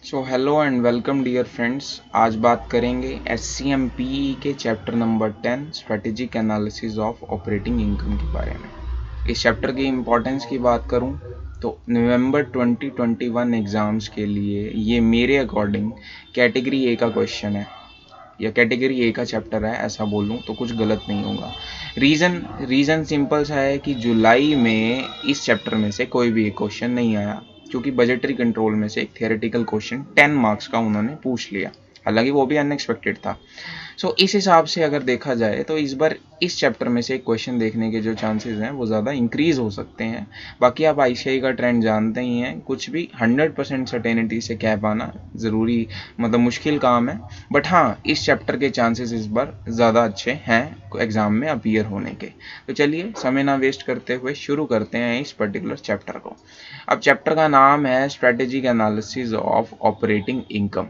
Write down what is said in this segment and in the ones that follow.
So hello and welcome dear friends. आज बात करेंगे SCMPE के chapter number 10 strategic analysis of operating income के बारे में। इस चैप्टर की इम्पोर्टेंस की बात करूं तो नवंबर 2021 एग्ज़ाम्स के लिए ये मेरे अकॉर्डिंग कैटेगरी ए का क्वेश्चन है या कैटेगरी ए का चैप्टर है, ऐसा बोलूं तो कुछ गलत नहीं होगा। रीज़न सिंपल सा है कि जुलाई में इस चैप्टर में से कोई भी एक क्वेश्चन नहीं आया, क्योंकि बजटरी कंट्रोल में से एक थियोरेटिकल क्वेश्चन 10 मार्क्स का उन्होंने पूछ लिया, हालांकि वो भी अनएक्सपेक्टेड था। इस हिसाब से अगर देखा जाए तो इस बार इस चैप्टर में से एक क्वेश्चन देखने के जो चांसेस हैं वो ज़्यादा इंक्रीज हो सकते हैं। बाकी आप ICI का ट्रेंड जानते ही हैं, कुछ भी 100% सर्टेनिटी से कह पाना ज़रूरी मतलब मुश्किल काम है। बट हाँ, इस चैप्टर के चांसेस इस बार ज़्यादा अच्छे हैं एग्ज़ाम में अपीयर होने के। तो चलिए समय ना वेस्ट करते हुए शुरू करते हैं इस पर्टिकुलर चैप्टर को। अब चैप्टर का नाम है strategic analysis of operating income.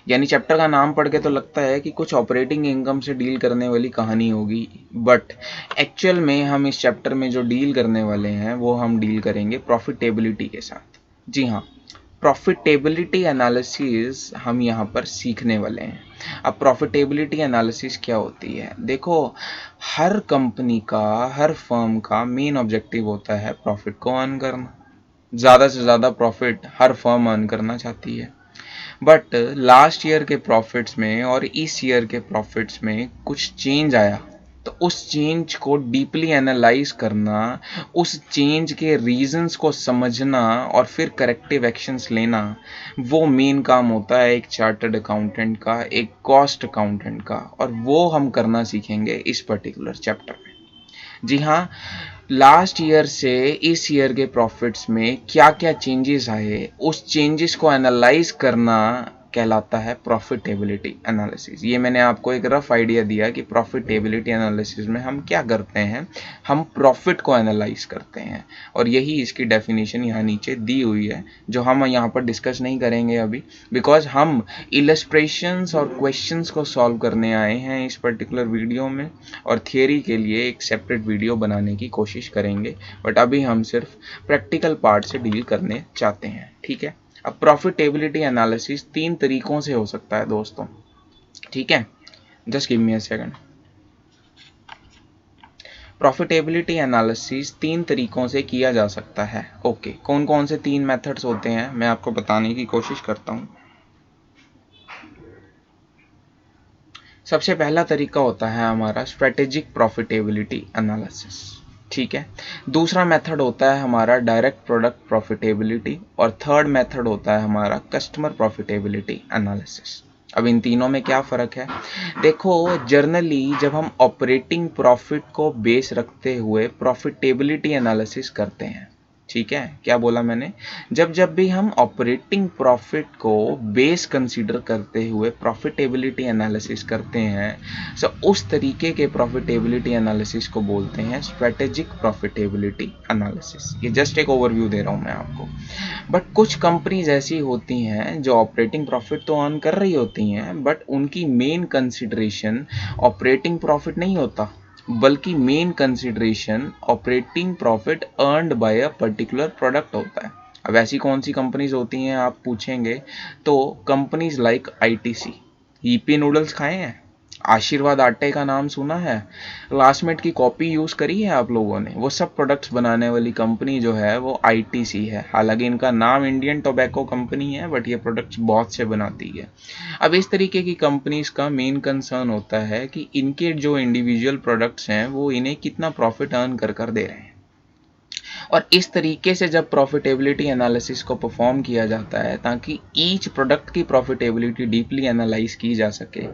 यानी चैप्टर का नाम पढ़ के तो लगता है कि कुछ ऑपरेटिंग इनकम से डील करने वाली कहानी होगी, बट एक्चुअल में हम इस चैप्टर में जो डील करने वाले हैं वो हम डील करेंगे प्रॉफिटेबिलिटी के साथ। जी हाँ, प्रॉफिटेबिलिटी एनालिसिस हम यहाँ पर सीखने वाले हैं। अब प्रॉफिटेबिलिटी एनालिसिस क्या होती है? देखो, हर कंपनी का, हर फर्म का मेन ऑब्जेक्टिव होता है प्रॉफिट को अर्न करना। ज़्यादा से ज़्यादा प्रॉफिट हर फर्म अर्न करना चाहती है। बट लास्ट ईयर के प्रॉफिट्स में और इस ईयर के प्रॉफिट्स में कुछ चेंज आया, तो उस चेंज को डीपली एनालाइज करना, उस चेंज के रीजंस को समझना और फिर करेक्टिव एक्शंस लेना, वो मेन काम होता है एक चार्टर्ड अकाउंटेंट का, एक कॉस्ट अकाउंटेंट का, और वो हम करना सीखेंगे इस पर्टिकुलर चैप्टर में। जी हाँ, लास्ट ईयर से इस ईयर के प्रॉफिट्स में क्या क्या चेंजेस आए, उस चेंजेस को एनालाइज करना कहलाता है प्रॉफिटेबिलिटी एनालिसिस। ये मैंने आपको एक रफ आइडिया दिया कि प्रॉफिटेबिलिटी एनालिसिस में हम क्या करते हैं, हम प्रॉफिट को एनालाइज करते हैं, और यही इसकी डेफिनेशन यहाँ नीचे दी हुई है, जो हम यहाँ पर डिस्कस नहीं करेंगे अभी, बिकॉज हम इलस्ट्रेशंस और क्वेश्चंस को सॉल्व करने आए हैं इस पर्टिकुलर वीडियो में, और थियरी के लिए एक सेपरेट वीडियो बनाने की कोशिश करेंगे। बट अभी हम सिर्फ प्रैक्टिकल पार्ट से डील करने चाहते हैं, ठीक है। अब प्रॉफिटेबिलिटी एनालिसिस 3 तरीकों से हो सकता है दोस्तों, ठीक है। Just give me a second. Profitability analysis 3 तरीकों से किया जा सकता है। ओके, कौन कौन से 3 मेथड्स होते हैं मैं आपको बताने की कोशिश करता हूँ। सबसे पहला तरीका होता है हमारा स्ट्रेटेजिक प्रॉफिटेबिलिटी एनालिसिस, ठीक है। दूसरा मेथड होता है हमारा डायरेक्ट प्रोडक्ट प्रॉफिटेबिलिटी, और थर्ड मेथड होता है हमारा कस्टमर प्रॉफिटेबिलिटी एनालिसिस। अब इन तीनों में क्या फ़र्क है? देखो, जर्नली जब हम ऑपरेटिंग प्रॉफिट को बेस रखते हुए प्रॉफिटेबिलिटी एनालिसिस करते हैं, ठीक है, क्या बोला मैंने? जब जब भी हम ऑपरेटिंग प्रॉफिट को बेस कंसीडर करते हुए प्रॉफिटेबिलिटी एनालिसिस करते हैं, उस तरीके के प्रॉफिटेबिलिटी एनालिसिस को बोलते हैं स्ट्रेटेजिक प्रॉफिटेबिलिटी एनालिसिस। ये जस्ट एक ओवरव्यू दे रहा हूँ मैं आपको। बट कुछ कंपनीज ऐसी होती हैं जो ऑपरेटिंग प्रॉफिट तो अर्न कर रही होती हैं, बट उनकी मेन कंसिडरेशन ऑपरेटिंग प्रॉफिट नहीं होता, बल्कि main consideration operating profit earned bye a particular product होता है। अब ऐसी कौन सी कंपनीज होती हैं आप पूछेंगे, तो companies like ITC। EP noodles खाए हैं? आशीर्वाद आटे का नाम सुना है? क्लासमेट की कॉपी यूज़ करी है आप लोगों ने? वो सब प्रोडक्ट्स बनाने वाली कंपनी जो है वो ITC है। हालांकि इनका नाम इंडियन टोबैको कंपनी है, बट ये प्रोडक्ट्स बहुत से बनाती है। अब इस तरीके की कंपनीज का मेन कंसर्न होता है कि इनके जो इंडिविजुअल प्रोडक्ट्स हैं वो इन्हें कितना प्रॉफिट अर्न कर कर दे रहे हैं। और इस तरीके से जब प्रॉफिटेबिलिटी एनालिसिस को परफॉर्म किया जाता है ताकि ईच प्रोडक्ट की प्रॉफिटेबिलिटी डीपली एनालाइज की जा सके,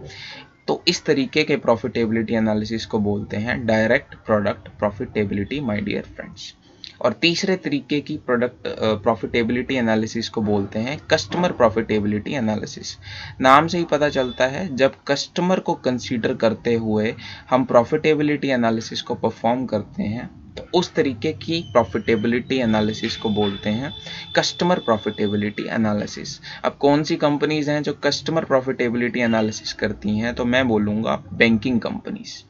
तो इस तरीके के प्रॉफिटेबिलिटी एनालिसिस को बोलते हैं direct product profitability, my dear friends. और तीसरे तरीके की प्रोडक्ट प्रॉफिटेबिलिटी एनालिसिस को बोलते हैं कस्टमर प्रॉफिटेबिलिटी एनालिसिस। नाम से ही पता चलता है, जब कस्टमर को कंसीडर करते हुए हम प्रॉफिटेबिलिटी एनालिसिस को परफॉर्म करते हैं, तो उस तरीके की प्रॉफिटेबिलिटी एनालिसिस को बोलते हैं कस्टमर प्रॉफिटेबिलिटी एनालिसिस। अब कौन सी कंपनीज हैं जो कस्टमर प्रॉफिटेबिलिटी एनालिसिस करती हैं, तो मैं बोलूँगा बैंकिंग कंपनीज।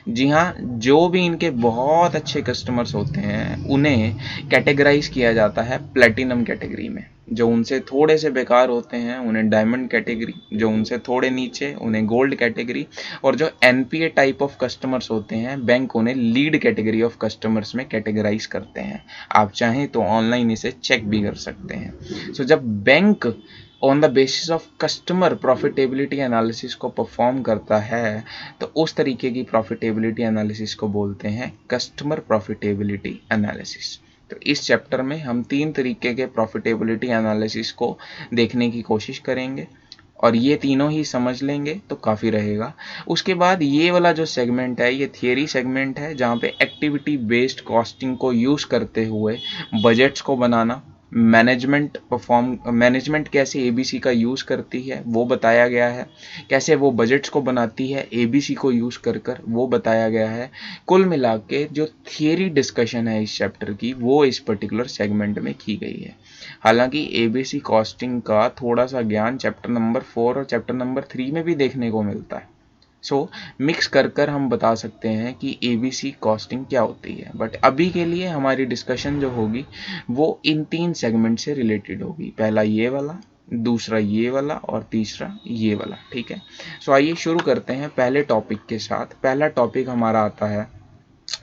जी हाँ, जो भी इनके बहुत अच्छे कस्टमर्स होते हैं उन्हें कैटेगराइज किया जाता है प्लेटिनम कैटेगरी में। जो उनसे थोड़े से बेकार होते हैं उन्हें डायमंड कैटेगरी, जो उनसे थोड़े नीचे उन्हें गोल्ड कैटेगरी, और जो एनपीए टाइप ऑफ कस्टमर्स होते हैं बैंक उन्हें लीड कैटेगरी ऑफ कस्टमर्स में कैटेगराइज करते हैं। आप चाहें तो ऑनलाइन इसे चेक भी कर सकते हैं। सो जब bank on the basis of customer profitability analysis को परफॉर्म करता है तो उस तरीके की प्रॉफिटेबिलिटी एनालिसिस को बोलते हैं कस्टमर प्रॉफिटेबिलिटी एनालिसिस। तो इस चैप्टर में हम 3 तरीके के प्रॉफिटेबिलिटी एनालिसिस को देखने की कोशिश करेंगे और ये तीनों ही समझ लेंगे तो काफ़ी रहेगा। उसके बाद ये वाला जो सेगमेंट है ये थियरी सेगमेंट है, जहाँ पे एक्टिविटी बेस्ड कॉस्टिंग को यूज़ करते हुए बजट्स को बनाना, मैनेजमेंट कैसे एबीसी का यूज़ करती है वो बताया गया है, कैसे वो बजट्स को बनाती है एबीसी को यूज़ कर कर वो बताया गया है। कुल मिला के जो थियरी डिस्कशन है इस चैप्टर की वो इस पर्टिकुलर सेगमेंट में की गई है। हालांकि एबीसी कॉस्टिंग का थोड़ा सा ज्ञान चैप्टर नंबर 4 और चैप्टर नंबर 3 में भी देखने को मिलता है। मिक्स कर कर हम बता सकते हैं कि एबीसी कॉस्टिंग क्या होती है, बट अभी के लिए हमारी डिस्कशन जो होगी वो इन 3 सेगमेंट से रिलेटेड होगी। पहला ये वाला, दूसरा ये वाला और तीसरा ये वाला। ठीक है, आइए शुरू करते हैं पहले टॉपिक के साथ। पहला टॉपिक हमारा आता है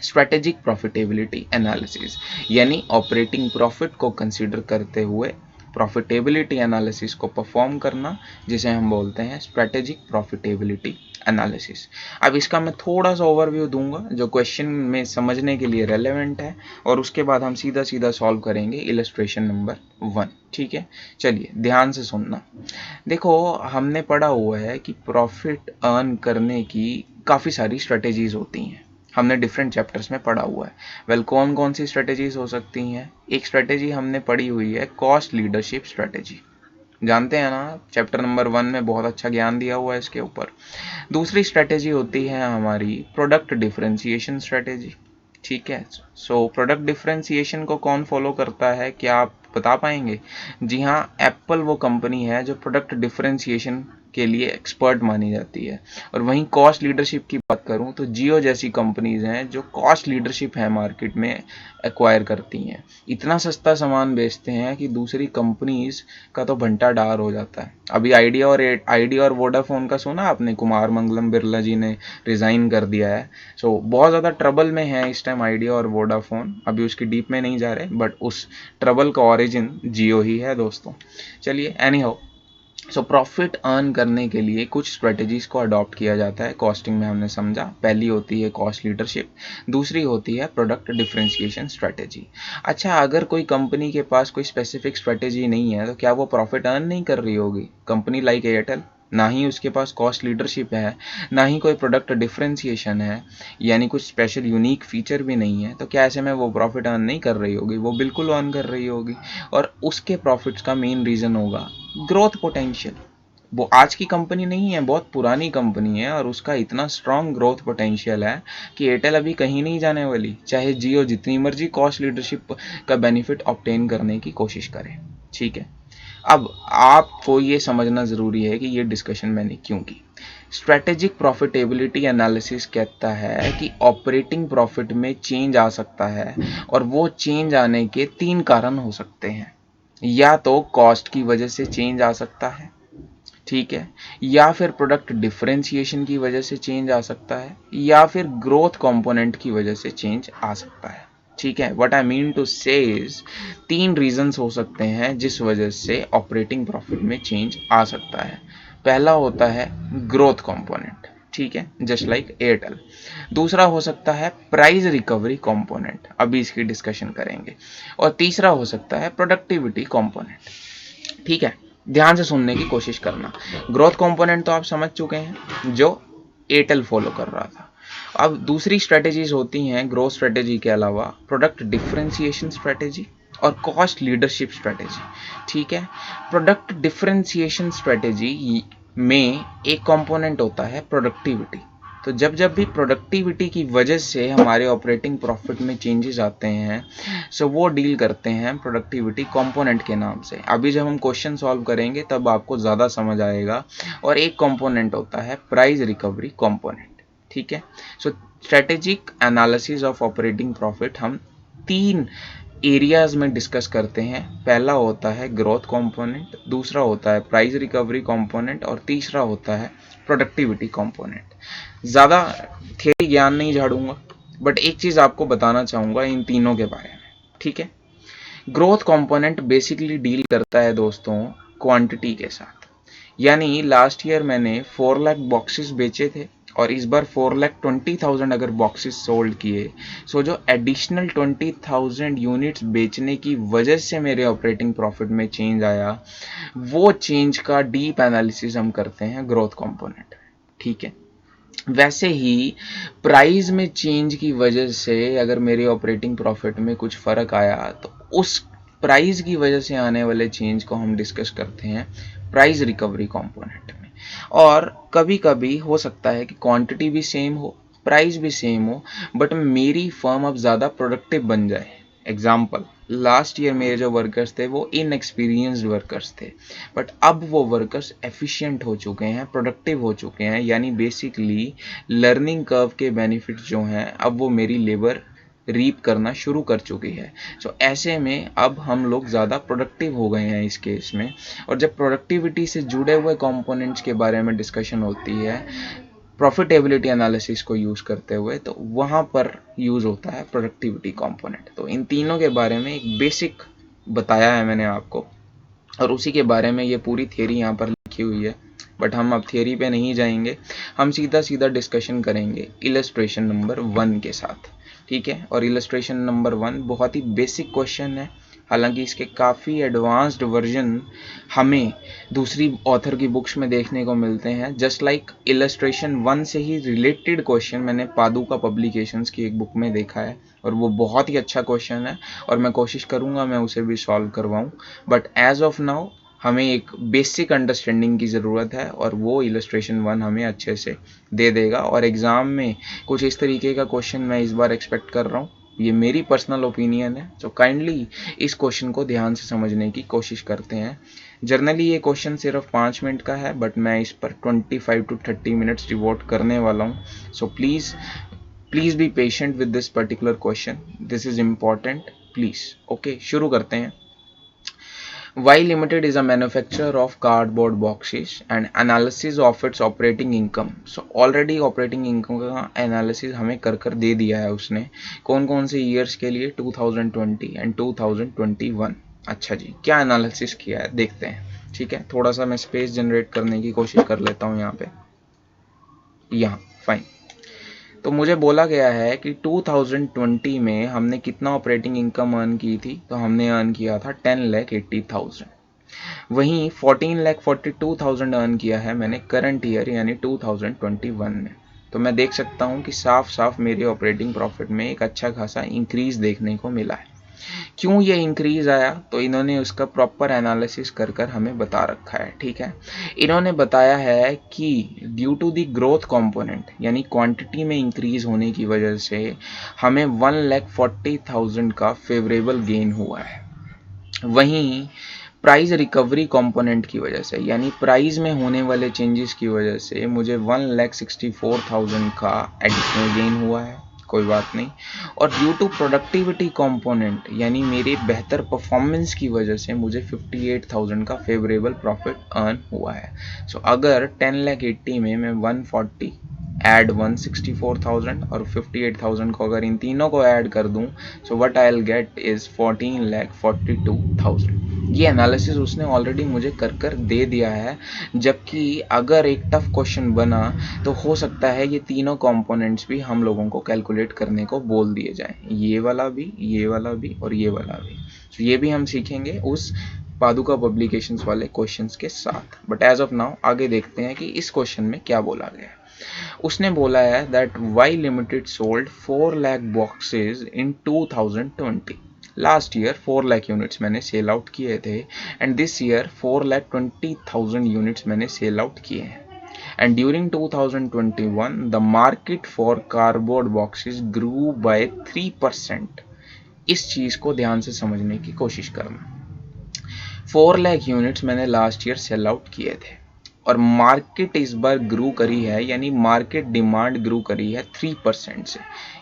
स्ट्रेटेजिक प्रॉफिटेबिलिटी एनालिसिस, यानी ऑपरेटिंग प्रॉफिट को कंसीडर करते हुए प्रॉफिटेबिलिटी एनालिसिस को परफॉर्म करना, जिसे हम बोलते हैं स्ट्रेटेजिक प्रॉफिटेबिलिटी एनालिसिस। अब इसका मैं थोड़ा सा ओवरव्यू दूंगा जो क्वेश्चन में समझने के लिए रेलेवेंट है, और उसके बाद हम सीधा सीधा सॉल्व करेंगे इलस्ट्रेशन नंबर 1। ठीक है, चलिए ध्यान से सुनना। देखो, हमने पढ़ा हुआ है कि प्रॉफिट अर्न करने की काफ़ी सारी स्ट्रेटेजीज होती हैं, हमने डिफरेंट चैप्टर्स में पढ़ा हुआ है। कौन कौन सी स्ट्रेटेजीज हो सकती हैं? एक स्ट्रेटेजी हमने पढ़ी हुई है कॉस्ट लीडरशिप स्ट्रेटेजी, जानते हैं ना, चैप्टर नंबर 1 में बहुत अच्छा ज्ञान दिया हुआ है इसके ऊपर। दूसरी स्ट्रेटेजी होती है हमारी प्रोडक्ट डिफरेंशिएशन स्ट्रेटेजी। ठीक है, प्रोडक्ट डिफरेंशिएशन को कौन फॉलो करता है, क्या आप बता पाएंगे? जी हाँ, एप्पल वो कंपनी है जो प्रोडक्ट डिफरेंशिएशन के लिए एक्सपर्ट मानी जाती है। और वहीं कॉस्ट लीडरशिप की बात करूं तो जियो जैसी कंपनीज हैं जो कॉस्ट लीडरशिप है मार्केट में एक्वायर करती हैं, इतना सस्ता सामान बेचते हैं कि दूसरी कंपनीज का तो भंटा डार हो जाता है। अभी आइडिया और वोडाफोन का सुना आपने, कुमार मंगलम बिरला जी ने रिजाइन कर दिया है। बहुत ज़्यादा ट्रबल में है इस टाइम आइडिया और वोडाफोन, अभी उसकी डीप में नहीं जा रहे, बट उस ट्रबल का ओरिजिन जियो ही है दोस्तों। चलिए, एनी हाउ, प्रॉफिट अर्न करने के लिए कुछ स्ट्रेटेजीज को अडॉप्ट किया जाता है कॉस्टिंग में, हमने समझा। पहली होती है कॉस्ट लीडरशिप, दूसरी होती है प्रोडक्ट डिफरेंशिएशन स्ट्रेटेजी। अच्छा, अगर कोई कंपनी के पास कोई स्पेसिफिक स्ट्रेटेजी नहीं है तो क्या वो प्रॉफिट अर्न नहीं कर रही होगी? कंपनी लाइक एयरटेल, ना ही उसके पास कॉस्ट लीडरशिप है, ना ही कोई प्रोडक्ट डिफरेंशिएशन है, यानी कुछ स्पेशल यूनिक फीचर भी नहीं है, तो क्या ऐसे में वो प्रॉफिट अर्न नहीं कर रही होगी? वो बिल्कुल अर्न कर रही होगी। और उसके प्रॉफिट्स का मेन रीज़न होगा ग्रोथ पोटेंशियल। वो आज की कंपनी नहीं है, बहुत पुरानी कंपनी है और उसका इतना स्ट्रॉन्ग ग्रोथ पोटेंशियल है कि एयरटेल अभी कहीं नहीं जाने वाली, चाहे जियो जितनी मर्जी कॉस्ट लीडरशिप का बेनिफिट ऑब्टेन करने की कोशिश करे। ठीक है, अब आपको ये समझना ज़रूरी है कि ये डिस्कशन मैंने क्यों की। स्ट्रेटेजिक प्रॉफिटेबिलिटी एनालिसिस कहता है कि ऑपरेटिंग प्रॉफिट में चेंज आ सकता है, और वो चेंज आने के 3 कारण हो सकते हैं। या तो कॉस्ट की वजह से चेंज आ सकता है, ठीक है, या फिर प्रोडक्ट डिफरेंशिएशन की वजह से चेंज आ सकता है, या फिर ग्रोथ कंपोनेंट की वजह से चेंज आ सकता है। ठीक है, what I mean to say is 3 reasons हो सकते हैं जिस वजह से ऑपरेटिंग प्रॉफिट में चेंज आ सकता है। पहला होता है ग्रोथ कंपोनेंट, ठीक है, जस्ट लाइक एयरटेल। दूसरा हो सकता है प्राइस रिकवरी कंपोनेंट, अभी इसकी डिस्कशन करेंगे। और तीसरा हो सकता है प्रोडक्टिविटी कंपोनेंट। ठीक है, ध्यान से सुनने की कोशिश करना। ग्रोथ कंपोनेंट तो आप समझ चुके हैं जो एयरटेल फॉलो कर रहा था। अब दूसरी स्ट्रेटेजीज होती हैं ग्रोथ स्ट्रेटेजी के अलावा प्रोडक्ट डिफरेंशिएशन स्ट्रेटेजी और कॉस्ट लीडरशिप स्ट्रेटेजी। ठीक है, प्रोडक्ट डिफरेंशिएशन स्ट्रेटेजी में एक कंपोनेंट होता है प्रोडक्टिविटी। तो जब जब भी प्रोडक्टिविटी की वजह से हमारे ऑपरेटिंग प्रॉफिट में चेंजेस आते हैं, वो डील करते हैं प्रोडक्टिविटी कंपोनेंट के नाम से। अभी जब हम क्वेश्चन सॉल्व करेंगे तब आपको ज़्यादा समझ आएगा। और एक कंपोनेंट होता है प्राइस रिकवरी कंपोनेंट। ठीक है, strategic analysis of operating profit हम 3 एरियाज में डिस्कस करते हैं। पहला होता है ग्रोथ कंपोनेंट, दूसरा होता है प्राइस रिकवरी कंपोनेंट और तीसरा होता है प्रोडक्टिविटी कंपोनेंट। ज़्यादा थियरी ज्ञान नहीं झाड़ूंगा, बट एक चीज़ आपको बताना चाहूँगा इन तीनों के बारे में, ठीक है। ग्रोथ कंपोनेंट बेसिकली डील करता है दोस्तों क्वांटिटी के साथ, यानी लास्ट ईयर मैंने 4 लाख बॉक्सेस बेचे थे और इस बार 4,20,000 अगर बॉक्सेस सोल्ड किए, सो जो एडिशनल 20,000 यूनिट्स बेचने की वजह से मेरे ऑपरेटिंग प्रॉफिट में चेंज आया, वो चेंज का डीप एनालिसिस हम करते हैं ग्रोथ कंपोनेंट, ठीक है। वैसे ही प्राइस में चेंज की वजह से अगर मेरे ऑपरेटिंग प्रॉफिट में कुछ फ़र्क आया तो उस प्राइस की वजह से आने वाले चेंज को हम डिस्कस करते हैं प्राइस रिकवरी कंपोनेंट में। और कभी कभी हो सकता है कि क्वांटिटी भी सेम हो, प्राइस भी सेम हो, बट मेरी फर्म अब ज़्यादा प्रोडक्टिव बन जाए। एग्जाम्पल, लास्ट ईयर मेरे जो वर्कर्स थे वो इनएक्सपीरियंस्ड वर्कर्स थे, बट अब वो वर्कर्स एफिशिएंट हो चुके हैं, प्रोडक्टिव हो चुके हैं, यानी बेसिकली लर्निंग कर्व के बेनिफिट्स जो हैं अब वो मेरी लेबर रीप करना शुरू कर चुकी है। सो ऐसे में अब हम लोग ज़्यादा प्रोडक्टिव हो गए हैं इस केस में। और जब प्रोडक्टिविटी से जुड़े हुए कंपोनेंट्स के बारे में डिस्कशन होती है प्रॉफिटेबिलिटी एनालिसिस को यूज़ करते हुए, तो वहाँ पर यूज़ होता है प्रोडक्टिविटी कंपोनेंट। तो इन तीनों के बारे में एक बेसिक बताया है मैंने आपको, और उसी के बारे में ये पूरी थियरी यहाँ पर लिखी हुई है। बट हम अब थियरी पे नहीं जाएंगे, हम सीधा सीधा डिस्कशन करेंगे इलस्ट्रेशन नंबर 1 के साथ, ठीक है। और इलस्ट्रेशन नंबर 1 बहुत ही बेसिक क्वेश्चन है, हालांकि इसके काफ़ी एडवांस्ड वर्जन हमें दूसरी ऑथर की बुक्स में देखने को मिलते हैं। जस्ट लाइक इलस्ट्रेशन 1 से ही रिलेटेड क्वेश्चन मैंने पादुका पब्लिकेशंस की एक बुक में देखा है, और वो बहुत ही अच्छा क्वेश्चन है और मैं कोशिश करूँगा मैं उसे भी सॉल्व करवाऊँ। बट एज ऑफ नाउ हमें एक बेसिक अंडरस्टैंडिंग की ज़रूरत है, और वो इलस्ट्रेशन 1 हमें अच्छे से दे देगा। और एग्ज़ाम में कुछ इस तरीके का क्वेश्चन मैं इस बार एक्सपेक्ट कर रहा हूँ, ये मेरी पर्सनल ओपिनियन है। तो काइंडली इस क्वेश्चन को ध्यान से समझने की कोशिश करते हैं। जनरली ये क्वेश्चन सिर्फ 5 मिनट का है, बट मैं इस पर 25 to 30 मिनट्स डिवोट करने वाला हूँ। So please be patient with this particular question, this is important, please. Okay, शुरू करते हैं। Y Limited is a manufacturer of cardboard boxes and analysis of its operating income. So already operating income का analysis हमें कर दे दिया है उसने, कौन कौन से years के लिए, 2020 and 2021। अच्छा जी, क्या analysis किया है देखते हैं, ठीक है। थोड़ा सा मैं स्पेस जनरेट करने की कोशिश कर लेता हूँ यहाँ पे, यहाँ फाइन। तो मुझे बोला गया है कि 2020 में हमने कितना ऑपरेटिंग इनकम अर्न की थी, तो हमने अर्न किया था 10,80,000। वहीं 14,42,000 अर्न किया है मैंने करंट ईयर यानी 2021 में। तो मैं देख सकता हूं कि साफ साफ मेरे ऑपरेटिंग प्रॉफिट में एक अच्छा खासा इंक्रीज देखने को मिला है। क्यों ये इंक्रीज आया, तो इन्होंने उसका प्रॉपर एनालिसिस कर कर हमें बता रखा है, ठीक है। इन्होंने बताया है कि due to the growth component यानी क्वांटिटी में इंक्रीज होने की वजह से हमें 1,40,000 का फेवरेबल गेन हुआ है। वहीं प्राइस रिकवरी कंपोनेंट की वजह से यानी प्राइस में होने वाले चेंजेस की वजह से मुझे 1,64,000 का एडिशनल गेन हुआ है, कोई बात नहीं। और ड्यू टू प्रोडक्टिविटी कंपोनेंट यानी मेरे बेहतर परफॉर्मेंस की वजह से मुझे 58,000 का फेवरेबल प्रॉफिट अर्न हुआ है। सो अगर 10,80,000 में मैं 140 ऐड 164,000 और 58,000 को अगर इन तीनों को ऐड कर दूं, so what I will get is 14,42,000। ये एनालिसिस उसने ऑलरेडी मुझे कर दे दिया है। जबकि अगर एक टफ क्वेश्चन बना तो हो सकता है ये तीनों कंपोनेंट्स भी हम लोगों को कैलकुलेट करने को बोल दिए जाएं, ये वाला भी, ये वाला भी और ये वाला भी। तो ये भी हम सीखेंगे उस पादुका पब्लिकेशंस वाले क्वेश्चंस के साथ। बट एज ऑफ नाउ आगे देखते हैं कि इस क्वेश्चन में क्या बोला गया है। उसने बोला है that Y Limited sold 4 lakh boxes in 2020। Last year 4 lakh units मैंने सेल आउट किए थे, एंड दिस ईयर 4,20,000 यूनिट्स मैंने सेल आउट किए हैं। And during 2021 the market for cardboard boxes grew by 3%। इस चीज को ध्यान से समझने की कोशिश करना। 4 लाख यूनिट्स मैंने लास्ट ईयर सेल आउट किए थे, और मार्केट इस बार ग्रो करी है, यानी मार्केट डिमांड ग्रो करी है 3% से,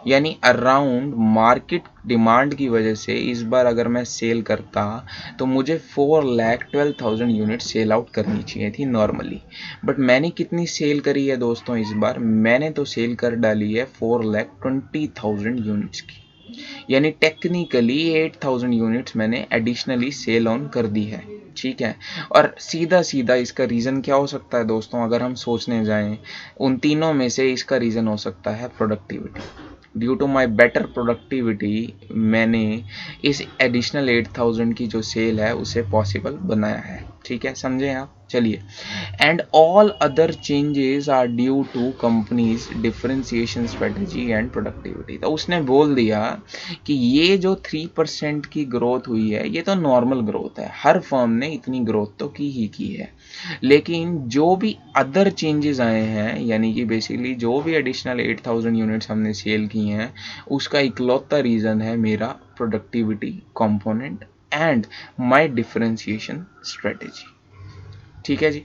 यानी अराउंड मार्केट डिमांड की वजह से इस बार अगर मैं सेल करता तो मुझे 4,12,000 यूनिट सेल आउट करनी चाहिए थी नॉर्मली। बट मैंने कितनी सेल करी है दोस्तों इस बार? मैंने तो सेल कर डाली है 4,20,000 यूनिट्स की, यानी टेक्निकली 8,000 यूनिट्स मैंने एडिशनली सेल ऑन कर दी है। ठीक है, और सीधा सीधा इसका रीज़न क्या हो सकता है दोस्तों? अगर हम सोचने जाएं, उन तीनों में से इसका रीज़न हो सकता है productivity. Due to my better productivity मैंने इस एडिशनल 8,000 की जो सेल है उसे पॉसिबल बनाया है। ठीक है, समझे आप? चलिए, and all other changes are due to companies differentiation strategy and productivity. तो उसने बोल दिया कि ये जो 3% की ग्रोथ हुई है ये तो नॉर्मल ग्रोथ है, हर फर्म ने इतनी ग्रोथ तो की है, लेकिन जो भी अदर चेंजेस आए हैं, यानी कि बेसिकली जो भी एडिशनल 8,000 यूनिट्स हमने सेल की हैं, उसका इकलौता रीज़न है मेरा productivity component and my differentiation strategy. ठीक है जी,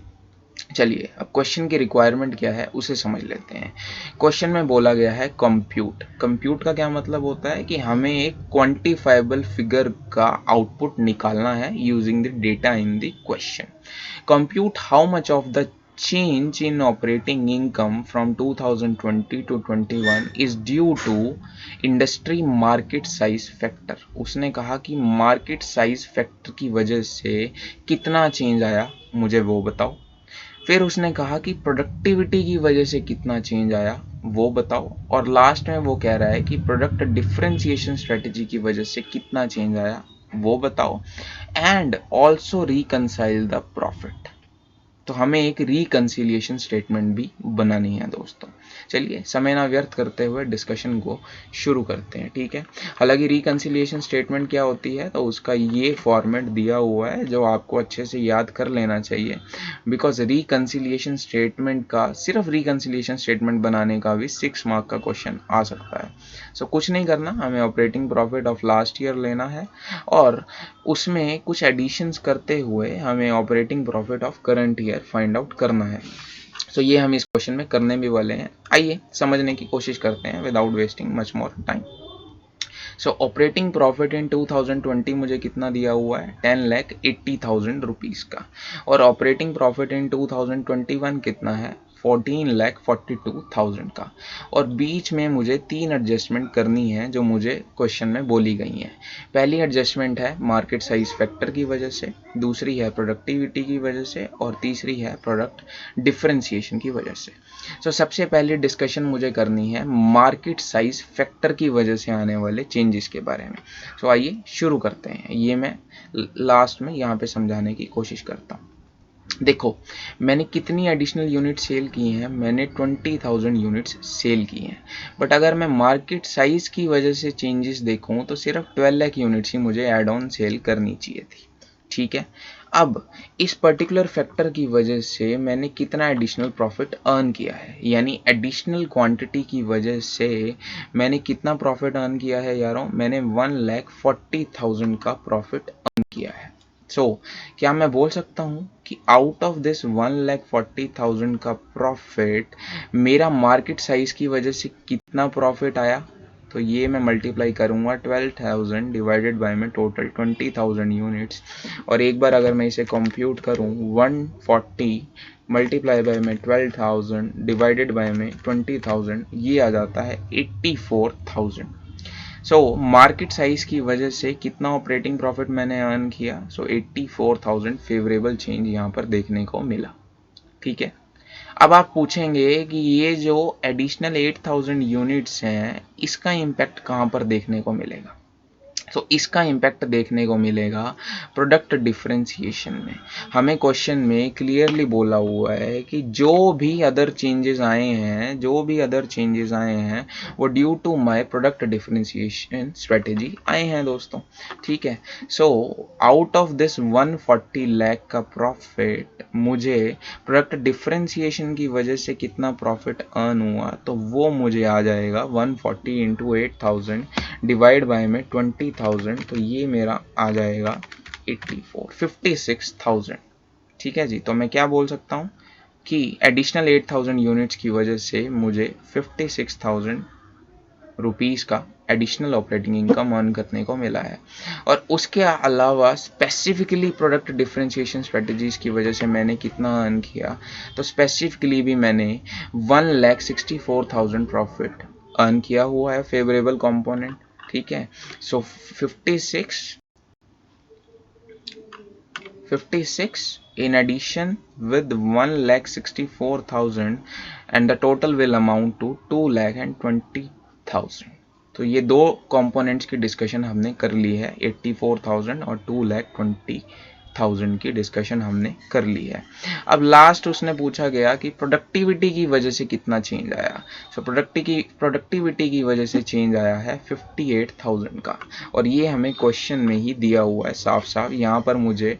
चलिए अब क्वेश्चन की रिक्वायरमेंट क्या है उसे समझ लेते हैं। क्वेश्चन में बोला गया है कंप्यूट। कंप्यूट का क्या मतलब होता है कि हमें एक क्वांटिफाइबल फिगर का आउटपुट निकालना है using the data in the question. Compute how much of the change in operating income from 2020 to 21 is due to industry market size factor। उसने कहा कि मार्केट साइज फैक्टर की वजह से कितना चेंज आया मुझे वो बताओ। फिर उसने कहा कि प्रोडक्टिविटी की वजह से कितना चेंज आया वो बताओ, और लास्ट में वो कह रहा है कि प्रोडक्ट डिफरेंशिएशन स्ट्रेटजी की वजह से कितना चेंज आया वो बताओ, and also reconcile the profit. तो हमें एक रिकन्सिलिएशन स्टेटमेंट भी बनानी है दोस्तों। चलिए समय ना व्यर्थ करते हुए डिस्कशन को शुरू करते हैं। ठीक है, हालांकि रिकन्सिलिएशन स्टेटमेंट क्या होती है तो उसका ये फॉर्मेट दिया हुआ है जो आपको अच्छे से याद कर लेना चाहिए, बिकॉज रिकन्सिलिएशन स्टेटमेंट का, सिर्फ रिकन्सिलिएशन स्टेटमेंट बनाने का भी 6 मार्क का क्वेश्चन आ सकता है। सो कुछ नहीं करना, हमें operating profit of last year लेना है और उसमें कुछ एडिशंस करते हुए हमें operating profit of current year find out करना है। सो ये हम इस क्वेश्चन में करने भी वाले हैं। आइए समझने की कोशिश करते हैं without wasting much more time. So operating profit in 2020 मुझे कितना दिया हुआ है? 10,80,000 रुपीज़ का। और ऑपरेटिंग प्रॉफिट इन 2021 कितना है? 14,42,000 का। और बीच में मुझे 3 एडजस्टमेंट करनी है जो मुझे क्वेश्चन में बोली गई हैं। पहली एडजस्टमेंट है मार्केट साइज फैक्टर की वजह से, दूसरी है प्रोडक्टिविटी की वजह से, और तीसरी है प्रोडक्ट डिफरेंशिएशन की वजह से। सो सबसे पहले डिस्कशन मुझे करनी है मार्केट साइज फैक्टर की वजह से आने वाले चेंजेस के बारे में। सो आइए शुरू करते हैं, ये मैं लास्ट में यहाँ पे समझाने की कोशिश करता हूँ। देखो, मैंने कितनी एडिशनल यूनिट सेल की हैं? मैंने 20,000 यूनिट्स सेल की हैं। बट अगर मैं मार्केट साइज़ की वजह से चेंजेस देखूं तो सिर्फ 12 लाख यूनिट्स ही मुझे ऐड ऑन सेल करनी चाहिए थी। ठीक है, अब इस पर्टिकुलर फैक्टर की वजह से मैंने कितना एडिशनल प्रॉफिट अर्न किया है, यानी एडिशनल क्वांटिटी की वजह से मैंने कितना प्रॉफिट अर्न किया है यारों? मैंने 1,40,000 का प्रॉफिट अर्न किया है। क्या मैं बोल सकता हूँ कि आउट ऑफ दिस 1,40,000 का प्रॉफिट मेरा मार्केट साइज की वजह से कितना प्रॉफिट आया? तो ये मैं मल्टीप्लाई करूँगा 12,000 डिवाइडेड बाय में टोटल 20,000 यूनिट्स, और एक बार अगर मैं इसे कंप्यूट करूँ 140 मल्टीप्लाई बाय में 12,000 डिवाइडेड बाय में 20,000, ये आ जाता है 84,000। सो मार्केट साइज की वजह से कितना ऑपरेटिंग प्रॉफिट मैंने अर्न किया? 84,000 फेवरेबल चेंज यहाँ पर देखने को मिला। ठीक है, अब आप पूछेंगे कि ये जो एडिशनल 8,000 यूनिट्स हैं इसका इम्पैक्ट कहाँ पर देखने को मिलेगा? इसका इम्पैक्ट देखने को मिलेगा प्रोडक्ट डिफरेंशिएशन में। हमें क्वेश्चन में क्लियरली बोला हुआ है कि जो भी अदर चेंजेस आए हैं वो due to my product differentiation strategy आए हैं दोस्तों। ठीक है, आउट ऑफ दिस 140 लाख का प्रॉफिट मुझे प्रोडक्ट डिफरेंशिएशन की वजह से कितना प्रॉफिट अर्न हुआ, तो वो मुझे आ जाएगा 140 इंटू 8,000 डिवाइड बाय में 20,000, तो ये मेरा आ जाएगा 56,000। ठीक है जी, तो मैं क्या बोल सकता हूँ? कि एडिशनल 8000 यूनिट्स की वजह से मुझे 56,000 रुपीज़ का एडिशनल ऑपरेटिंग इनकम अर्न करने को मिला है। और उसके अलावा स्पेसिफिकली प्रोडक्ट डिफरेंशिएशन स्ट्रेटजीज़ की वजह से मैंने कितना अर्न किया, तो स्पेसिफिकली भी मैंने 1,64,000 प्रॉफिट अर्न किया हुआ है, फेवरेबल कंपोनेंट। ठीक है, सो 56 in addition with 1,64,000 and the total will amount to 2,20,000। तो ये दो कंपोनेंट्स की डिस्कशन हमने कर ली है, 84,000 और 2,20,000 की डिस्कशन हमने कर ली है। अब लास्ट उसने पूछा गया कि प्रोडक्टिविटी की वजह से कितना चेंज आया। सो प्रोडक्टिविटी की वजह से चेंज आया है 58,000 का, और ये हमें क्वेश्चन में ही दिया हुआ है साफ साफ। यहाँ पर मुझे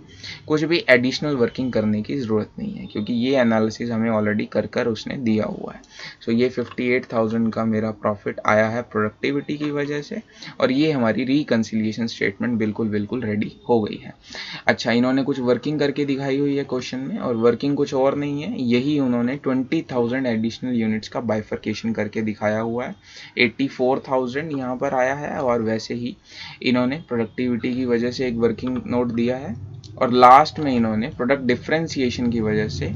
कुछ भी एडिशनल वर्किंग करने की ज़रूरत नहीं है, क्योंकि ये एनालिसिस हमें ऑलरेडी कर उसने दिया हुआ है। सो ये 58,000 का मेरा प्रॉफिट आया है प्रोडक्टिविटी की वजह से, और ये हमारी रिकंसिलिएशन स्टेटमेंट बिल्कुल रेडी हो गई है। अच्छा, इन्होंने कुछ वर्किंग करके दिखाई हुई है क्वेश्चन में, और वर्किंग कुछ और नहीं है, यही उन्होंने 20,000 एडिशनल यूनिट्स का बाइफर्केशन करके दिखाया हुआ है। 84,000 यहाँ पर आया है, और वैसे ही इन्होंने प्रोडक्टिविटी की वजह से एक वर्किंग नोट दिया है, और लास्ट में इन्होंने प्रोडक्ट डिफरेंशिएशन की वजह से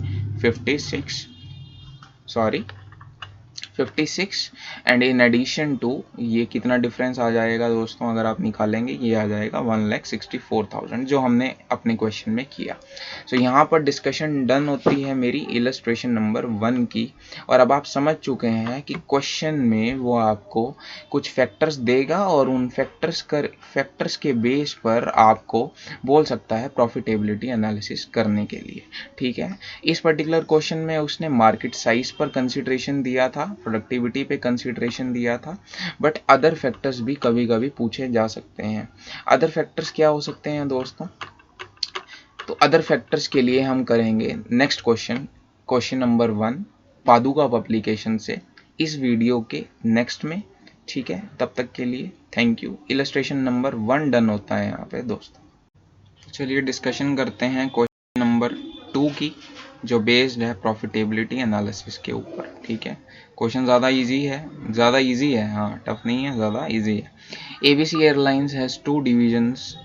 56 एंड इन एडिशन टू, ये कितना डिफरेंस आ जाएगा दोस्तों, अगर आप निकालेंगे ये आ जाएगा 1,64,000 जो हमने अपने क्वेश्चन में किया। सो यहाँ पर डिस्कशन डन होती है मेरी इलस्ट्रेशन नंबर 1 की, और अब आप समझ चुके हैं कि क्वेश्चन में वो आपको कुछ फैक्टर्स देगा, और उन फैक्टर्स के बेस पर आपको बोल सकता है प्रॉफिटेबिलिटी एनालिसिस करने के लिए। ठीक है, इस पर्टिकुलर क्वेश्चन में उसने मार्केट साइज पर कंसिडरेशन दिया था, प्रोडक्टिविटी पे कंसिडरेशन दिया था, बट अदर फैक्टर्स भी कभी कभी पूछे जा सकते हैं। अदर फैक्टर्स क्या हो सकते हैं दोस्तों, तो अदर फैक्टर्स के लिए हम करेंगे नेक्स्ट क्वेश्चन नंबर 1 पादुका पब्लिकेशन से इस वीडियो के नेक्स्ट में। ठीक है, तब तक के लिए thank you. Illustration number 1 done होता है यहाँ पे दोस्तों। चलिए डिस्कशन करते हैं क्वेश्चन नंबर 2 की, जो बेस्ड है प्रॉफिटेबिलिटी एनालिसिस के ऊपर। ठीक है, क्वेश्चन ज़्यादा इजी है, हाँ टफ नहीं है, ज़्यादा इजी है। ABC airlines has 2 divisions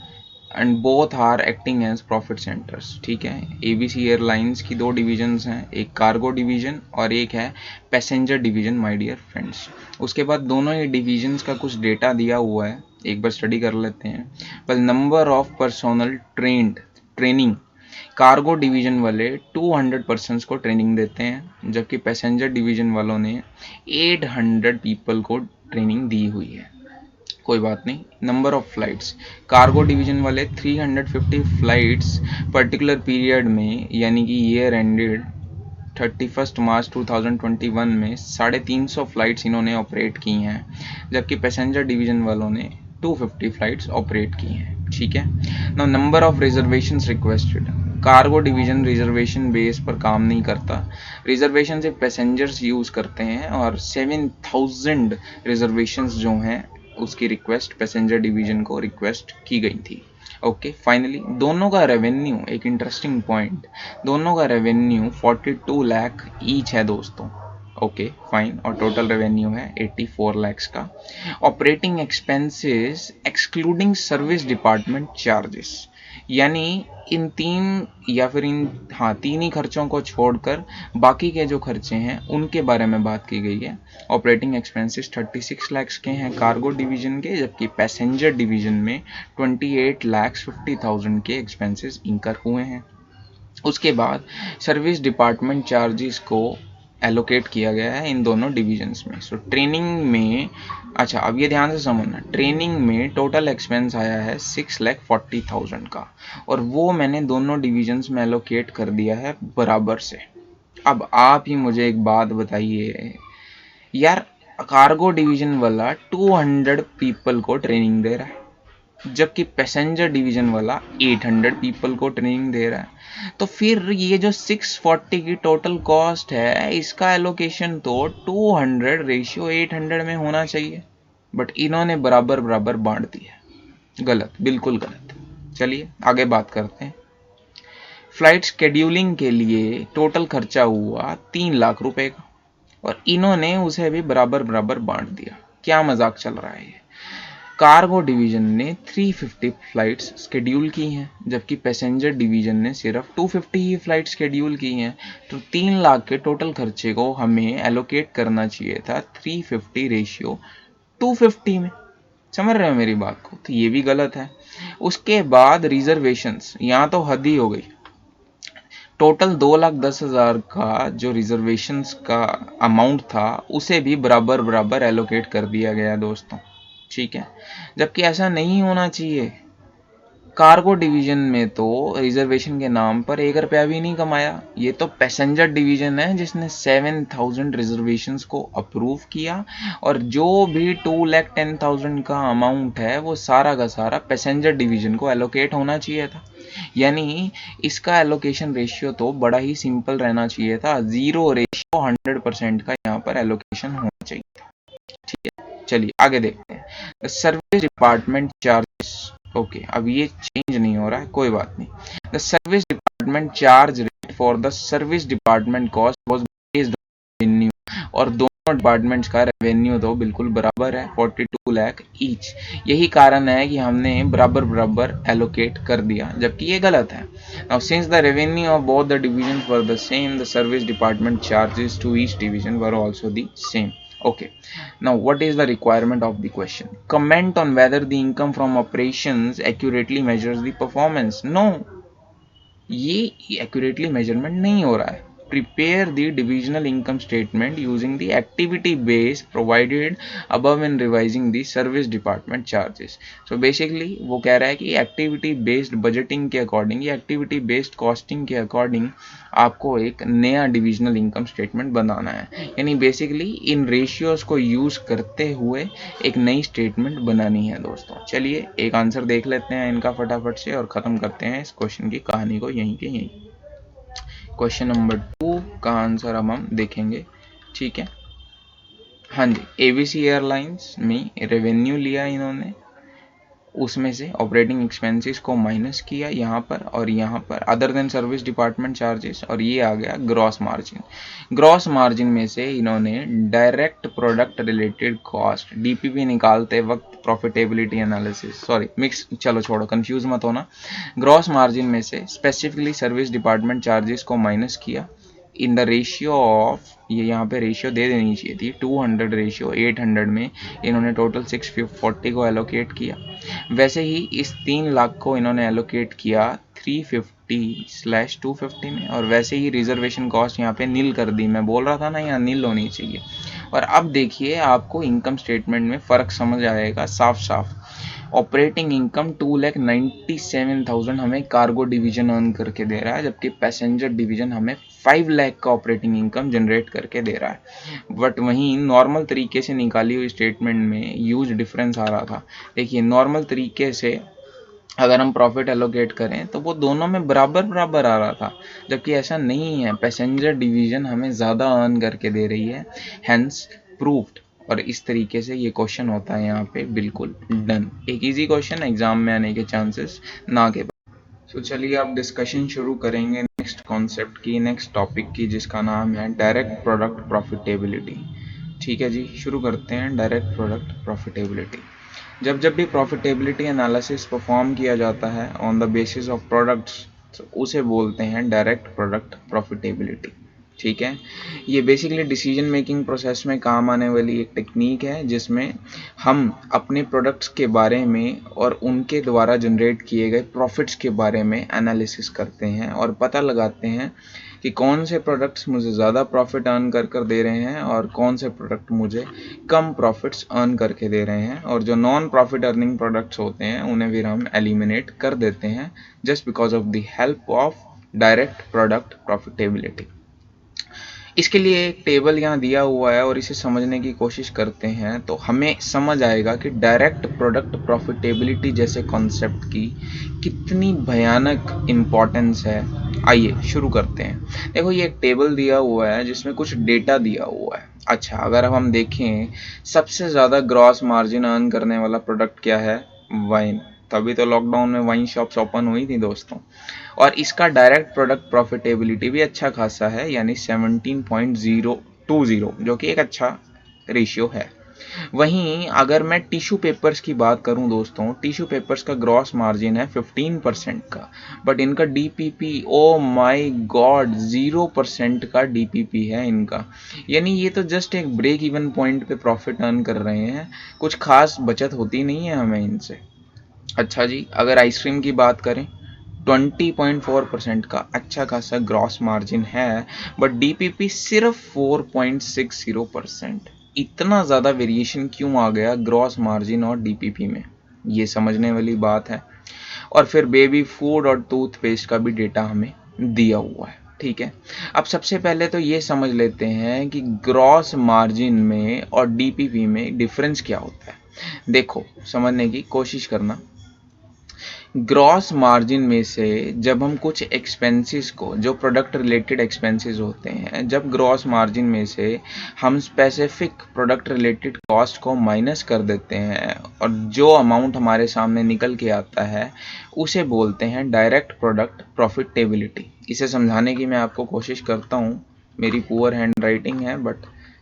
and both are acting as profit centres. ठीक है, ABC एयरलाइंस की 2 डिविजन्स हैं, एक कार्गो डिवीजन और एक है passenger division my dear friends. उसके बाद दोनों ही डिविजन्स का कुछ डेटा दिया हुआ है, एक बार स्टडी कर लेते हैं। पर number of personnel training, cargo division वाले 200 पर्सन्स को ट्रेनिंग देते हैं, जबकि पैसेंजर डिवीजन वालों ने 800 पीपल को ट्रेनिंग दी हुई है। कोई बात नहीं। Number of flights, cargo division वाले 350 फ्लाइट्स पर्टिकुलर पीरियड में, यानी कि ईयर एंडेड 31 मार्च 2021 में 350 फ्लाइट्स इन्होंने ऑपरेट की हैं, जबकि पैसेंजर डिवीजन वालों ने 250 फ्लाइट्स ऑपरेट की हैं। ठीक है, now number of reservations requested, cargo division reservation base पर काम नहीं करता, रिजर्वेशन सिर्फ पैसेंजर्स यूज़ करते हैं, और 7,000 रिजर्वेशंस जो हैं उसकी रिक्वेस्ट पैसेंजर डिवीजन को रिक्वेस्ट की गई थी। ओके, फाइनली दोनों का रेवेन्यू, एक इंटरेस्टिंग पॉइंट, दोनों का रेवेन्यू 42 लाख ईच है दोस्तों। ओके फाइन, और टोटल रेवेन्यू है 84 लाख का। Operating expenses excluding service department charges, यानी इन तीन ही खर्चों को छोड़कर बाकी के जो खर्चे हैं उनके बारे में बात की गई है। ऑपरेटिंग एक्सपेंसेस 36 लाख के हैं कार्गो डिवीजन के, जबकि पैसेंजर डिवीजन में 28,50,000 के एक्सपेंसेस इंकर हुए हैं। उसके बाद सर्विस डिपार्टमेंट चार्जेस को एलोकेट किया गया है इन दोनों डिविजन्स में। सो ट्रेनिंग में, अच्छा अब ये ध्यान से समझना, ट्रेनिंग में टोटल एक्सपेंस आया है 6,40,000 का, और वो मैंने दोनों डिविजन्स में एलोकेट कर दिया है बराबर से। अब आप ही मुझे एक बात बताइए यार, कार्गो डिवीजन वाला 200 पीपल को ट्रेनिंग दे रहा है, जबकि पैसेंजर डिवीजन वाला 800 पीपल को ट्रेनिंग दे रहा है, तो फिर ये जो 640 की टोटल कॉस्ट है, इसका एलोकेशन तो 200:800 में होना चाहिए, बट इन्होंने बराबर बराबर बांट दिया। गलत, बिल्कुल गलत। चलिए आगे बात करते हैं। फ्लाइट शेड्यूलिंग के लिए टोटल खर्चा हुआ 3 लाख रुपए का, और इन्होंने उसे भी बराबर बराबर बांट दिया। क्या मजाक चल रहा है ये। कार्गो डिवीजन ने 350 फ्लाइट्स शेड्यूल की हैं, जबकि पैसेंजर डिवीजन ने सिर्फ 250 ही फ्लाइट शेड्यूल की हैं। तो 3 लाख के टोटल खर्चे को हमें एलोकेट करना चाहिए था 350 रेशियो 250 में। समझ रहे हो मेरी बात को? तो ये भी गलत है। उसके बाद रिजर्वेशंस, यहाँ तो हद ही हो गई। टोटल 2,10,000 का जो रिजर्वेशंस का अमाउंट था उसे भी बराबर बराबर एलोकेट कर दिया गया दोस्तों, ठीक है। जबकि ऐसा नहीं होना चाहिए। कार्गो डिवीजन में तो रिजर्वेशन के नाम पर 1 रुपया भी नहीं कमाया। ये तो पैसेंजर डिवीजन है जिसने 7,000 रिजर्वेशंस को अप्रूव किया, और जो भी 2,10,000 का अमाउंट है वो सारा का सारा पैसेंजर डिवीजन को एलोकेट होना चाहिए था। यानी इसका एलोकेशन रेशियो तो बड़ा ही सिंपल रहना चाहिए था, 0:100% का यहाँ पर एलोकेशन होना चाहिए। ठीक है, चलिए आगे देखते हैं। सर्विस डिपार्टमेंट चार्जेस, ओके, अब ये चेंज नहीं हो रहा है, कोई बात नहीं। The service department charge rate for the service department cost was based on revenue, और दोनों डिपार्टमेंट्स का रेवेन्यू तो बिल्कुल बराबर है, 42 लाख ईच। यही कारण है कि हमने बराबर बराबर एलोकेट कर दिया, जबकि ये गलत है। Now since the revenue of both the divisions were the same, the service department charges to each division were also the same. Okay, now what is the requirement of the question? Comment on whether the income from operations accurately measures the performance. No, ये accurately measurement नहीं हो रहा है। Prepare the divisional income statement using the activity base provided above in revising the service department charges. So basically वो कह रहा है कि activity based budgeting के according या activity based costing के according आपको एक नया डिविजनल इनकम स्टेटमेंट बनाना है। यानी बेसिकली इन रेशियोज को यूज करते हुए एक नई स्टेटमेंट बनानी है दोस्तों। चलिए एक आंसर देख लेते हैं इनका फटाफट से और खत्म करते हैं इस क्वेश्चन की कहानी को यहीं के यहीं। क्वेश्चन नंबर 2 का आंसर अब हम देखेंगे, ठीक है। हाँ जी, एबीसी एयरलाइंस में रेवेन्यू लिया इन्होंने, उसमें से ऑपरेटिंग एक्सपेंसेस को माइनस किया यहाँ पर और यहाँ पर other than service department charges, और ये आ गया ग्रॉस मार्जिन। ग्रॉस मार्जिन में से इन्होंने direct product related cost DPP निकालते वक्त प्रॉफिटेबिलिटी एनालिसिस, सॉरी मिक्स, चलो छोड़ो कंफ्यूज मत होना। ग्रॉस मार्जिन में से स्पेसिफिकली सर्विस डिपार्टमेंट चार्जेस को माइनस किया इन द रेशियो ऑफ, ये यहाँ पे रेशियो दे देनी चाहिए थी, 200 रेशियो 800 में इन्होंने टोटल 640 को एलोकेट किया। वैसे ही इस 3 लाख को इन्होंने एलोकेट किया 350/250 में, और वैसे ही रिजर्वेशन कॉस्ट यहाँ पे नील कर दी। मैं बोल रहा था ना यहाँ नील होनी चाहिए। और अब देखिए आपको इनकम स्टेटमेंट में फ़र्क समझ आएगा साफ साफ। ऑपरेटिंग इनकम 2,97,000 हमें कार्गो डिवीजन अर्न करके दे रहा है, जबकि पैसेंजर डिवीजन हमें 5 लाख का ऑपरेटिंग इनकम जनरेट करके दे रहा है। बट वहीं नॉर्मल तरीके से निकाली हुई स्टेटमेंट में ह्यूज डिफरेंस आ रहा था। देखिए नॉर्मल तरीके से अगर हम प्रॉफिट एलोकेट करें तो वो दोनों में बराबर बराबर आ रहा था, जबकि ऐसा नहीं है। पैसेंजर डिवीजन हमें ज़्यादा अर्न करके दे रही है, हैंस प्रूव्ड। और इस तरीके से ये क्वेश्चन होता है यहाँ पे बिल्कुल डन। एक इजी क्वेश्चन एग्जाम में आने के चांसेस ना के। तो चलिए अब डिस्कशन शुरू करेंगे नेक्स्ट कॉन्सेप्ट की, नेक्स्ट टॉपिक की, जिसका नाम है डायरेक्ट प्रोडक्ट प्रॉफिटेबिलिटी। ठीक है जी, शुरू करते हैं डायरेक्ट प्रोडक्ट प्रॉफिटेबिलिटी। जब भी प्रॉफिटेबिलिटी एनालिसिस परफॉर्म किया जाता है on the basis of products, तो उसे बोलते हैं डायरेक्ट प्रोडक्ट प्रॉफिटेबिलिटी। ठीक है, ये बेसिकली डिसीजन मेकिंग प्रोसेस में काम आने वाली एक टेक्निक है, जिसमें हम अपने प्रोडक्ट्स के बारे में और उनके द्वारा जनरेट किए गए प्रॉफिट्स के बारे में एनालिसिस करते हैं और पता लगाते हैं कि कौन से प्रोडक्ट्स मुझे ज़्यादा प्रॉफिट अर्न कर दे रहे हैं और कौन से प्रोडक्ट मुझे कम प्रॉफिट्स अर्न करके दे रहे हैं, और जो नॉन प्रॉफिट अर्निंग प्रोडक्ट्स होते हैं उन्हें फिर हम एलिमिनेट कर देते हैं just because of the help of direct product profitability. इसके लिए एक टेबल यहाँ दिया हुआ है और इसे समझने की कोशिश करते हैं तो हमें समझ आएगा कि डायरेक्ट प्रोडक्ट प्रॉफिटेबिलिटी जैसे कॉन्सेप्ट की कितनी भयानक इम्पोर्टेंस है। आइए शुरू करते हैं। देखो ये एक टेबल दिया हुआ है जिसमें कुछ डेटा दिया हुआ है। अच्छा, अगर अब हम देखें सबसे ज़्यादा ग्रॉस मार्जिन अर्न करने वाला प्रोडक्ट क्या है? वाइन। तभी तो लॉकडाउन में वाइन शॉप्स ओपन हुई थी दोस्तों। और इसका डायरेक्ट प्रोडक्ट प्रॉफिटेबिलिटी भी अच्छा खासा है, यानी 17.020, जो कि एक अच्छा रेशियो है। वहीं अगर मैं टिश्यू पेपर्स की बात करूं दोस्तों, टिश्यू पेपर्स का ग्रॉस मार्जिन है 15% का, बट इनका डीपीपी, ओ माय गॉड, 0% का डीपीपी है इनका। यानी ये तो जस्ट एक ब्रेक इवन पॉइंट पे प्रॉफिट अर्न कर रहे हैं, कुछ खास बचत होती नहीं है हमें इनसे। अच्छा जी, अगर आइसक्रीम की बात करें, 20.4% का अच्छा खासा ग्रॉस मार्जिन है, बट डीपीपी सिर्फ 4.60%। इतना ज़्यादा वेरिएशन क्यों आ गया ग्रॉस मार्जिन और डीपीपी में, ये समझने वाली बात है। और फिर बेबी फूड और टूथपेस्ट का भी डेटा हमें दिया हुआ है। ठीक है, अब सबसे पहले तो ये समझ लेते हैं कि ग्रॉस मार्जिन में और डीपीपी में डिफरेंस क्या होता है। देखो, समझने की कोशिश करना। ग्रॉस मार्जिन में से जब हम कुछ एक्सपेंसेस को, जो प्रोडक्ट रिलेटेड एक्सपेंसेस होते हैं, जब ग्रॉस मार्जिन में से हम स्पेसिफिक प्रोडक्ट रिलेटेड कॉस्ट को माइनस कर देते हैं और जो अमाउंट हमारे सामने निकल के आता है उसे बोलते हैं डायरेक्ट प्रोडक्ट प्रॉफिटेबिलिटी। इसे समझाने की मैं आपको कोशिश करता हूँ, मेरी पुअर हैंड राइटिंग है, बट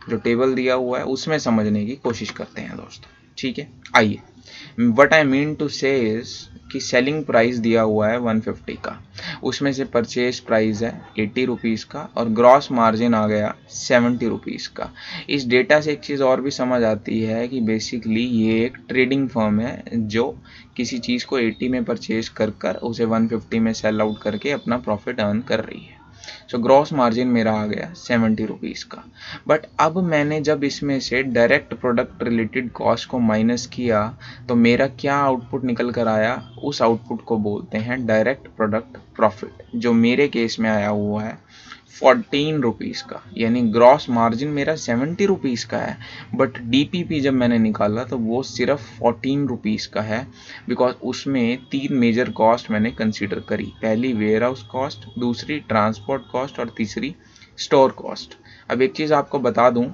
जो टेबल दिया हुआ है उसमें समझने की कोशिश करते हैं दोस्तों। ठीक है, आइए। What I mean to say is कि सेलिंग प्राइस दिया हुआ है 150 का, उसमें से परचेज प्राइस है 80 रुपीज़ का और ग्रॉस मार्जिन आ गया 70 रुपीज़ का। इस डेटा से एक चीज़ और भी समझ आती है कि बेसिकली ये एक ट्रेडिंग फर्म है जो किसी चीज़ को 80 में परचेज कर कर उसे 150 में सेल आउट करके अपना प्रॉफिट अर्न कर रही है। सो ग्रॉस मार्जिन मेरा आ गया 70 रुपीज़ का। बट अब मैंने जब इसमें से डायरेक्ट प्रोडक्ट रिलेटेड कॉस्ट को माइनस किया तो मेरा क्या आउटपुट निकल कर आया, उस आउटपुट को बोलते हैं डायरेक्ट प्रोडक्ट प्रॉफिट, जो मेरे केस में आया हुआ है 14 रुपीज़ का। यानी ग्रॉस मार्जिन मेरा 70 रुपीज़ का है, बट डीपीपी जब मैंने निकाला तो वो सिर्फ 14 रुपीज़ का है, बिकॉज उसमें 3 मेजर कॉस्ट मैंने कंसीडर करी। पहली वेयर हाउस कॉस्ट, दूसरी ट्रांसपोर्ट कॉस्ट और तीसरी स्टोर कॉस्ट। अब एक चीज़ आपको बता दूं,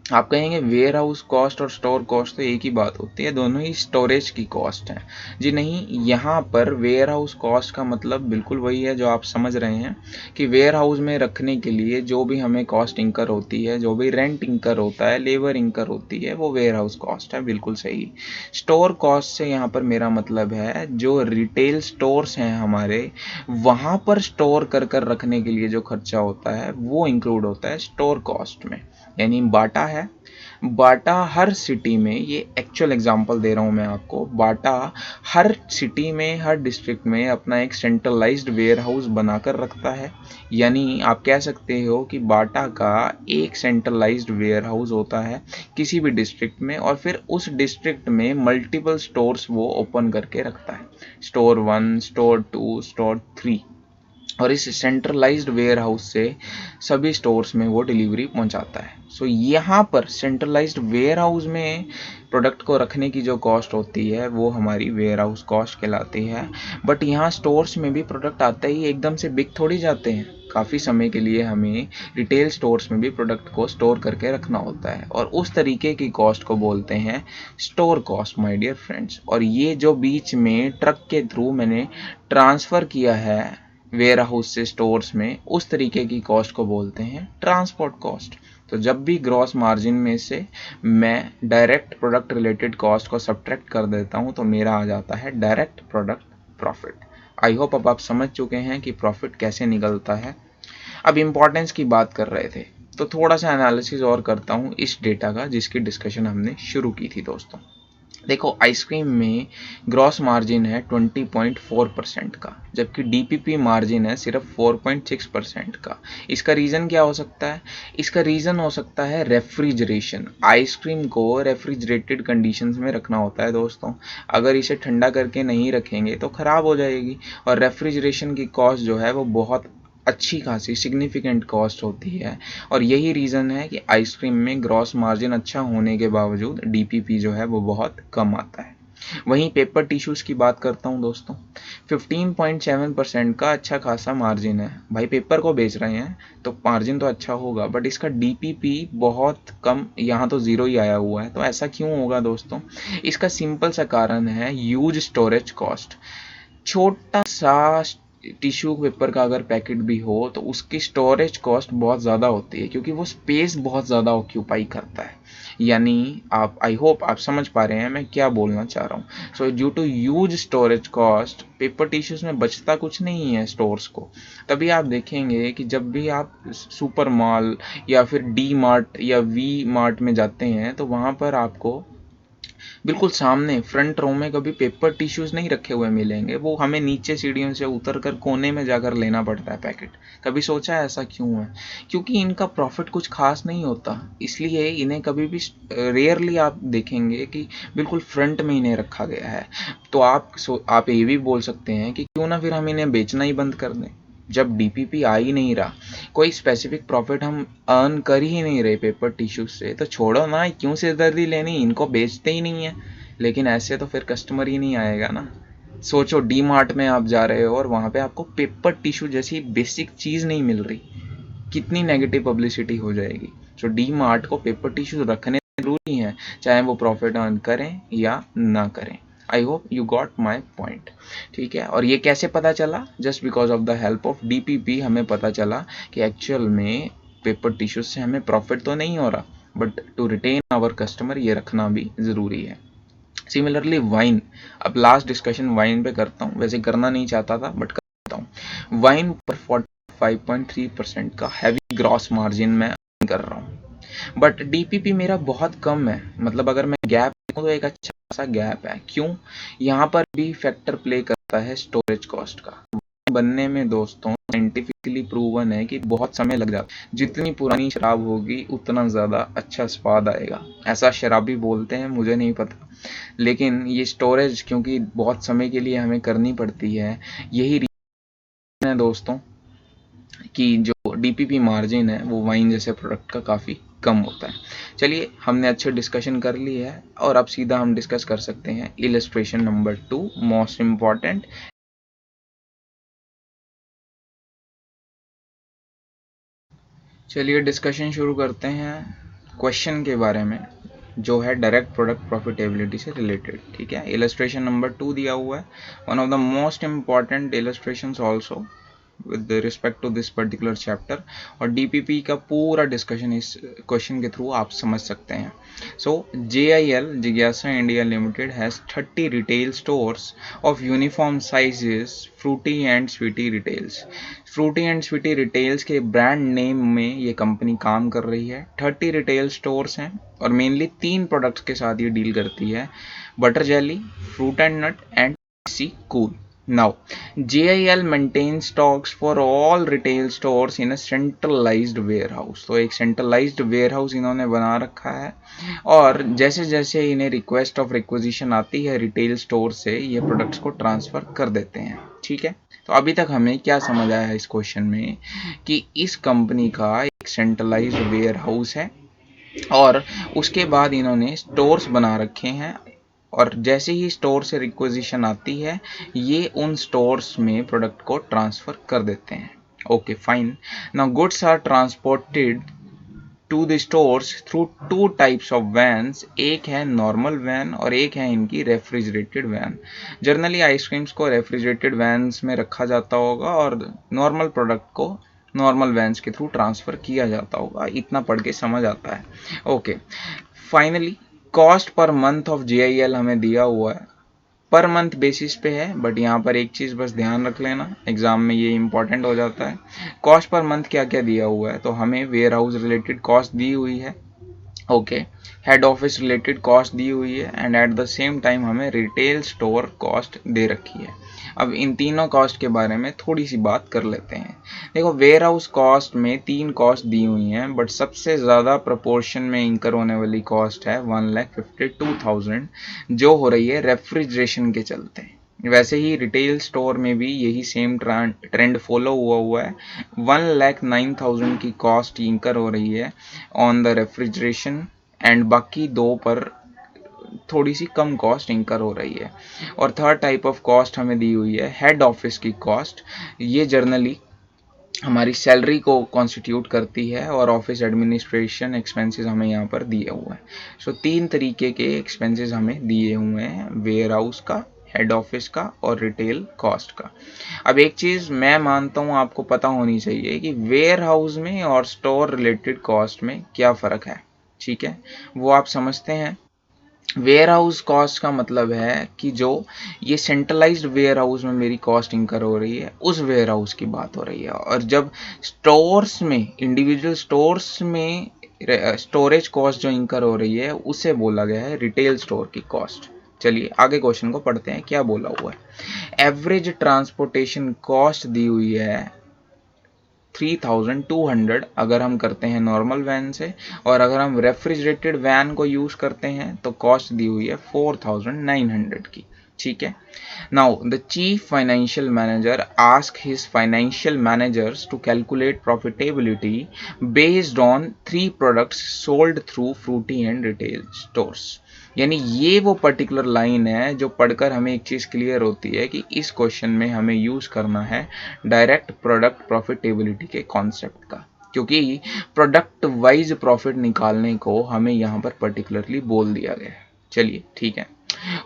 आप कहेंगे वेयर हाउस कॉस्ट और स्टोर कॉस्ट तो एक ही बात होती है, दोनों ही स्टोरेज की कॉस्ट हैं। जी नहीं, यहाँ पर वेयर हाउस कॉस्ट का मतलब बिल्कुल वही है जो आप समझ रहे हैं कि वेयर हाउस में रखने के लिए जो भी हमें कॉस्ट इंकर होती है, जो भी रेंट इंकर होता है, लेबर इंकर होती है, वो वेयर हाउस कॉस्ट है, बिल्कुल सही। स्टोर कॉस्ट से यहाँ पर मेरा मतलब है जो रिटेल स्टोर्स हैं हमारे, वहाँ पर स्टोर कर कर रखने के लिए जो खर्चा होता है वो इंक्लूड होता है स्टोर कॉस्ट में। यानी बाटा है, बाटा हर सिटी में, ये एक्चुअल एग्जांपल दे रहा हूँ मैं आपको, बाटा हर सिटी में, हर डिस्ट्रिक्ट में अपना एक सेंट्रलाइज्ड वेयर हाउस बनाकर रखता है। यानी आप कह सकते हो कि बाटा का एक सेंट्रलाइज्ड वेयर हाउस होता है किसी भी डिस्ट्रिक्ट में, और फिर उस डिस्ट्रिक्ट में मल्टीपल स्टोर्स वो ओपन करके रखता है, स्टोर 1, स्टोर 2, स्टोर 3, और इस सेंट्रलाइज्ड वेयर हाउस से सभी स्टोर्स में वो डिलीवरी पहुंचाता है। सो यहाँ पर सेंट्रलाइज्ड वेयर हाउस में प्रोडक्ट को रखने की जो कॉस्ट होती है वो हमारी वेयर हाउस कॉस्ट कहलाती है। बट यहाँ स्टोर्स में भी प्रोडक्ट आते ही एकदम से बिक थोड़ी जाते हैं, काफ़ी समय के लिए हमें रिटेल स्टोर्स में भी प्रोडक्ट को स्टोर करके रखना होता है, और उस तरीके की कॉस्ट को बोलते हैं store cost my dear friends. और ये जो बीच में ट्रक के थ्रू मैंने ट्रांसफ़र किया है वेयर हाउस से स्टोर्स में, उस तरीके की कॉस्ट को बोलते हैं ट्रांसपोर्ट कॉस्ट। तो जब भी ग्रॉस मार्जिन में से मैं डायरेक्ट प्रोडक्ट रिलेटेड कॉस्ट को सब्ट्रैक्ट कर देता हूं तो मेरा आ जाता है direct product profit. I hope अब आप समझ चुके हैं कि प्रॉफिट कैसे निकलता है। अब इंपॉर्टेंस की बात कर रहे थे तो थोड़ा सा एनालिसिस और करता हूं इस डेटा का जिसकी डिस्कशन हमने शुरू की थी दोस्तों। देखो, आइसक्रीम में ग्रॉस मार्जिन है 20.4% का, जबकि डीपीपी मार्जिन है सिर्फ 4.6% का। इसका रीज़न क्या हो सकता है? इसका रीज़न हो सकता है रेफ्रिजरेशन। आइसक्रीम को रेफ्रिजरेटेड कंडीशंस में रखना होता है दोस्तों, अगर इसे ठंडा करके नहीं रखेंगे तो ख़राब हो जाएगी, और रेफ्रिजरेशन की कॉस्ट जो है वो बहुत अच्छी खासी सिग्निफिकेंट कॉस्ट होती है। और यही रीज़न है कि आइसक्रीम में ग्रॉस मार्जिन अच्छा होने के बावजूद डीपीपी जो है वो बहुत कम आता है। वहीं पेपर टिश्यूज़ की बात करता हूँ दोस्तों, 15.7% का अच्छा खासा मार्जिन है। भाई पेपर को बेच रहे हैं तो मार्जिन तो अच्छा होगा, बट इसका डीपीपी बहुत कम, यहाँ तो ज़ीरो ही आया हुआ है। तो ऐसा क्यों होगा दोस्तों? इसका सिंपल सा कारण है ह्यूज स्टोरेज कॉस्ट। छोटा सा टिश्यू पेपर का अगर पैकेट भी हो तो उसकी स्टोरेज कॉस्ट बहुत ज़्यादा होती है, क्योंकि वो स्पेस बहुत ज़्यादा ऑक्यूपाई करता है। यानी आप, आई होप आप समझ पा रहे हैं मैं क्या बोलना चाह रहा हूँ। So due to huge storage cost, paper tissues में बचता कुछ नहीं है स्टोर्स को। तभी आप देखेंगे कि जब भी आप सुपर मॉल या फिर डी मार्ट या वी मार्ट में जाते हैं तो वहाँ पर आपको बिल्कुल सामने फ्रंट रो में कभी पेपर टिश्यूज़ नहीं रखे हुए मिलेंगे। वो हमें नीचे सीढ़ियों से उतर कर कोने में जाकर लेना पड़ता है पैकेट। कभी सोचा है ऐसा क्यों है? क्योंकि इनका प्रॉफिट कुछ खास नहीं होता, इसलिए इन्हें कभी भी रेयरली आप देखेंगे कि बिल्कुल फ्रंट में इन्हें रखा गया है। तो आप ये भी बोल सकते हैं कि क्यों ना फिर हम इन्हें बेचना ही बंद कर दें। जब डीपीपी आ ही नहीं रहा, कोई स्पेसिफिक प्रॉफिट हम अर्न कर ही नहीं रहे पेपर टिश्यूज से, तो छोड़ो ना, क्यों सिरदर्दी लेनी, इनको बेचते ही नहीं है। लेकिन ऐसे तो फिर कस्टमर ही नहीं आएगा ना। सोचो डी मार्ट में आप जा रहे हो और वहाँ पे आपको पेपर टिश्यू जैसी बेसिक चीज़ नहीं मिल रही, कितनी नेगेटिव पब्लिसिटी हो जाएगी। सो डी मार्ट को पेपर टिश्यू रखने जरूरी है, चाहे वो प्रॉफिट अर्न करें या ना करें। I hope you got my point. ठीक है, और ये कैसे पता चला? Just because of the help of DPP हमें पता चला कि एक्चुअल में पेपर टिश्यूज से हमें प्रॉफिट तो नहीं हो रहा, but to retain our customer ये रखना भी ज़रूरी है। सिमिलरली वाइन, अब लास्ट डिस्कशन वाइन पे करता हूँ, वैसे करना नहीं चाहता था बट करता हूँ। वाइन पर 45.3% का हैवी ग्रॉस मार्जिन मैं कर रहा हूँ, बट डीपीपी मेरा बहुत कम है। मतलब अगर मैं गैप देखूँ तो एक अच्छा खासा गैप है। क्यों? यहाँ पर भी फैक्टर प्ले करता है स्टोरेज कॉस्ट का। बनने में दोस्तों साइंटिफिकली प्रूवन है कि बहुत समय लग जाता है। जितनी पुरानी शराब होगी उतना ज़्यादा अच्छा स्वाद आएगा, ऐसा शराबी बोलते हैं, मुझे नहीं पता। लेकिन ये स्टोरेज क्योंकि बहुत समय के लिए हमें करनी पड़ती है, यही रीज़न है दोस्तों कि जो डीपीपी मार्जिन है वो वाइन जैसे प्रोडक्ट का काफ़ी कम होता है। चलिए, हमने अच्छे डिस्कशन कर ली है और अब सीधा हम डिस्कस कर सकते हैं इलस्ट्रेशन नंबर 2, मोस्ट इम्पॉर्टेंट। चलिए डिस्कशन शुरू करते हैं क्वेश्चन के बारे में, जो है डायरेक्ट प्रोडक्ट प्रॉफिटेबिलिटी से रिलेटेड। ठीक है, इलस्ट्रेशन नंबर 2 दिया हुआ है, one of the most important illustrations also with respect to this particular chapter. और डीपीपी का पूरा डिस्कशन इस क्वेश्चन के थ्रू आप समझ सकते हैं। सो JIL जिज्ञासा India limited has 30 retail stores of uniform sizes, fruity and sweety retails. Fruity and sweety retails के ब्रांड नेम में ये कंपनी काम कर रही है। 30 रिटेल स्टोर्स हैं और मेनली 3 प्रोडक्ट्स के साथ ये डील करती है, butter jelly, fruit and nut and C cool. Now, JIL maintains stocks for all retail stores in a centralized warehouse। तो एक centralized warehouse इन्होंने बना रखा है, और जैसे जैसे इन्हें रिक्वेस्ट ऑफ रिक्वेजिशन आती है रिटेल स्टोर से, ये प्रोडक्ट्स को ट्रांसफ़र कर देते हैं। ठीक है, तो अभी तक हमें क्या समझ आया है इस क्वेश्चन में कि इस कंपनी का एक सेंट्रलाइज्ड वेयर हाउस है और उसके बाद इन्होंने स्टोर्स बना रखे हैं, और जैसे ही स्टोर से रिक्वेजिशन आती है ये उन स्टोर्स में प्रोडक्ट को ट्रांसफ़र कर देते हैं। Okay fine. Now goods are transported to the stores through 2 types of vans. एक है नॉर्मल वैन और एक है इनकी रेफ्रिजरेटेड वैन। जनरली आइसक्रीम्स को रेफ्रिजरेटेड वैन्स में रखा जाता होगा और नॉर्मल प्रोडक्ट को नॉर्मल वैन्स के थ्रू ट्रांसफ़र किया जाता होगा, इतना पढ़ के समझ आता है। Okay, finally cost per month of JIL हमें दिया हुआ है, पर मंथ बेसिस पे है, बट यहाँ पर एक चीज़ बस ध्यान रख लेना, एग्जाम में ये इंपॉर्टेंट हो जाता है। कॉस्ट पर मंथ क्या क्या दिया हुआ है, तो हमें वेयर हाउस रिलेटेड कॉस्ट दी हुई है, okay, head office related cost दी हुई है, and at the same time हमें रिटेल स्टोर कॉस्ट दे रखी है। अब इन तीनों कॉस्ट के बारे में थोड़ी सी बात कर लेते हैं। देखो, वेयर हाउस कॉस्ट में 3 कॉस्ट दी हुई हैं, बट सबसे ज़्यादा प्रपोर्शन में इंकर होने वाली कॉस्ट है 1,52,000, जो हो रही है रेफ्रिजरेशन के चलते। वैसे ही रिटेल स्टोर में भी यही सेम ट्रेंड फॉलो हुआ है। 1,09,000 की कॉस्ट इंकर हो रही है ऑन द रेफ्रिजरेशन, एंड बाकी 2 पर थोड़ी सी कम कॉस्ट इंकर हो रही है। और थर्ड टाइप ऑफ कॉस्ट हमें दी हुई है हेड ऑफिस की कॉस्ट। ये जर्नली हमारी सैलरी को कॉन्स्टिट्यूट करती है और ऑफिस एडमिनिस्ट्रेशन एक्सपेंसेस हमें यहाँ पर दिए हुए हैं। सो 3 तरीके के एक्सपेंसेस हमें दिए हुए हैं, वेयर हाउस का, हेड ऑफिस का और रिटेल कॉस्ट का। अब एक चीज़ मैं मानता हूँ आपको पता होनी चाहिए कि वेयर हाउस में और स्टोर रिलेटेड कॉस्ट में क्या फ़र्क है, ठीक है, वो आप समझते हैं। वेयर हाउस कॉस्ट का मतलब है कि जो ये सेंट्रलाइज्ड वेयर हाउस में मेरी कॉस्ट इंकर हो रही है उस वेयर हाउस की बात हो रही है। और जब स्टोर्स में, इंडिविजुअल स्टोर्स में स्टोरेज कॉस्ट जो इंकर हो रही है उसे बोला गया है रिटेल स्टोर की कॉस्ट। चलिए आगे क्वेश्चन को पढ़ते हैं, क्या बोला हुआ है। एवरेज ट्रांसपोर्टेशन कॉस्ट दी हुई है 3200 अगर हम करते हैं नॉर्मल वैन से, और अगर हम रेफ्रिजरेटेड वैन को यूज़ करते हैं तो कॉस्ट दी हुई है 4900 की, ठीक है। Now the chief financial manager ask his financial managers to calculate profitability based on 3 products sold through fruity and retail stores. यानी ये वो पर्टिकुलर लाइन है जो पढ़कर हमें एक चीज़ क्लियर होती है कि इस क्वेश्चन में हमें यूज़ करना है डायरेक्ट प्रोडक्ट प्रॉफिटेबिलिटी के कॉन्सेप्ट का, क्योंकि प्रोडक्ट वाइज प्रॉफिट निकालने को हमें यहाँ पर पर्टिकुलरली बोल दिया गया है। चलिए ठीक है।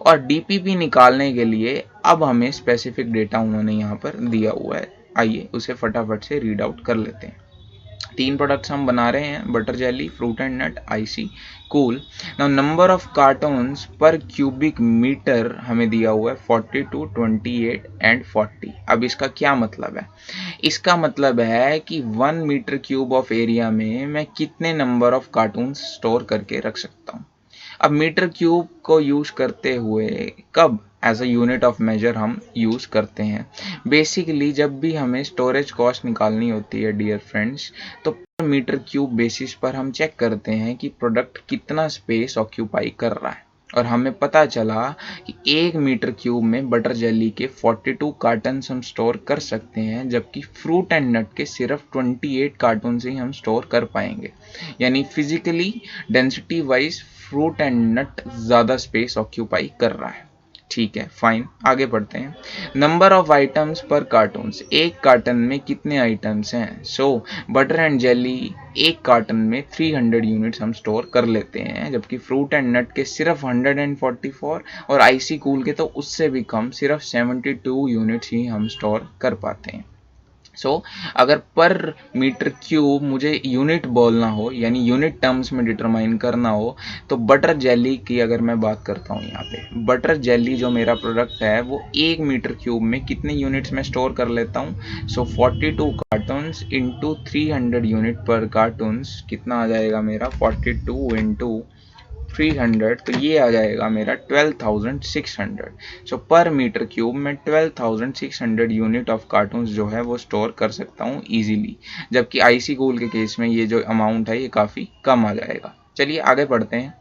और डीपीपी निकालने के लिए अब हमें स्पेसिफिक डेटा उन्होंने यहाँ पर दिया हुआ है, आइए उसे फटाफट से रीड आउट कर लेते हैं। 3 प्रोडक्ट्स हम बना रहे हैं, butter jelly, fruit and nut, icy cool. Now number of cartoons per cubic metre हमें दिया हुआ है 42, 28 एंड 40। अब इसका क्या मतलब है? इसका मतलब है कि 1 मीटर क्यूब ऑफ एरिया में मैं कितने नंबर ऑफ कार्टून्स स्टोर करके रख सकता हूँ। अब मीटर क्यूब को यूज करते हुए cube as a unit of measure हम यूज करते हैं, बेसिकली जब भी हमें स्टोरेज कॉस्ट निकालनी होती है डियर फ्रेंड्स, तो पर मीटर क्यूब बेसिस पर हम चेक करते हैं कि प्रोडक्ट कितना स्पेस ऑक्यूपाई कर रहा है। और हमें पता चला कि 1 मीटर क्यूब में बटर जेली के 42 कार्टन हम स्टोर कर सकते हैं, जबकि फ्रूट एंड नट के सिर्फ 28 कार्टून से ही हम स्टोर कर पाएंगे। यानी physically density wise fruit and nut ज़्यादा स्पेस ऑक्यूपाई कर रहा है, ठीक है फाइन। आगे बढ़ते हैं। नंबर ऑफ आइटम्स पर कार्टून्स, एक कार्टन में कितने आइटम्स हैं? सो बटर एंड जेली एक कार्टन में 300 यूनिट्स हम स्टोर कर लेते हैं, जबकि फ्रूट एंड नट के सिर्फ 144 और आईसी कूल के तो उससे भी कम, सिर्फ 72 यूनिट्स ही हम स्टोर कर पाते हैं। अगर पर मीटर क्यूब मुझे यूनिट बोलना हो, यानी यूनिट टर्म्स में डिटरमाइन करना हो, तो बटर जेली की अगर मैं बात करता हूँ, यहाँ पे बटर जेली जो मेरा प्रोडक्ट है वो 1 मीटर क्यूब में कितने यूनिट्स में स्टोर कर लेता हूँ। 42 कार्टून्स इंटू 300 यूनिट पर कार्टून्स कितना आ जाएगा मेरा, 42 इंटू 300, तो ये आ जाएगा मेरा 12,600। सो पर मीटर क्यूब में 12,600 यूनिट ऑफ कार्टून्स जो है वो स्टोर कर सकता हूँ इजीली, जबकि आईसी कूल के केस में ये जो अमाउंट है ये काफ़ी कम आ जाएगा। चलिए आगे बढ़ते हैं।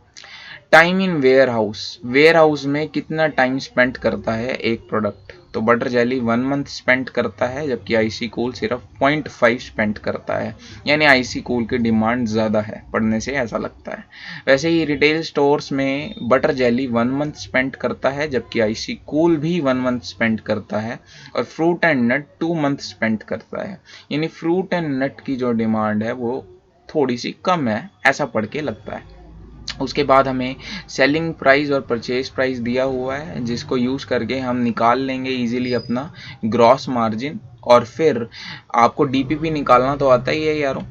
Time in warehouse, warehouse में कितना टाइम स्पेंड करता है एक प्रोडक्ट? तो बटर जेली 1 मंथ स्पेंड करता है, जबकि आईसी कूल सिर्फ 0.5 स्पेंड करता है। यानी आईसी कूल की डिमांड ज़्यादा है, पढ़ने से ऐसा लगता है। वैसे ही रिटेल स्टोर्स में बटर जेली 1 मंथ स्पेंड करता है, जबकि आईसी कूल भी 1 मंथ स्पेंड करता है, और fruit and nut 2 month spend करता है। यानी फ्रूट एंड नट की जो डिमांड है वो थोड़ी सी कम है, ऐसा पढ़ के लगता है। उसके बाद हमें सेलिंग प्राइस और परचेज प्राइस दिया हुआ है, जिसको यूज़ करके हम निकाल लेंगे इजीली अपना ग्रॉस मार्जिन। और फिर आपको डीपीपी निकालना तो आता ही है यारों।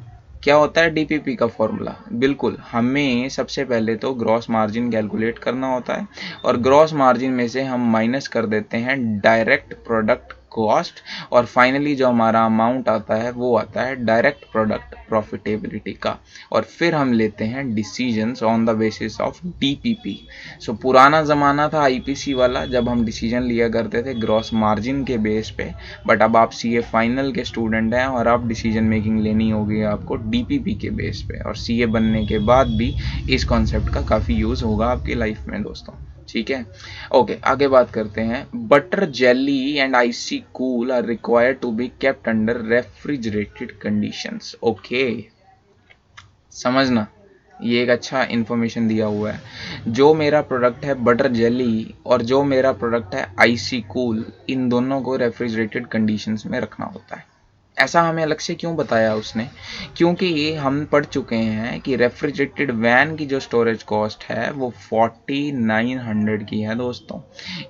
क्या होता है डीपीपी का फॉर्मूला? बिल्कुल, हमें सबसे पहले तो ग्रॉस मार्जिन कैलकुलेट करना होता है, और ग्रॉस मार्जिन में से हम माइनस कर देते हैं डायरेक्ट प्रोडक्ट कॉस्ट, और फाइनली जो हमारा अमाउंट आता है वो आता है डायरेक्ट प्रोडक्ट प्रॉफिटेबिलिटी का। और फिर हम लेते हैं decisions on the basis of DPP. So पुराना ज़माना था आईपीसी वाला, जब हम डिसीजन लिया करते थे ग्रॉस मार्जिन के बेस पे, बट अब आप सीए फाइनल के स्टूडेंट हैं और अब डिसीजन मेकिंग लेनी होगी आपको डीपीपी के बेस पे, और सीए बनने के बाद भी इस कॉन्सेप्ट का काफ़ी यूज़ होगा आपकी लाइफ में दोस्तों, ठीक है। ओके आगे बात करते हैं। Butter jelly and icy cool are required to be kept under refrigerated conditions. Okay समझना, ये एक अच्छा इन्फॉर्मेशन दिया हुआ है। जो मेरा प्रोडक्ट है बटर जेली और जो मेरा प्रोडक्ट है आईसी कूल, इन दोनों को रेफ्रिजरेटेड कंडीशंस में रखना होता है। ऐसा हमें अलग से क्यों बताया उसने? क्योंकि ये हम पढ़ चुके हैं कि रेफ्रिजरेटेड वैन की जो स्टोरेज कॉस्ट है वो 4900 की है दोस्तों।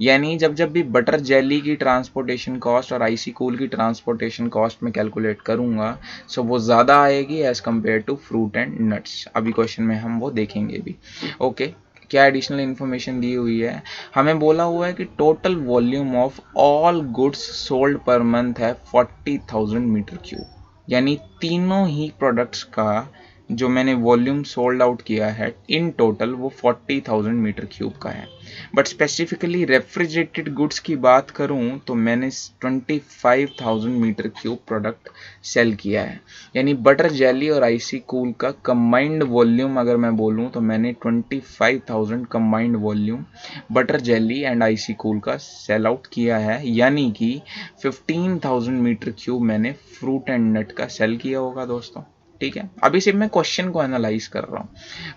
यानी जब जब भी बटर जेली की ट्रांसपोर्टेशन कॉस्ट और आईसी कूल की ट्रांसपोर्टेशन कॉस्ट में कैलकुलेट करूंगा, सो वो ज़्यादा आएगी as compare to fruit and nuts. अभी क्वेश्चन में हम वो देखेंगे भी। ओके, क्या एडिशनल इन्फॉर्मेशन दी हुई है? हमें बोला हुआ है कि total volume of all goods sold per month है 40,000 मीटर क्यूब। यानी तीनों ही प्रोडक्ट्स का जो मैंने वॉल्यूम सोल्ड आउट किया है इन टोटल वो 40,000 मीटर क्यूब का है। बट स्पेसिफिकली रेफ्रिजरेटेड गुड्स की बात करूं तो मैंने 25,000 मीटर क्यूब प्रोडक्ट सेल किया है। यानी बटर जेली और आईसी कूल का कंबाइंड वॉल्यूम अगर मैं बोलूं तो मैंने 25,000 combined volume butter jelly and icy cool का सेल आउट किया है। यानी कि 15,000 मीटर क्यूब मैंने फ्रूट एंड नट का सेल किया होगा दोस्तों। ठीक है, अभी सिर्फ मैं क्वेश्चन को एनालाइज कर रहा हूँ।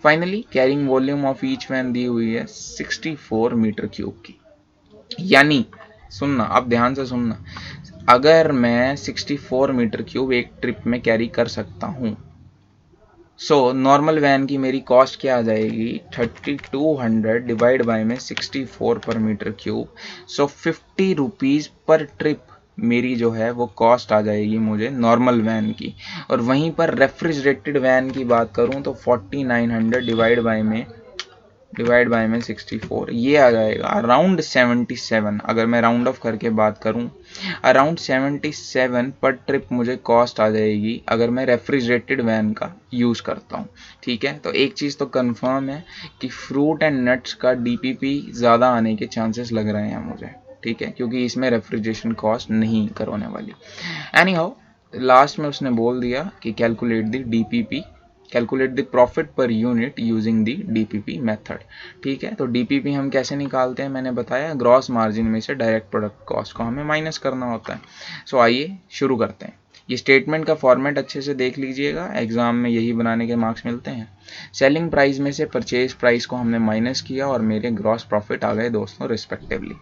Finally carrying volume of each van दी हुई है 64 मीटर क्यूब की। यानी सुनना, अब ध्यान से सुनना, अगर मैं 64 मीटर क्यूब एक ट्रिप में कैरी कर सकता हूँ, सो नॉर्मल वैन की मेरी कॉस्ट क्या आ जाएगी? 3200 डिवाइड बाय में 64 पर मीटर क्यूब, सो 50 रुपीज़ पर ट्रिप मेरी जो है वो कॉस्ट आ जाएगी मुझे नॉर्मल वैन की। और वहीं पर रेफ्रिजरेटेड वैन की बात करूं तो 4900 डिवाइड बाय में 64, ये आ जाएगा अराउंड 77। अगर मैं राउंड ऑफ करके बात करूं, अराउंड 77 पर ट्रिप मुझे कॉस्ट आ जाएगी अगर मैं रेफ्रिजरेटेड वैन का यूज़ करता हूं। ठीक है, तो एक चीज़ तो कंफर्म है कि फ्रूट एंड नट्स का डीपीपी ज़्यादा आने के चांसेस लग रहे हैं मुझे। ठीक है, क्योंकि इसमें रेफ्रिजरेशन कॉस्ट नहीं करवाने वाली। एनी हाउ, लास्ट में उसने बोल दिया कि calculate the DPP, calculate the profit per unit using the DPP method. ठीक है, तो डीपीपी हम कैसे निकालते हैं? मैंने बताया ग्रॉस मार्जिन में से डायरेक्ट प्रोडक्ट कॉस्ट को हमें माइनस करना होता है। सो आइए शुरू करते हैं। ये स्टेटमेंट का फॉर्मेट अच्छे से देख लीजिएगा, एग्जाम में यही बनाने के मार्क्स मिलते हैं। सेलिंग प्राइस में से परचेज प्राइस को हमने माइनस किया और मेरे ग्रॉस प्रॉफिट आ गए दोस्तों रिस्पेक्टिवली।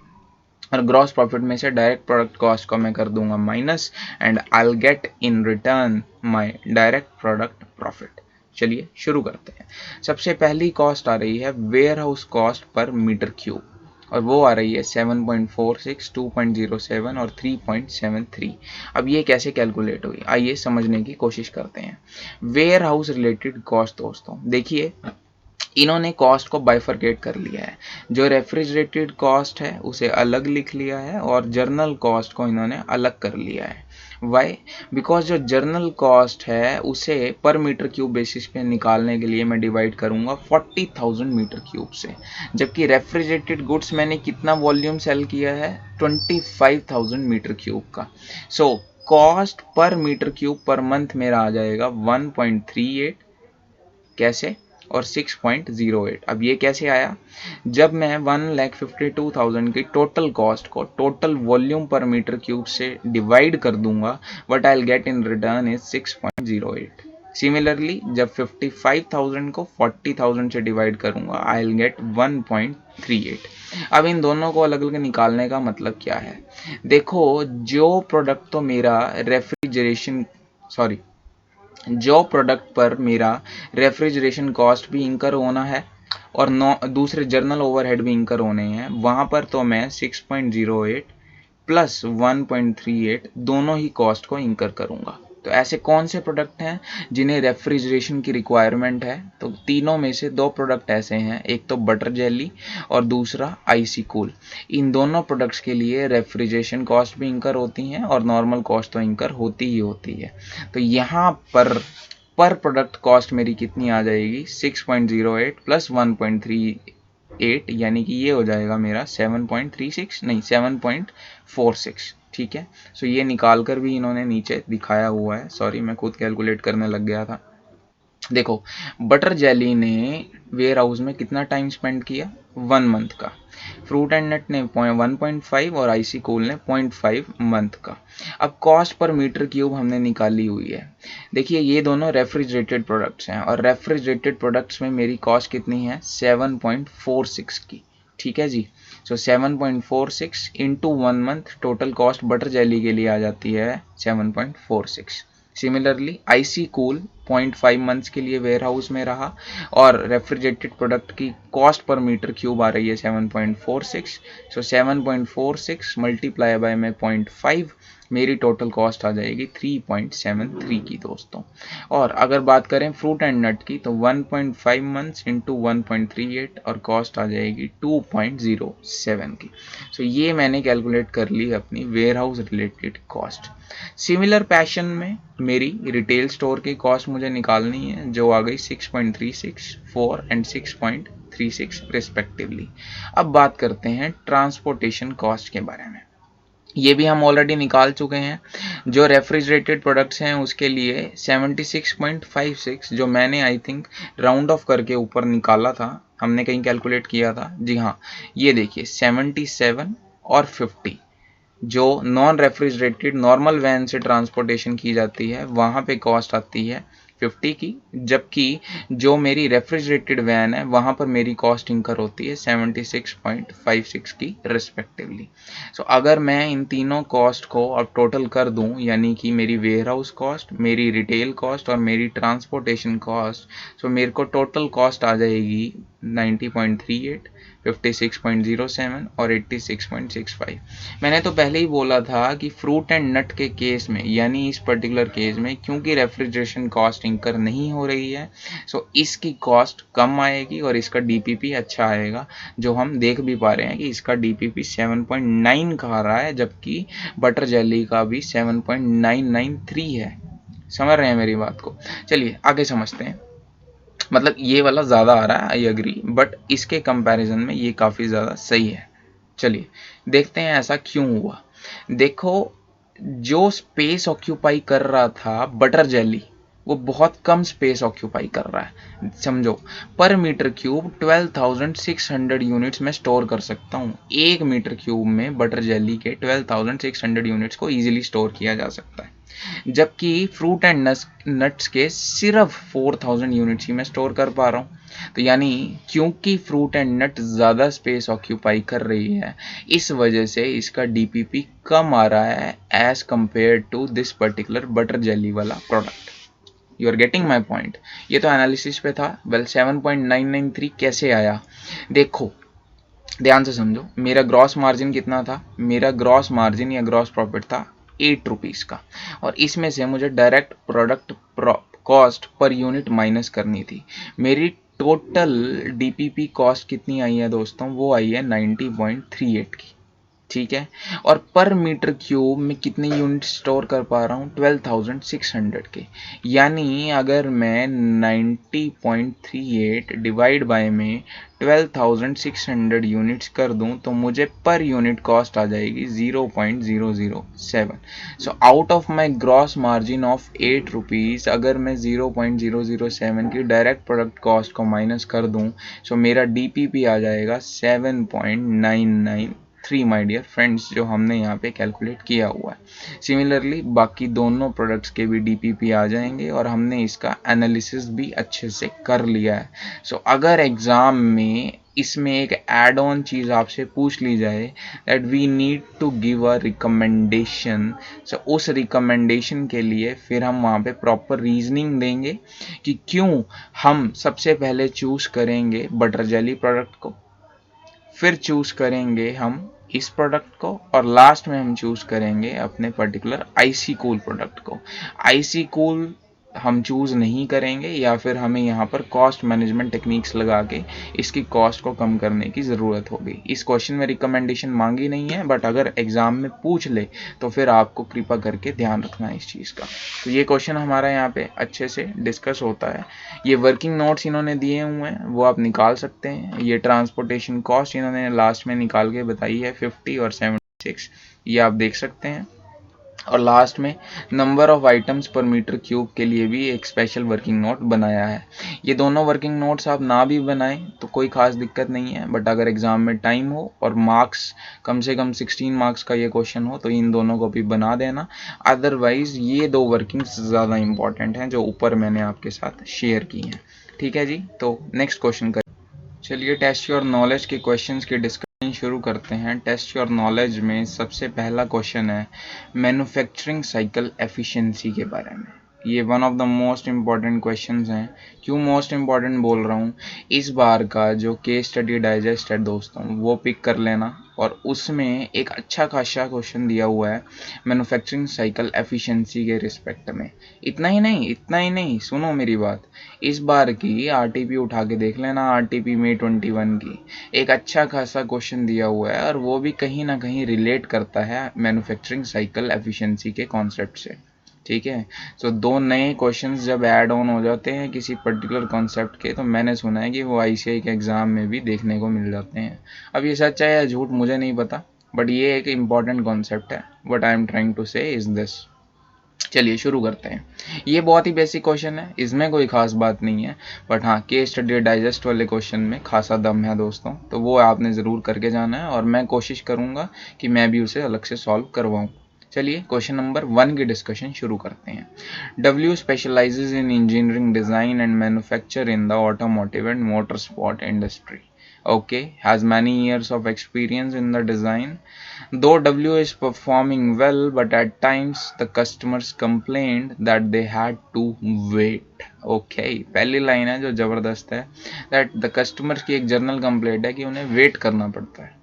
और ग्रॉस प्रॉफिट में से डायरेक्ट प्रोडक्ट कॉस्ट को मैं कर दूंगा minus, and I will get in return my direct product profit. चलिए शुरू करते हैं। सबसे पहली कॉस्ट आ रही है warehouse cost per metre cube, और वो आ रही है 7.46, 2.07 और 3.73। अब ये कैसे कैलकुलेट हुई, आइए समझने की कोशिश करते हैं। वेयर हाउस रिलेटेड कॉस्ट दोस्तों, देखिए इन्होंने कॉस्ट को बाइफरकेट कर लिया है। जो रेफ्रिजरेटेड कॉस्ट है उसे अलग लिख लिया है और जर्नल कॉस्ट को इन्होंने अलग कर लिया है। वाई? बिकॉज जो जर्नल कॉस्ट है उसे पर मीटर क्यूब बेसिस पे निकालने के लिए मैं डिवाइड करूंगा 40,000 मीटर क्यूब से, जबकि रेफ्रिजरेटेड गुड्स मैंने कितना वॉल्यूम सेल किया है? 25,000 मीटर क्यूब का। So cost per metre cube per month मेरा आ जाएगा 1.38। कैसे? और 6.08। अब ये कैसे आया? जब मैं 1,52,000 की टोटल कॉस्ट को टोटल वॉल्यूम पर मीटर क्यूब से डिवाइड कर दूंगा, what I will get in return is 6.08। Similarly जब 55,000 को 40,000 से डिवाइड करूंगा, आई विल गेट 1.38। अब इन दोनों को अलग अलग निकालने का मतलब क्या है? देखो, जो प्रोडक्ट तो मेरा रेफ्रिजरेशन सॉरी जो प्रोडक्ट पर मेरा रेफ्रिजरेशन कॉस्ट भी इंकर होना है और दूसरे जर्नल ओवरहेड भी इंकर होने हैं, वहाँ पर तो मैं 6.08 प्लस 1.38 दोनों ही कॉस्ट को इंकर करूँगा। तो ऐसे कौन से प्रोडक्ट हैं जिन्हें रेफ्रिजरेशन की रिक्वायरमेंट है? तो तीनों में से दो प्रोडक्ट ऐसे हैं, एक तो बटर जेली और दूसरा आईसी कूल। इन दोनों प्रोडक्ट्स के लिए रेफ्रिजरेशन कॉस्ट भी इंकर होती हैं और नॉर्मल कॉस्ट तो इंकर होती ही होती है। तो यहाँ पर प्रोडक्ट कॉस्ट मेरी कितनी आ जाएगी? 6.08 प्लस 1.38, यानी कि ये हो जाएगा मेरा 7.36 नहीं 7.46। ठीक है, सो ये निकाल कर भी इन्होंने नीचे दिखाया हुआ है। सॉरी, मैं खुद कैलकुलेट करने लग गया था। देखो, बटर जेली ने वेयर हाउस में कितना टाइम स्पेंड किया? 1 मंथ का, फ्रूट एंड नट ने 1.5 और आईसी कूल ने 0.5 मंथ का। अब कॉस्ट पर मीटर क्यूब हमने निकाली हुई है। देखिए ये दोनों रेफ्रिजरेटेड प्रोडक्ट्स हैं और रेफ्रिजरेटेड प्रोडक्ट्स में मेरी कॉस्ट कितनी है 7.46 की। ठीक है जी, सो 7.46 into 1 month, total cost butter jelly के लिए आ जाती है 7.46। सिमिलरली आईसी कूल 0.5 मंथ्स के लिए वेयर हाउस में रहा और रेफ्रिजरेटेड प्रोडक्ट की कॉस्ट पर मीटर क्यूब आ रही है 7.46। सो 7.46 मल्टीप्लाई बाय में 0.5, मेरी टोटल कॉस्ट आ जाएगी 3.73 की दोस्तों। और अगर बात करें फ्रूट एंड नट की तो 1.5 मंथ्स इंटू 1.38 और कॉस्ट आ जाएगी 2.07 की। सो ये मैंने कैलकुलेट कर ली अपनी warehouse related cost. Similar fashion में मेरी रिटेल स्टोर की कॉस्ट मुझे निकालनी है जो आ गई 6.36, 4 एंड 6.36 रिस्पेक्टिवली। अब बात करते हैं ट्रांसपोर्टेशन कॉस्ट के बारे में। ये भी हम ऑलरेडी निकाल चुके हैं। जो रेफ्रिजरेटेड प्रोडक्ट्स हैं उसके लिए 76.56 जो मैंने आई थिंक राउंड ऑफ करके ऊपर निकाला था, हमने कहीं कैलकुलेट किया था, जी हाँ ये देखिए 77 और 50 जो नॉन रेफ्रिजरेटेड नॉर्मल वैन से ट्रांसपोर्टेशन की जाती है वहाँ पे कॉस्ट आती है 50 की, जबकि जो मेरी रेफ्रिजरेटेड वैन है वहाँ पर मेरी कॉस्ट इंकर होती है 76.56 की रिस्पेक्टिवली। सो अगर मैं इन तीनों कॉस्ट को अब टोटल कर दूं, यानी कि मेरी वेयर हाउस कॉस्ट, मेरी रिटेल कॉस्ट और मेरी ट्रांसपोर्टेशन कॉस्ट, सो मेरे को टोटल कॉस्ट आ जाएगी 90.38, 56.07 और 86.65। मैंने तो पहले ही बोला था कि फ्रूट एंड नट के केस में, यानी इस पर्टिकुलर केस में क्योंकि रेफ्रिजरेशन कॉस्ट इंकर नहीं हो रही है, सो इसकी कॉस्ट कम आएगी और इसका डीपीपी अच्छा आएगा। जो हम देख भी पा रहे हैं कि इसका डीपीपी 7.9 का आ रहा है, जबकि बटर जेली का भी 7.993 है। समझ रहे हैं मेरी बात को? चलिए आगे समझते हैं। मतलब ये वाला ज़्यादा आ रहा है, आई एग्री, बट इसके कंपैरिजन में ये काफ़ी ज़्यादा सही है। चलिए देखते हैं ऐसा क्यों हुआ। देखो जो स्पेस ऑक्यूपाई कर रहा था बटर जेली, वो बहुत कम स्पेस ऑक्यूपाई कर रहा है। समझो पर मीटर क्यूब 12,600 यूनिट्स में स्टोर कर सकता हूँ। 1 मीटर क्यूब में बटर जेली के 12,600 यूनिट्स को इजीली स्टोर किया जा सकता है, जबकि फ्रूट एंड नट्स के सिर्फ 4,000 यूनिट्स ही मैं स्टोर कर पा रहा हूँ। तो यानी क्योंकि फ्रूट एंड नट ज़्यादा स्पेस ऑक्यूपाई कर रही है, इस वजह से इसका डीपीपी कम आ रहा है as compared to this particular butter jelly वाला product. You are getting my point? ये तो एनालिसिस पे था। वेल 7.993 कैसे आया? देखो ध्यान से समझो, मेरा ग्रॉस मार्जिन कितना था? मेरा ग्रॉस मार्जिन या ग्रॉस प्रॉफिट था 8 रुपीज़ का, और इसमें से मुझे direct product cost per unit minus करनी थी। मेरी टोटल डीपीपी कॉस्ट कितनी आई है दोस्तों? वो आई है 90.38 की। ठीक है, और पर मीटर क्यूब में कितने यूनिट स्टोर कर पा रहा हूँ? 12,600 के। यानी अगर मैं 90.38 डिवाइड बाय में 12,600 यूनिट्स कर दूं तो मुझे पर यूनिट कॉस्ट आ जाएगी 0.007। So out of my gross margin of 8 rupees अगर मैं 0.007 की डायरेक्ट प्रोडक्ट कॉस्ट को माइनस कर दूं, सो मेरा डीपीपी आ जाएगा 7.993 माय डियर फ्रेंड्स, जो हमने यहाँ पे कैलकुलेट किया हुआ है। सिमिलरली बाकी दोनों प्रोडक्ट्स के भी डीपीपी आ जाएंगे और हमने इसका एनालिसिस भी अच्छे से कर लिया है। सो अगर एग्जाम में इसमें एक एड ऑन चीज़ आपसे पूछ ली जाए that we need to give a recommendation, so उस रिकमेंडेशन के लिए फिर हम वहाँ पे प्रॉपर रीजनिंग देंगे कि क्यों हम सबसे पहले चूज़ करेंगे बटर जेली प्रोडक्ट को, फिर चूज़ करेंगे हम इस प्रोडक्ट को, और लास्ट में हम चूज़ करेंगे अपने पर्टिकुलर आईसी कूल प्रोडक्ट को। आईसी कूल हम चूज़ नहीं करेंगे या फिर हमें यहाँ पर कॉस्ट मैनेजमेंट टेक्निक्स लगा के इसकी कॉस्ट को कम करने की ज़रूरत होगी। इस क्वेश्चन में रिकमेंडेशन मांगी नहीं है, बट अगर एग्ज़ाम में पूछ ले तो फिर आपको कृपा करके ध्यान रखना है इस चीज़ का। तो ये क्वेश्चन हमारा यहाँ पे अच्छे से डिस्कस होता है। ये वर्किंग नोट्स इन्होंने दिए हुए हैं, वो आप निकाल सकते हैं। ये ट्रांसपोर्टेशन कॉस्ट इन्होंने लास्ट में निकाल के बताई है 50 और 76, ये आप देख सकते हैं। और लास्ट में नंबर ऑफ आइटम्स पर मीटर क्यूब के लिए भी एक स्पेशल वर्किंग नोट बनाया है। ये दोनों वर्किंग नोट्स आप ना भी बनाएं तो कोई ख़ास दिक्कत नहीं है, बट अगर एग्ज़ाम में टाइम हो और मार्क्स कम से कम 16 मार्क्स का ये क्वेश्चन हो तो इन दोनों को भी बना देना। अदरवाइज़ ये दो वर्किंग्स ज़्यादा इंपॉर्टेंट हैं जो ऊपर मैंने आपके साथ शेयर की हैं। ठीक है जी, तो नेक्स्ट क्वेश्चन कर चलिए टेस्ट योर नॉलेज के क्वेश्चंस की डिस्कशन शुरू करते हैं। टेस्ट योर नॉलेज में सबसे पहला क्वेश्चन है मैन्युफैक्चरिंग साइकिल एफिशिएंसी के बारे में। ये one of the most important questions हैं। क्यों मोस्ट इम्पॉर्टेंट बोल रहा हूँ, इस बार का जो केस स्टडी डाइजेस्ट है दोस्तों वो पिक कर लेना, और उसमें एक अच्छा खासा क्वेश्चन दिया हुआ है मैन्युफैक्चरिंग साइकिल एफिशिएंसी के रिस्पेक्ट में। इतना ही नहीं, सुनो मेरी बात। इस बार की आरटीपी उठा के देख लेना, आरटीपी मई 21 की एक अच्छा खासा क्वेश्चन दिया हुआ है, और वो भी कहीं ना कहीं रिलेट करता है मैन्युफैक्चरिंग साइकिल एफिशिएंसी के कॉन्सेप्ट से। ठीक है, तो दो नए क्वेश्चंस जब ऐड ऑन हो जाते हैं किसी पर्टिकुलर कॉन्सेप्ट के, तो मैंने सुना है कि वो आईसीआई के एग्ज़ाम में भी देखने को मिल जाते हैं। अब ये सच है या झूठ मुझे नहीं पता, बट ये एक इम्पॉर्टेंट कॉन्सेप्ट है। What I am trying to say is this. चलिए शुरू करते हैं। ये बहुत ही बेसिक क्वेश्चन है, इसमें कोई खास बात नहीं है, बट हाँ केस स्टडी डाइजेस्ट वाले क्वेश्चन में खासा दम है दोस्तों, तो वो आपने ज़रूर करके जाना है, और मैं कोशिश करूँगा कि मैं भी उसे अलग से सॉल्व करवाऊँ। चलिए क्वेश्चन नंबर 1 की डिस्कशन शुरू करते हैं। W specialises in engineering design and manufacture in the automotive and motor sport industry. Okay, has many years of experience in the design. Though W is performing well, but at times the customers complained that they had to wait. Okay, पहली line है जो ज़बरदस्त है, that the customers की एक journal complaint है कि उन्हें वेट करना पड़ता है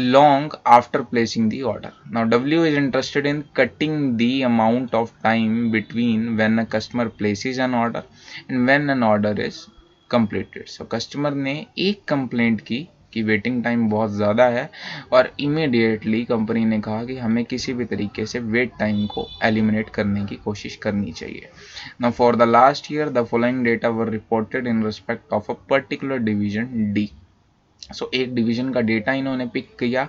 long after placing the order. Now W is interested in cutting the amount of time between when a customer places an order and when an order is completed. So customer ने एक complaint की कि waiting time बहुत ज़्यादा है, और immediately company ने कहा कि हमें किसी भी तरीके से वेट टाइम को एलिमिनेट करने की कोशिश करनी चाहिए. Now for the last year the following data were reported in respect of a particular division D. सो एक डिवीज़न का डेटा इन्होंने पिक किया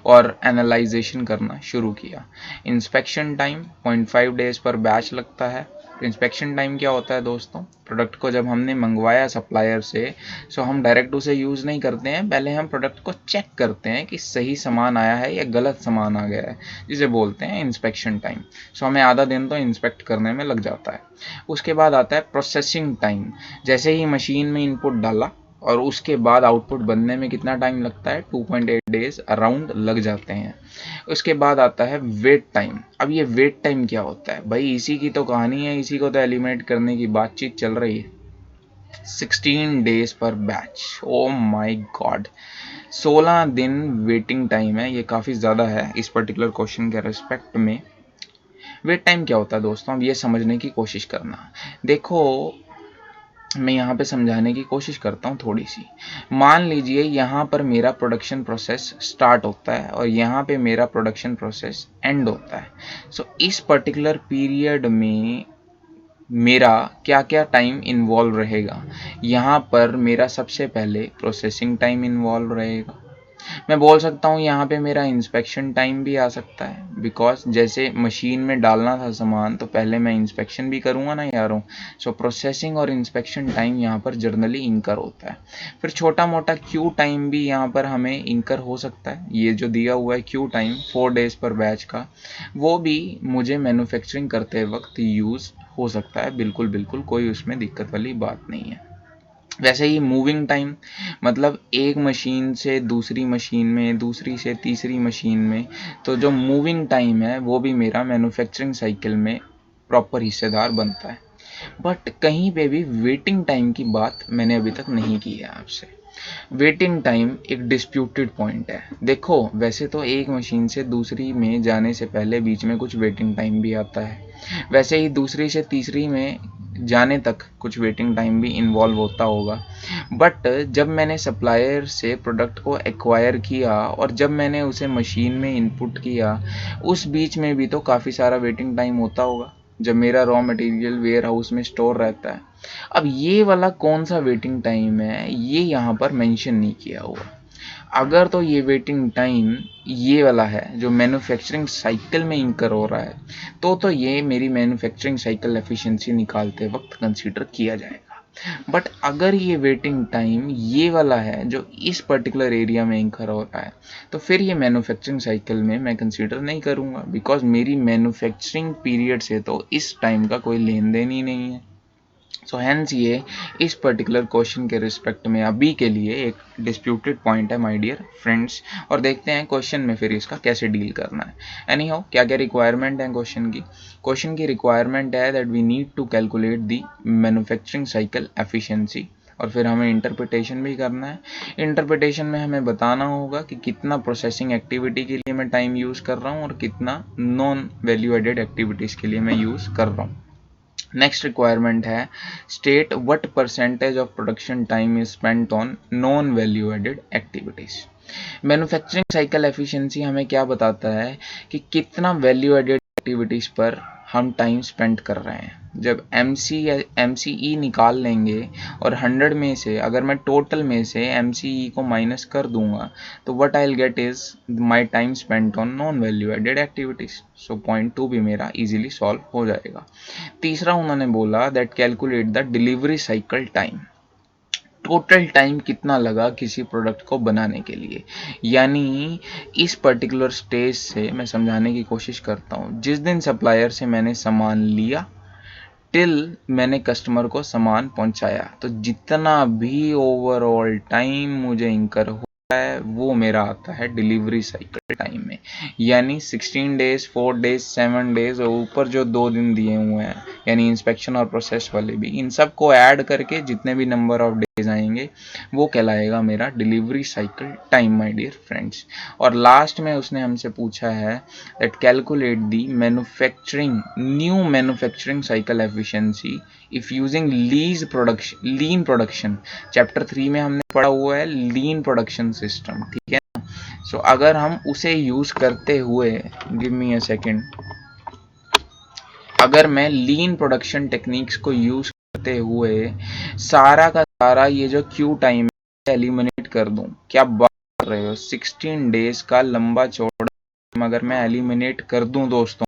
और एनालाइजेशन करना शुरू किया. इंस्पेक्शन टाइम 0.5 डेज पर बैच लगता है. इंस्पेक्शन टाइम क्या होता है दोस्तों, प्रोडक्ट को जब हमने मंगवाया सप्लायर से, सो हम डायरेक्ट उसे यूज़ नहीं करते हैं, पहले हम प्रोडक्ट को चेक करते हैं कि सही सामान आया है या गलत सामान आ गया है, जिसे बोलते हैं इंस्पेक्शन टाइम. सो हमें आधा दिन तो इंस्पेक्ट करने में लग जाता है. उसके बाद आता है प्रोसेसिंग टाइम. जैसे ही मशीन में इनपुट डाला और उसके बाद आउटपुट बनने में कितना टाइम लगता है, 2.8 डेज अराउंड लग जाते हैं. उसके बाद आता है वेट टाइम. अब ये वेट टाइम क्या होता है भाई, इसी की तो कहानी है, इसी को तो एलिमिनेट करने की बातचीत चल रही है. 16 डेज पर बैच. ओ माय गॉड, 16 दिन वेटिंग टाइम है. ये काफ़ी ज़्यादा है इस पर्टिकुलर क्वेश्चन के रिस्पेक्ट में. वेट टाइम क्या होता है दोस्तों, अब ये समझने की कोशिश करना. देखो मैं यहाँ पे समझाने की कोशिश करता हूँ थोड़ी सी. मान लीजिए यहाँ पर मेरा प्रोडक्शन प्रोसेस स्टार्ट होता है और यहाँ पे मेरा प्रोडक्शन प्रोसेस एंड होता है. सो इस पर्टिकुलर पीरियड में मेरा क्या क्या टाइम इन्वॉल्व रहेगा. यहाँ पर मेरा सबसे पहले प्रोसेसिंग टाइम इन्वॉल्व रहेगा. मैं बोल सकता हूँ यहाँ पे मेरा इंस्पेक्शन टाइम भी आ सकता है, बिकॉज जैसे मशीन में डालना था सामान तो पहले मैं इंस्पेक्शन भी करूँगा ना यारों. सो प्रोसेसिंग और इंस्पेक्शन टाइम यहाँ पर जर्नली इंकर होता है. फिर छोटा मोटा क्यू टाइम भी यहाँ पर हमें इंकर हो सकता है. ये जो दिया हुआ है क्यू टाइम 4 डेज पर बैच का, वो भी मुझे मैन्युफैक्चरिंग करते वक्त यूज़ हो सकता है. बिल्कुल बिल्कुल कोई उसमें दिक्कत वाली बात नहीं है. वैसे ही मूविंग टाइम, मतलब एक मशीन से दूसरी मशीन में, दूसरी से तीसरी मशीन में, तो जो मूविंग टाइम है वो भी मेरा मैन्युफैक्चरिंग साइकिल में प्रॉपर हिस्सेदार बनता है. बट कहीं पे भी वेटिंग टाइम की बात मैंने अभी तक नहीं की है आपसे. वेटिंग टाइम एक डिस्प्यूटेड पॉइंट है. देखो वैसे तो एक मशीन से दूसरी में जाने से पहले बीच में कुछ वेटिंग टाइम भी आता है, वैसे ही दूसरी से तीसरी में जाने तक कुछ वेटिंग टाइम भी इन्वॉल्व होता होगा. बट जब मैंने सप्लायर से प्रोडक्ट को एक्वायर किया और जब मैंने उसे मशीन में इनपुट किया, उस बीच में भी तो काफ़ी सारा वेटिंग टाइम होता होगा जब मेरा रॉ मटेरियल वेयर हाउस में स्टोर रहता है. अब ये वाला कौन सा वेटिंग टाइम है ये यहाँ पर मेंशन नहीं किया हुआ. अगर तो ये वेटिंग टाइम ये वाला है जो मैन्युफैक्चरिंग साइकिल में इंकर हो रहा है तो ये मेरी मैन्युफैक्चरिंग साइकिल एफिशिएंसी निकालते वक्त कंसीडर किया जाएगा। बट अगर ये वेटिंग टाइम ये वाला है जो इस पर्टिकुलर एरिया में इंकर हो रहा है तो फिर ये मैन्युफैक्चरिंग साइकिल में मैं कंसीडर नहीं करूँगा, बिकॉज मेरी मैन्युफैक्चरिंग पीरियड से तो इस टाइम का कोई लेन देन ही नहीं है। सो हैंस ये इस पर्टिकुलर क्वेश्चन के रिस्पेक्ट में अभी के लिए एक डिस्प्यूटेड पॉइंट है माय डियर फ्रेंड्स। और देखते हैं क्वेश्चन में फिर इसका कैसे डील करना है। एनी हाउ क्या क्या रिक्वायरमेंट है क्वेश्चन की रिक्वायरमेंट है that we need to calculate the manufacturing cycle efficiency, और फिर हमें इंटरप्रिटेशन भी करना है। इंटरप्रिटेशन में हमें बताना होगा कि कितना प्रोसेसिंग एक्टिविटी के लिए मैं टाइम यूज़ कर रहा हूँ और कितना नॉन वैल्यू एडेड एक्टिविटीज़ के लिए मैं यूज़ कर रहा हूँ। नेक्स्ट रिक्वायरमेंट है state what percentage of production time is spent on non value added activities. Manufacturing cycle efficiency हमें क्या बताता है कि कितना वैल्यू एडेड एक्टिविटीज पर हम टाइम स्पेंड कर रहे हैं। जब MC या MCE निकाल लेंगे और 100 में से अगर मैं टोटल में से MCE को माइनस कर दूंगा तो what I will get is my time spent on non value added activities. So point 2 भी मेरा इजीली सॉल्व हो जाएगा। तीसरा उन्होंने बोला that calculate the delivery cycle time, total time कितना लगा किसी प्रोडक्ट को बनाने के लिए। यानी इस पर्टिकुलर स्टेज से मैं समझाने की कोशिश करता हूँ, जिस दिन सप्लायर से मैंने सामान लिया टिल मैंने कस्टमर को सामान पहुंचाया, तो जितना भी ओवरऑल टाइम मुझे इंकर हो है वो मेरा आता है डिलीवरी साइकिल टाइम में। यानी 16 डेज, 4 डेज, 7 डेज और ऊपर जो 2 दिन दिए हुए हैं यानी इंस्पेक्शन और प्रोसेस वाले भी, इन सब को ऐड करके जितने भी नंबर ऑफ डेज आएंगे वो कहलाएगा मेरा delivery cycle time my dear friends. और लास्ट में उसने हमसे पूछा है that calculate the manufacturing new manufacturing cycle efficiency if using lean production. Chapter 3 में हमने पढ़ा हुआ है लीन प्रोडक्शन सिस्टम, ठीक है ना। सो अगर हम उसे यूज करते हुए, गिव मी अ सेकेंड, अगर मैं लीन प्रोडक्शन टेक्निक्स को यूज करते हुए सारा का सारा ये जो क्यू टाइम है एलिमिनेट कर दूं, क्या बात कर रहे हो, 16 डेज का लंबा चौड़ा टाइम अगर मैं एलिमिनेट कर दूं दोस्तों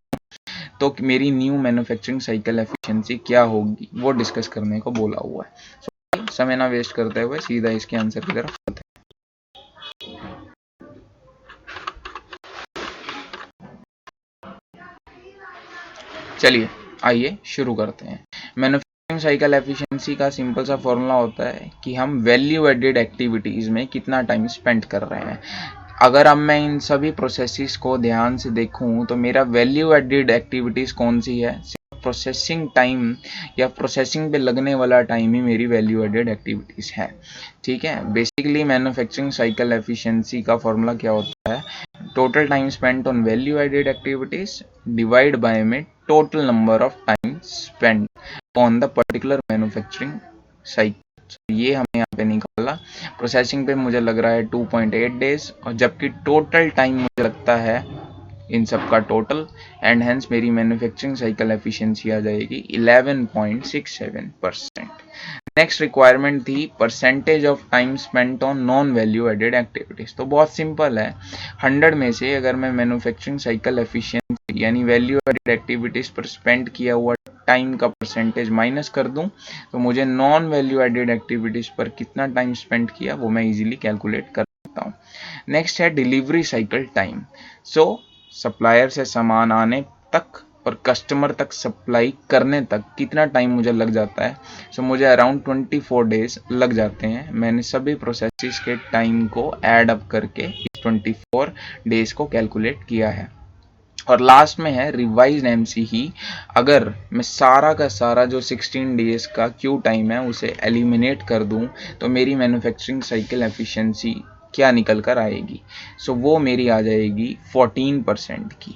तो मेरी न्यू मैन्युफैक्चरिंग साइकिल एफिशिएंसी क्या होगी वो डिस्कस करने को बोला हुआ है। so, समय ना वेस्ट करते हुए सीधा इसके आंसर की तरफ चलते हैं। चलिए आइए शुरू करते हैं। मैन्युफैक्चरिंग साइकिल एफिशिएंसी का सिंपल सा फॉर्मूला होता है कि हम वैल्यू एडेड एक्टिविटीज में कितना टाइम स्पेंड कर रहे हैं। अगर अब मैं इन सभी प्रोसेसेस को ध्यान से देखूं तो मेरा वैल्यू एडेड एक्टिविटीज कौन सी है, प्रोसेसिंग टाइम या प्रोसेसिंग पे लगने वाला टाइम ही मेरी वैल्यू एडेड एक्टिविटीज है, ठीक है। बेसिकली मैन्युफैक्चरिंग साइकिल एफिशिएंसी का फॉर्मूला क्या होता है, total time spent on value added activities divide by में total number of time spent on the particular manufacturing cycle. ये हमें यहाँ पे निकाला, प्रोसेसिंग पे मुझे लग रहा है 2.8 डेज और जबकि टोटल टाइम मुझे लगता है इन सब का टोटल, एंड हेंस मेरी मैन्युफैक्चरिंग साइकिल एफिशिएंसी आ जाएगी 11.67%। नेक्स्ट रिक्वायरमेंट थी percentage of time spent on non value added activities. तो बहुत सिंपल है, 100 में से अगर मैं मैन्युफैक्चरिंग साइकिल एफिशिएंसी यानी वैल्यू एडेड एक्टिविटीज पर स्पेंड किया हुआ टाइम का परसेंटेज माइनस कर दूं तो मुझे नॉन वैल्यू एडेड एक्टिविटीज पर कितना टाइम स्पेंड किया वो मैं इजीली कैलकुलेट कर सकता हूँ। नेक्स्ट है डिलीवरी साइकिल टाइम। सो सप्लायर से सामान आने तक और कस्टमर तक सप्लाई करने तक कितना टाइम मुझे लग जाता है। सो मुझे अराउंड 24 डेज लग जाते हैं। मैंने सभी प्रोसेसेस के टाइम को ऐड अप करके 24 डेज को कैलकुलेट किया है। और लास्ट में है रिवाइज MCE। अगर मैं सारा का सारा जो 16 डेज का क्यू टाइम है उसे एलिमिनेट कर दूं तो मेरी मैन्युफैक्चरिंग साइकिल एफिशिएंसी क्या निकल कर आएगी। सो वो मेरी आ जाएगी 14% की।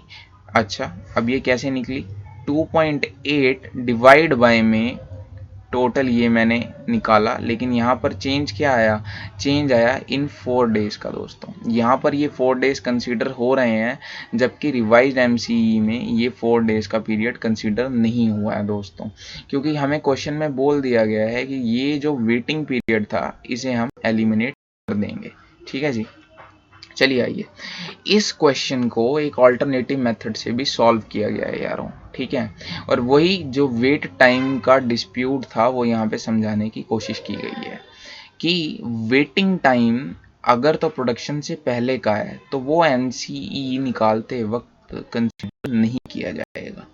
अच्छा अब ये कैसे निकली, 2.8 डिवाइड बाय में टोटल ये मैंने निकाला, लेकिन यहाँ पर चेंज क्या आया, चेंज आया इन 4 डेज का दोस्तों। यहाँ पर ये 4 डेज कंसीडर हो रहे हैं जबकि रिवाइज्ड MCE में ये 4 डेज का पीरियड कंसीडर नहीं हुआ है दोस्तों, क्योंकि हमें क्वेश्चन में बोल दिया गया है कि ये जो वेटिंग पीरियड था इसे हम एलिमिनेट कर देंगे, ठीक है जी। चलिए आइए, इस क्वेश्चन को एक ऑल्टरनेटिव मेथड से भी सॉल्व किया गया है यारों, ठीक है। और वही जो वेट टाइम का डिस्प्यूट था वो यहाँ पे समझाने की कोशिश की गई है कि वेटिंग टाइम अगर तो प्रोडक्शन से पहले का है तो वो एनसीई निकालते वक्त कंसिडर नहीं किया जाएगा।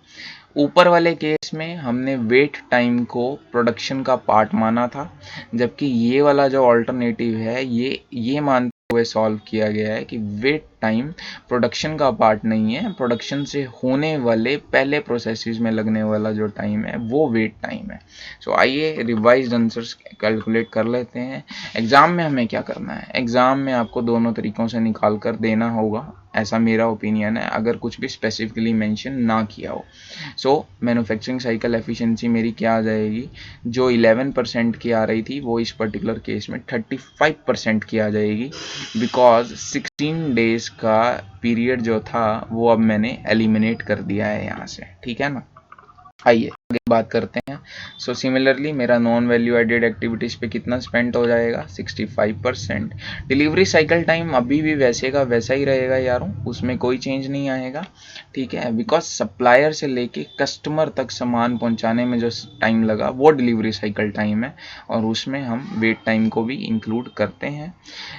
ऊपर वाले केस में हमने वेट टाइम को प्रोडक्शन का पार्ट माना था, जबकि ये वाला जो ऑल्टरनेटिव है ये मानते हुए सॉल्व किया गया है कि वेट टाइम प्रोडक्शन का पार्ट नहीं है, प्रोडक्शन से होने वाले पहले प्रोसेसेस में लगने वाला जो टाइम है वो वेट टाइम है। सो आइए रिवाइज्ड आंसर्स कैलकुलेट कर लेते हैं। एग्ज़ाम में हमें क्या करना है, एग्ज़ाम में आपको दोनों तरीक़ों से निकाल कर देना होगा, ऐसा मेरा ओपिनियन है, अगर कुछ भी स्पेसिफिकली मेंशन ना किया हो। सो मैन्युफैक्चरिंग साइकिल एफिशिएंसी मेरी क्या आ जाएगी, जो 11% की आ रही थी वो इस पर्टिकुलर केस में 35% की आ जाएगी, बिकॉज 16 डेज का पीरियड जो था वो अब मैंने एलिमिनेट कर दिया है यहाँ से, ठीक है ना। आइए आगे बात करते हैं। सो सिमिलरली मेरा नॉन वैल्यू एडेड एक्टिविटीज़ पे कितना स्पेंड हो जाएगा, 65%। डिलीवरी साइकिल टाइम अभी भी वैसे का वैसा ही रहेगा यारों, उसमें कोई चेंज नहीं आएगा, ठीक है, बिकॉज सप्लायर से लेके कस्टमर तक सामान पहुंचाने में जो टाइम लगा वो डिलीवरी साइकिल टाइम है, और उसमें हम वेट टाइम को भी इंक्लूड करते हैं।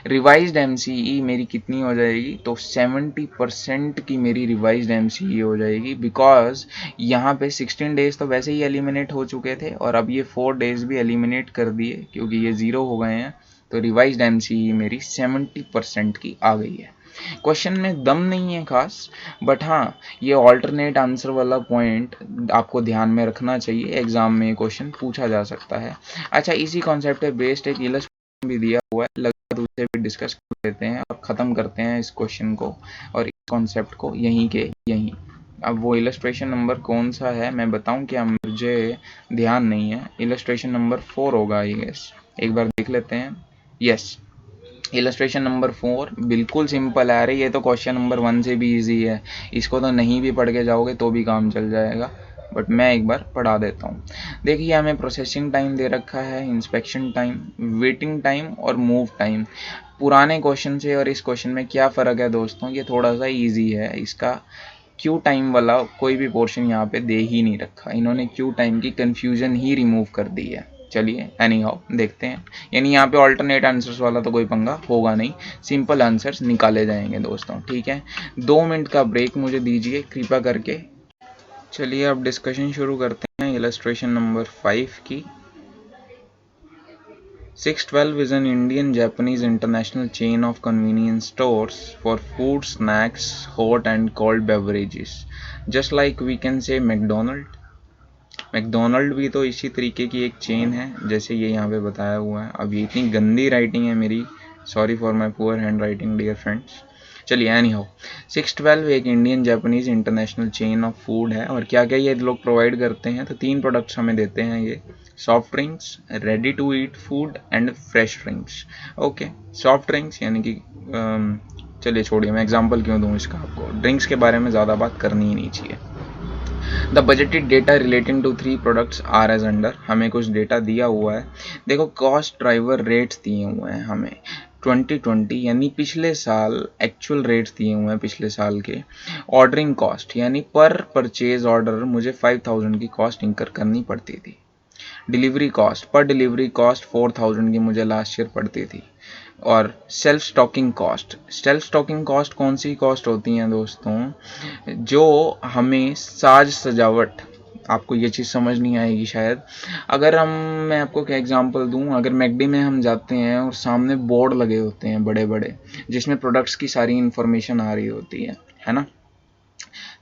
रिवाइज्ड एमसीई मेरी कितनी हो जाएगी, तो 70% की मेरी रिवाइज्ड एमसीई हो जाएगी, बिकॉज यहाँ पे 16 डेज तो वैसे ही एलिमिनेट हो चुके थे और अब ये 4 डेज भी एलिमिनेट कर दिए क्योंकि ये ज़ीरो हो गए हैं, तो रिवाइज्ड एमसीई मेरी 70% की आ गई है। क्वेश्चन में दम नहीं है खास, बट हाँ ये ऑल्टरनेट आंसर वाला पॉइंट आपको ध्यान में रखना चाहिए, एग्जाम में ये क्वेश्चन पूछा जा सकता है। अच्छा, इसी कॉन्सेप्ट पे बेस्ड एक इलस्ट्रेशन भी दिया हुआ है, लगा तो उसे भी डिस्कस कर लेते हैं और ख़त्म करते हैं इस क्वेश्चन को और इस कॉन्सेप्ट को यहीं के यहीं। अब वो इलस्ट्रेशन नंबर कौन सा है मैं बताऊं क्या, मुझे ध्यान नहीं है, इलस्ट्रेशन नंबर 4 होगा आई गेस, एक बार देख लेते हैं। यस, इलस्ट्रेशन नंबर 4 बिल्कुल सिंपल है। अरे ये तो क्वेश्चन नंबर 1 से भी इजी है, इसको तो नहीं भी पढ़ के जाओगे तो भी काम चल जाएगा, बट मैं एक बार पढ़ा देता हूँ। देखिए हमें प्रोसेसिंग टाइम दे रखा है, इंस्पेक्शन टाइम, वेटिंग टाइम और मूव टाइम। पुराने क्वेश्चन से और इस क्वेश्चन में क्या फ़र्क है दोस्तों, ये थोड़ा सा ईजी है, इसका क्यू टाइम वाला कोई भी पोर्शन यहाँ पे दे ही नहीं रखा, इन्होंने क्यू टाइम की कंफ्यूजन ही रिमूव कर दी है। चलिए एनी हाउ देखते हैं, यानी यहाँ पे ऑल्टरनेट आंसर्स वाला तो कोई पंगा होगा नहीं, सिंपल आंसर्स निकाले जाएंगे दोस्तों, ठीक है। 2 मिनट का ब्रेक मुझे दीजिए कृपया करके। चलिए अब डिस्कशन शुरू करते हैं इलस्ट्रेशन नंबर 5 की। 612 is an Indian-Japanese international chain of convenience stores for food, snacks, hot and cold beverages. Just like we can say McDonald. McDonald भी तो इसी तरीके की एक चेन है जैसे ये यहाँ पे बताया हुआ है। अब ये इतनी गंदी राइटिंग है मेरी, sorry for my poor handwriting dear friends. चलिए एनी हाउ, 612 एक Indian Japanese international chain of food है, और क्या क्या ये लोग प्रोवाइड करते हैं, तो 3 प्रोडक्ट्स हमें देते हैं ये, soft drinks, ready to eat food and fresh drinks. Okay, soft drinks यानी कि चलिए छोड़िए, मैं एग्जांपल क्यों दूं इसका, आपको ड्रिंक्स के बारे में ज़्यादा बात करनी ही नहीं चाहिए। The budgeted data relating to 3 products are as under, हमें कुछ डेटा दिया हुआ है। देखो कॉस्ट ड्राइवर रेट्स दिए हुए हैं हमें 2020 यानी पिछले साल एक्चुअल रेट्स दिए हुए हैं पिछले साल के। ऑर्डरिंग कॉस्ट यानी पर परचेज ऑर्डर मुझे 5000 की कॉस्ट इंकर करनी पड़ती थी। Delivery cost, per delivery cost 4000 की मुझे लास्ट ईयर पड़ती थी। और self stocking cost, self stocking cost कौन सी कॉस्ट होती हैं दोस्तों, जो हमें साज सजावट, आपको ये चीज़ समझ नहीं आएगी शायद, अगर मैं आपको क्या एग्जांपल दूं, अगर मैकडी में हम जाते हैं और सामने बोर्ड लगे होते हैं बड़े बड़े जिसमें प्रोडक्ट्स की सारी इन्फॉर्मेशन आ रही होती है ना,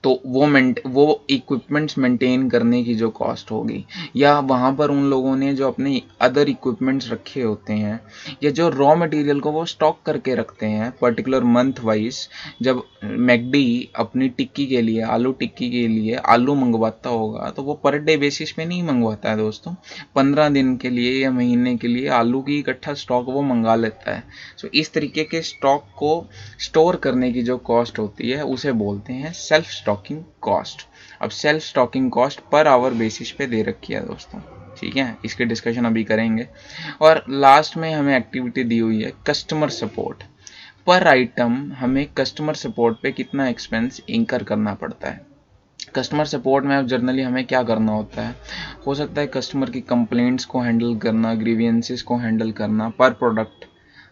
तो वो इक्विपमेंट्स मेंटेन करने की जो कॉस्ट होगी, या वहाँ पर उन लोगों ने जो अपने अदर इक्विपमेंट्स रखे होते हैं, या जो रॉ मटेरियल को वो स्टॉक करके रखते हैं पर्टिकुलर मंथ वाइज, जब मैकडी अपनी टिक्की के लिए, आलू टिक्की के लिए आलू मंगवाता होगा तो वो पर डे बेसिस पे नहीं मंगवाता है दोस्तों, 15 दिन के लिए या महीने के लिए आलू की इकट्ठा स्टॉक वो मंगा लेता है। सो इस तरीके के स्टॉक को स्टोर करने की जो कॉस्ट होती है उसे बोलते हैं सेल्फ स्टॉकिंग कॉस्ट। अब self stocking cost per hour basis पे दे रखी है दोस्तों, ठीक है, इसके डिस्कशन अभी करेंगे। और लास्ट में हमें एक्टिविटी दी हुई है कस्टमर सपोर्ट। पर आइटम हमें कस्टमर सपोर्ट पे कितना एक्सपेंस इंकर करना पड़ता है। कस्टमर सपोर्ट में अब जनरली हमें क्या करना होता है, हो सकता है कस्टमर की कंप्लेंट्स को हैंडल करना, ग्रीवियंसेस को हैंडल करना, पर प्रोडक्ट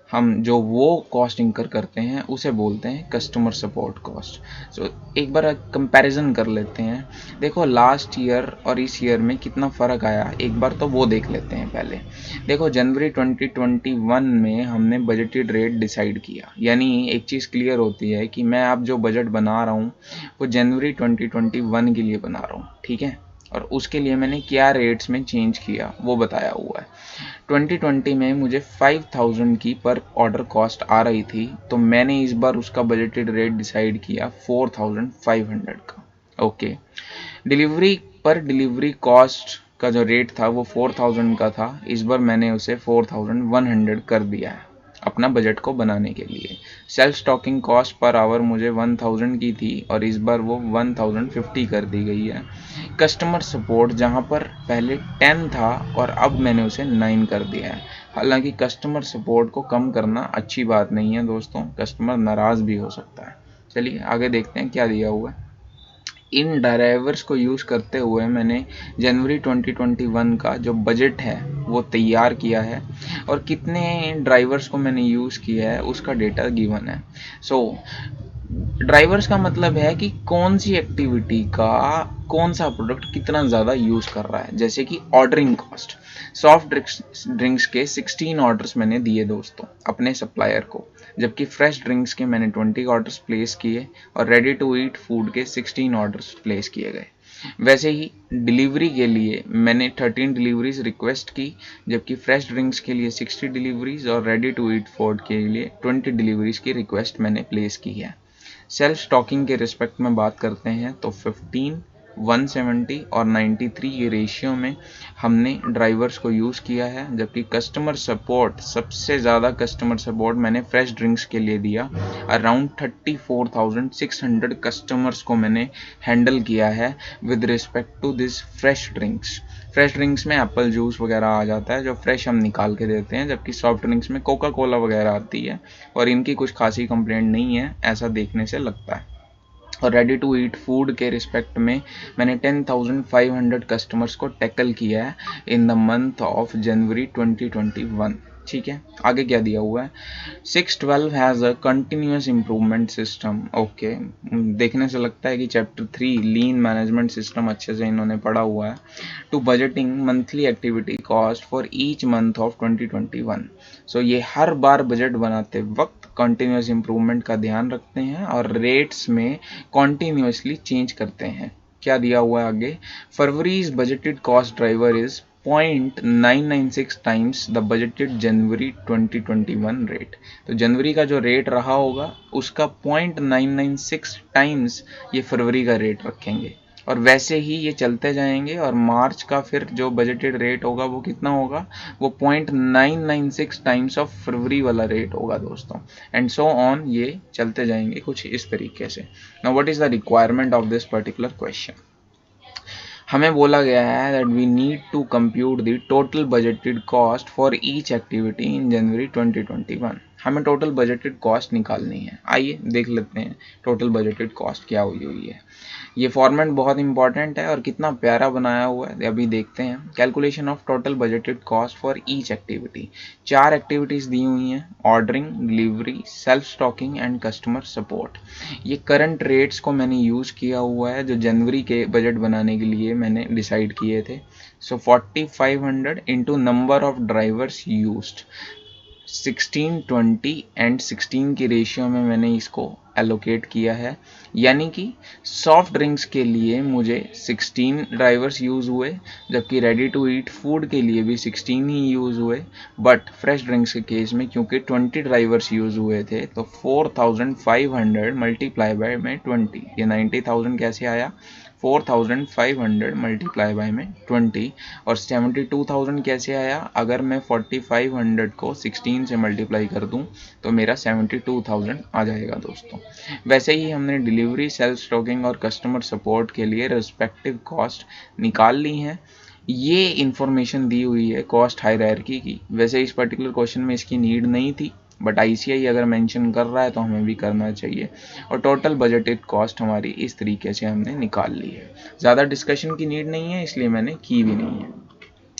हम जो वो कॉस्ट इंकर करते हैं उसे बोलते हैं कस्टमर सपोर्ट कॉस्ट। सो एक बार कंपैरिजन कर लेते हैं। देखो लास्ट ईयर और इस ईयर में कितना फ़र्क आया, एक बार तो वो देख लेते हैं पहले। देखो जनवरी 2021 में हमने बजटेड रेट डिसाइड किया, यानी एक चीज़ क्लियर होती है कि मैं अब जो बजट बना रहा हूँ वो जनवरी 2021 के लिए बना रहा हूँ, ठीक है। और उसके लिए मैंने क्या रेट्स में चेंज किया वो बताया हुआ है। 2020 में मुझे 5000 की पर ऑर्डर कॉस्ट आ रही थी, तो मैंने इस बार उसका बजटेड रेट डिसाइड किया 4500 का। ओके, डिलीवरी पर डिलीवरी कॉस्ट का जो रेट था वो 4000 का था, इस बार मैंने उसे 4100 कर दिया है अपना बजट को बनाने के लिए। Self stocking cost per hour मुझे 1000 की थी और इस बार वो 1050 कर दी गई है। कस्टमर सपोर्ट जहां पर पहले 10 था और अब मैंने उसे 9 कर दिया है। हालांकि कस्टमर सपोर्ट को कम करना अच्छी बात नहीं है दोस्तों, कस्टमर नाराज़ भी हो सकता है। चलिए आगे देखते हैं क्या दिया हुआ है। इन ड्राइवर्स को यूज़ करते हुए मैंने जनवरी 2021 का जो बजट है वो तैयार किया है और कितने ड्राइवर्स को मैंने यूज़ किया है उसका डेटा गिवन है। सो ड्राइवर्स का मतलब है कि कौन सी एक्टिविटी का कौन सा प्रोडक्ट कितना ज़्यादा यूज़ कर रहा है। जैसे कि ऑर्डरिंग कॉस्ट, सॉफ्ट ड्रिंक्स के 16 ऑर्डर्स मैंने दिए दोस्तों अपने सप्लायर को, जबकि फ्रेश ड्रिंक्स के मैंने 20 ऑर्डर्स प्लेस किए और रेडी टू ईट फूड के 16 ऑर्डर्स प्लेस किए गए। वैसे ही डिलीवरी के लिए मैंने 13 डिलीवरीज रिक्वेस्ट की, जबकि फ्रेश ड्रिंक्स के लिए 60 डिलीवरीज और रेडी टू ईट फूड के लिए 20 डिलीवरीज की रिक्वेस्ट मैंने प्लेस की है। सेल्फ स्टॉकिंग के रिस्पेक्ट में बात करते हैं तो 15, 170 और 93 ये रेशियो में हमने ड्राइवर्स को यूज़ किया है, जबकि कस्टमर सपोर्ट सबसे ज़्यादा कस्टमर सपोर्ट मैंने फ्रेश ड्रिंक्स के लिए दिया। अराउंड 34,600 कस्टमर्स को मैंने हैंडल किया है with respect to this fresh drinks. Fresh drinks में एप्पल जूस वगैरह आ जाता है जो फ्रेश हम निकाल के देते हैं, जबकि सॉफ्ट ड्रिंक्स में कोका कोला वगैरह आती है और इनकी कुछ खासी कंप्लेंट नहीं है ऐसा देखने से लगता है। और रेडी टू ईट फूड के रिस्पेक्ट में मैंने 10,500 कस्टमर्स को टैकल किया है in the month of January 2021। ठीक है, आगे क्या दिया हुआ है। 612 has a continuous improvement system. Okay, देखने से लगता है कि चैप्टर 3 लीन मैनेजमेंट सिस्टम अच्छे से इन्होंने पढ़ा हुआ है। To budgeting monthly activity cost for each month of 2021। So ये हर बार बजट बनाते वक्त कंटिन्यूस इम्प्रूवमेंट का ध्यान रखते हैं और रेट्स में कॉन्टीन्यूसली चेंज करते हैं। क्या दिया हुआ है आगे। February's budgeted cost driver is 0.996 times the budgeted January 2021 rate. तो जनवरी का जो रेट रहा होगा उसका 0.996 टाइम्स ये फरवरी का रेट रखेंगे और वैसे ही ये चलते जाएंगे और मार्च का फिर जो बजटेड रेट होगा वो कितना होगा, वो 0.996 टाइम्स ऑफ फरवरी वाला रेट होगा दोस्तों, एंड सो ऑन ये चलते जाएंगे कुछ इस तरीके से। Now what is the requirement of this particular question. हमें बोला गया है that we need to compute the total budgeted cost for each activity in January 2021। हमें टोटल बजटेड कॉस्ट निकालनी है। आइए देख लेते हैं टोटल बजटेड कॉस्ट क्या हुई है। ये फॉर्मेट बहुत इंपॉर्टेंट है और कितना प्यारा बनाया हुआ है अभी देखते हैं। Calculation of total budgeted cost for each activity. 4 activities दी हुई हैं, ordering, delivery, shelf stocking and customer support. ये करंट रेट्स को मैंने यूज़ किया हुआ है जो जनवरी के बजट बनाने के लिए मैंने डिसाइड किए थे। सो 4500 into number of drivers used, 16, 20 and 16 की रेशियो में मैंने इसको एलोकेट किया है। यानी कि सॉफ्ट ड्रिंक्स के लिए मुझे 16 ड्राइवर्स यूज़ हुए, जबकि रेडी टू ईट फूड के लिए भी 16 ही यूज़ हुए। बट फ्रेश ड्रिंक्स के केस में क्योंकि 20 ड्राइवर्स यूज़ हुए थे तो 4500 मल्टीप्लाई बाय में 20, ये 90,000 कैसे आया, 4500 मल्टीप्लाई बाय में 20 और 72,000 कैसे आया, अगर मैं 4500 को 16 से मल्टीप्लाई कर दूं तो मेरा 72,000 आ जाएगा दोस्तों। वैसे ही हमने डिलीवरी, सेल्फ स्टॉकिंग और कस्टमर सपोर्ट के लिए रिस्पेक्टिव कॉस्ट निकाल ली हैं। ये इन्फॉर्मेशन दी हुई है कॉस्ट हायरार्की की। वैसे इस पर्टिकुलर क्वेश्चन में इसकी नीड नहीं थी, बट ICI अगर मेंशन कर रहा है तो हमें भी करना चाहिए। और टोटल बजटेड कॉस्ट हमारी इस तरीके से हमने निकाल ली है। ज़्यादा डिस्कशन की नीड नहीं है, इसलिए मैंने की भी नहीं है।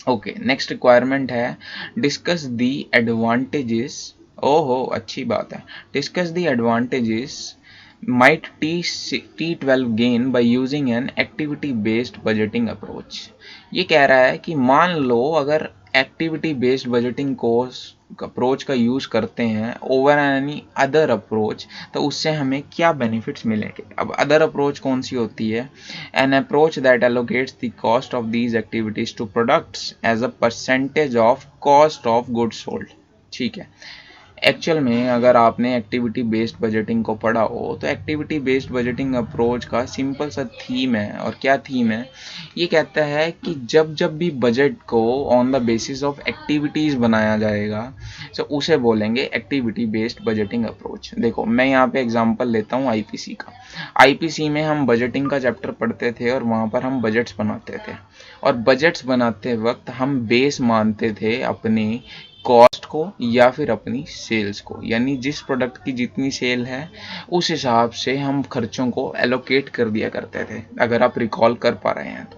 ओके, नेक्स्ट रिक्वायरमेंट है डिस्कस दी एडवांटेजेस। ओहो, अच्छी बात है। Discuss the advantages might T12 gain by using an activity based budgeting approach। ये कह रहा है कि मान लो अगर activity based budgeting course approach का यूज करते हैं ओवर एनी अदर अप्रोच, तो उससे हमें क्या बेनिफिट्स मिलेंगे। अब अदर अप्रोच कौन सी होती है? An approach that allocates the cost of these activities to products as a percentage of cost of goods sold. ठीक है, एक्चुअल में अगर आपने एक्टिविटी बेस्ड बजटिंग को पढ़ा हो तो एक्टिविटी बेस्ड बजटिंग अप्रोच का सिंपल सा थीम है। और क्या थीम है? ये कहता है कि जब जब भी बजट को on the basis of activities बनाया जाएगा तो उसे बोलेंगे एक्टिविटी बेस्ड बजटिंग अप्रोच। देखो, मैं यहाँ पे एग्जांपल लेता हूँ IPC का। IPC में हम बजटिंग का चैप्टर पढ़ते थे और वहाँ पर हम बजट्स बनाते थे। और बजट्स बनाते वक्त हम बेस मानते थे अपनी कॉस्ट को या फिर अपनी सेल्स को, यानी जिस प्रोडक्ट की जितनी सेल है उस हिसाब से हम खर्चों को एलोकेट कर दिया करते थे, अगर आप रिकॉल कर पा रहे हैं तो।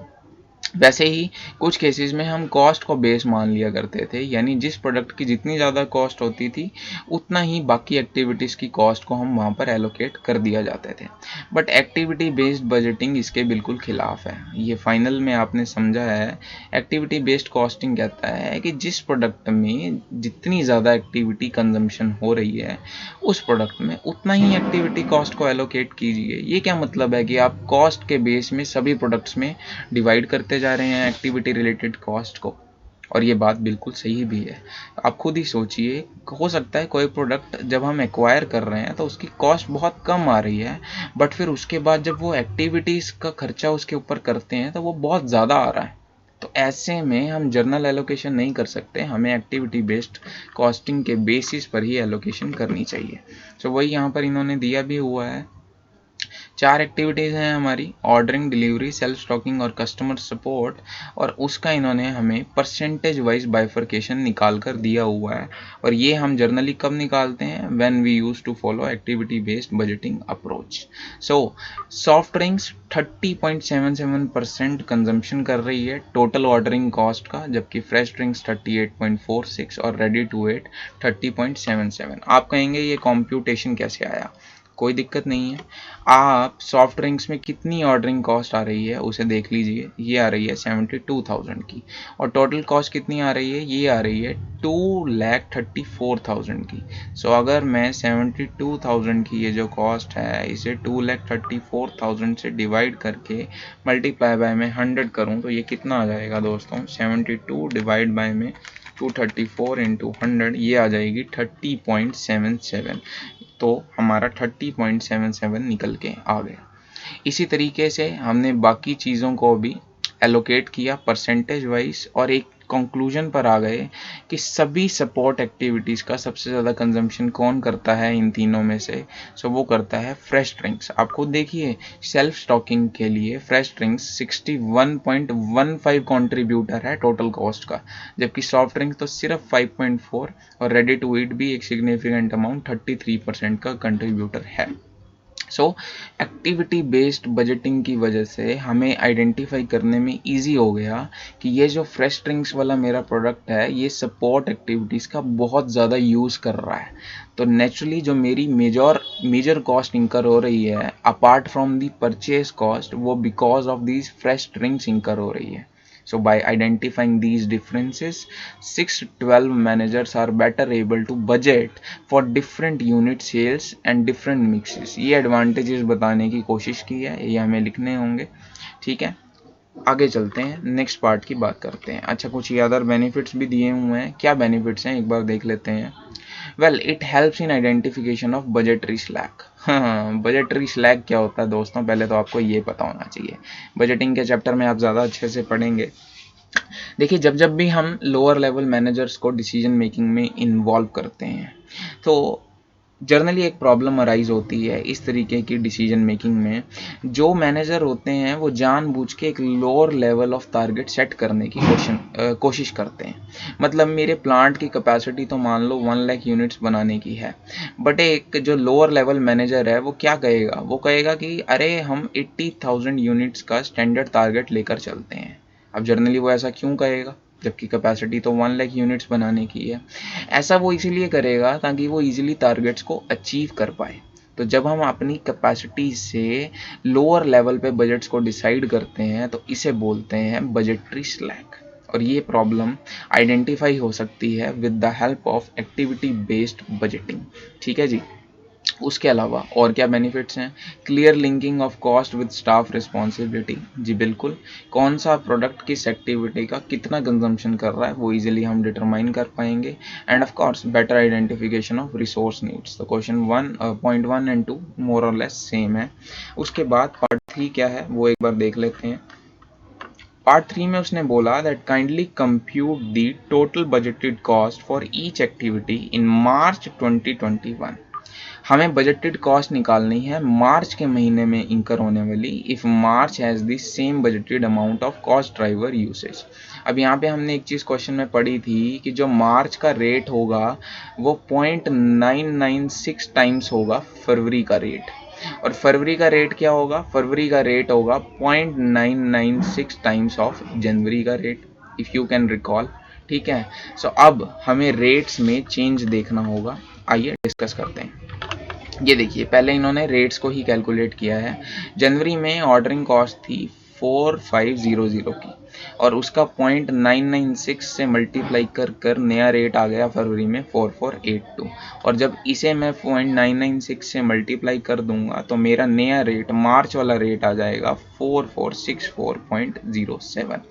वैसे ही कुछ केसेस में हम कॉस्ट को बेस मान लिया करते थे, यानी जिस प्रोडक्ट की जितनी ज़्यादा कॉस्ट होती थी उतना ही बाकी एक्टिविटीज़ की कॉस्ट को हम वहाँ पर एलोकेट कर दिया जाते थे। बट एक्टिविटी बेस्ड बजटिंग इसके बिल्कुल खिलाफ है। ये फाइनल में आपने समझा है। एक्टिविटी बेस्ड कॉस्टिंग कहता है कि जिस प्रोडक्ट में जितनी ज़्यादा एक्टिविटी कंजम्पशन हो रही है उस प्रोडक्ट में उतना ही एक्टिविटी कॉस्ट को एलोकेट कीजिए। ये क्या मतलब है कि आप कॉस्ट के बेस में सभी प्रोडक्ट्स में डिवाइड करते जा रहे हैं एक्टिविटी रिलेटेड कॉस्ट को। और ये बात बिल्कुल सही भी है। आप खुद ही सोचिए, हो सकता है कोई प्रोडक्ट जब हम एक्वायर कर रहे हैं तो उसकी कॉस्ट बहुत कम आ रही है, बट फिर उसके बाद जब वो एक्टिविटीज़ का खर्चा उसके ऊपर करते हैं तो वो बहुत ज़्यादा आ रहा है। तो ऐसे में हम जर्नल एलोकेशन नहीं कर सकते, हमें एक्टिविटी बेस्ड कॉस्टिंग के बेसिस पर ही एलोकेशन करनी चाहिए। तो वही यहाँ पर इन्होंने दिया भी हुआ है। 4 एक्टिविटीज़ हैं हमारी: ऑर्डरिंग, डिलीवरी, सेल्फ स्टॉकिंग और कस्टमर सपोर्ट। और उसका इन्होंने हमें परसेंटेज वाइज बाइफर्केशन निकाल कर दिया हुआ है। और ये हम जर्नली कब निकालते हैं? When we use to follow activity based budgeting approach. So soft drinks 30.77% consumption कर रही है टोटल ऑर्डरिंग कॉस्ट का, जबकि फ्रेश ड्रिंक्स 38.46 और रेडी टू ईट 30.77। आप कहेंगे ये कॉम्प्यूटेशन कैसे आया? कोई दिक्कत नहीं है। आप सॉफ्ट ड्रिंक्स में कितनी ऑर्डरिंग कॉस्ट आ रही है उसे देख लीजिए। ये आ रही है 72,000 की। और टोटल कॉस्ट कितनी आ रही है? ये आ रही है 2,34,000 की। सो अगर मैं 72,000 की ये जो कॉस्ट है इसे 2,34,000 से डिवाइड करके मल्टीप्लाई बाय में 100 करूँ तो ये कितना आ जाएगा दोस्तों? 72 डिवाइड बाय में 234 इंटू 100, ये आ जाएगी 30.77। तो हमारा 30.77 निकल के आ गया। इसी तरीके से हमने बाकी चीज़ों को भी एलोकेट किया परसेंटेज वाइज और एक कंक्लूजन पर आ गए कि सभी सपोर्ट एक्टिविटीज़ का सबसे ज़्यादा कंजम्पशन कौन करता है इन तीनों में से? सो वो करता है फ्रेश ड्रिंक्स। आप खुद देखिए, सेल्फ स्टॉकिंग के लिए फ्रेश ड्रिंक्स 61.15 कंट्रीब्यूटर है टोटल कॉस्ट का, जबकि सॉफ्ट ड्रिंक्स तो सिर्फ 5.4 और रेडी टू ईट भी एक सिग्निफिकेंट अमाउंट 33% का कंट्रीब्यूटर है। सो एक्टिविटी बेस्ड बजटिंग की वजह से हमें आइडेंटिफाई करने में इजी हो गया कि ये जो फ्रेश ड्रिंक्स वाला मेरा प्रोडक्ट है ये सपोर्ट एक्टिविटीज़ का बहुत ज़्यादा यूज़ कर रहा है। तो नेचुरली जो मेरी मेजर कॉस्ट इंकर हो रही है apart from the purchase cost, वो because of these fresh drinks incur हो रही है। So by identifying these differences, 612 managers are better able to budget for different unit sales and different mixes। ये advantages बताने की कोशिश की है, ये हमें लिखने होंगे। ठीक है, आगे चलते हैं, नेक्स्ट पार्ट की बात करते हैं। अच्छा, कुछ अदर बेनिफिट्स भी दिए हुए हैं। क्या बेनिफिट्स हैं एक बार देख लेते हैं। Well, it helps in identification of budgetary slack. हाँ, बजटरी स्लैक क्या होता है दोस्तों? पहले तो आपको ये पता होना चाहिए। बजटिंग के चैप्टर में आप ज़्यादा अच्छे से पढ़ेंगे। देखिए, जब जब भी हम लोअर लेवल मैनेजर्स को डिसीजन मेकिंग में इन्वॉल्व करते हैं तो जर्नली एक प्रॉब्लम अराइज होती है इस तरीके की डिसीजन मेकिंग में। जो मैनेजर होते हैं वो जानबूझ के एक lower level of target set करने की कोशिश करते हैं। मतलब मेरे प्लांट की कैपेसिटी तो मान लो 1 लाख यूनिट्स बनाने की है, बट एक जो लोअर लेवल मैनेजर है वो क्या कहेगा, वो कहेगा कि अरे हम 80,000 यूनिट्स का स्टैंडर्ड टारगेट लेकर चलते हैं। अब जर्नली वो ऐसा क्यों कहेगा जबकि कैपेसिटी तो 1 लाख यूनिट्स बनाने की है? ऐसा वो इसीलिए करेगा ताकि वो इजीली टारगेट्स को अचीव कर पाए। तो जब हम अपनी कैपेसिटी से लोअर लेवल पे बजट्स को डिसाइड करते हैं तो इसे बोलते हैं बजटरी स्लैक। और ये प्रॉब्लम आइडेंटिफाई हो सकती है with the help of activity based budgeting. ठीक है जी। उसके अलावा और क्या बेनिफिट्स हैं? Clear linking of cost with staff responsibility. जी बिल्कुल, कौन सा प्रोडक्ट किस एक्टिविटी का कितना कंजम्पशन कर रहा है वो इजीली हम डिटरमाइन कर पाएंगे। End of course better identification of resource needs. तो क्वेश्चन 1.1 एंड 2 मोर और लेस सेम है। उसके बाद पार्ट 3 क्या है वो एक बार देख लेते हैं। पार्ट 3 में उसने बोला that kindly compute the total budgeted cost for each activity in March 2021। हमें बजटेड कॉस्ट निकालनी है मार्च के महीने में इंकर होने वाली, if March has the same budgeted amount of cost driver usage. अब यहाँ पे हमने एक चीज़ क्वेश्चन में पढ़ी थी कि जो मार्च का रेट होगा वो 0.996 टाइम्स होगा फरवरी का रेट। और फरवरी का रेट क्या होगा? फरवरी का रेट होगा 0.996 टाइम्स ऑफ जनवरी का rate, if you can recall. ठीक है। सो अब हमें रेट्स में चेंज देखना होगा। आइए डिस्कस करते हैं। ये देखिए, पहले इन्होंने रेट्स को ही कैलकुलेट किया है। जनवरी में ऑर्डरिंग कॉस्ट थी 4500 की और उसका 0.996 से मल्टीप्लाई कर कर नया रेट आ गया फरवरी में 4482। और जब इसे मैं 0.996 से मल्टीप्लाई कर दूंगा तो मेरा नया रेट, मार्च वाला रेट आ जाएगा 4464.07।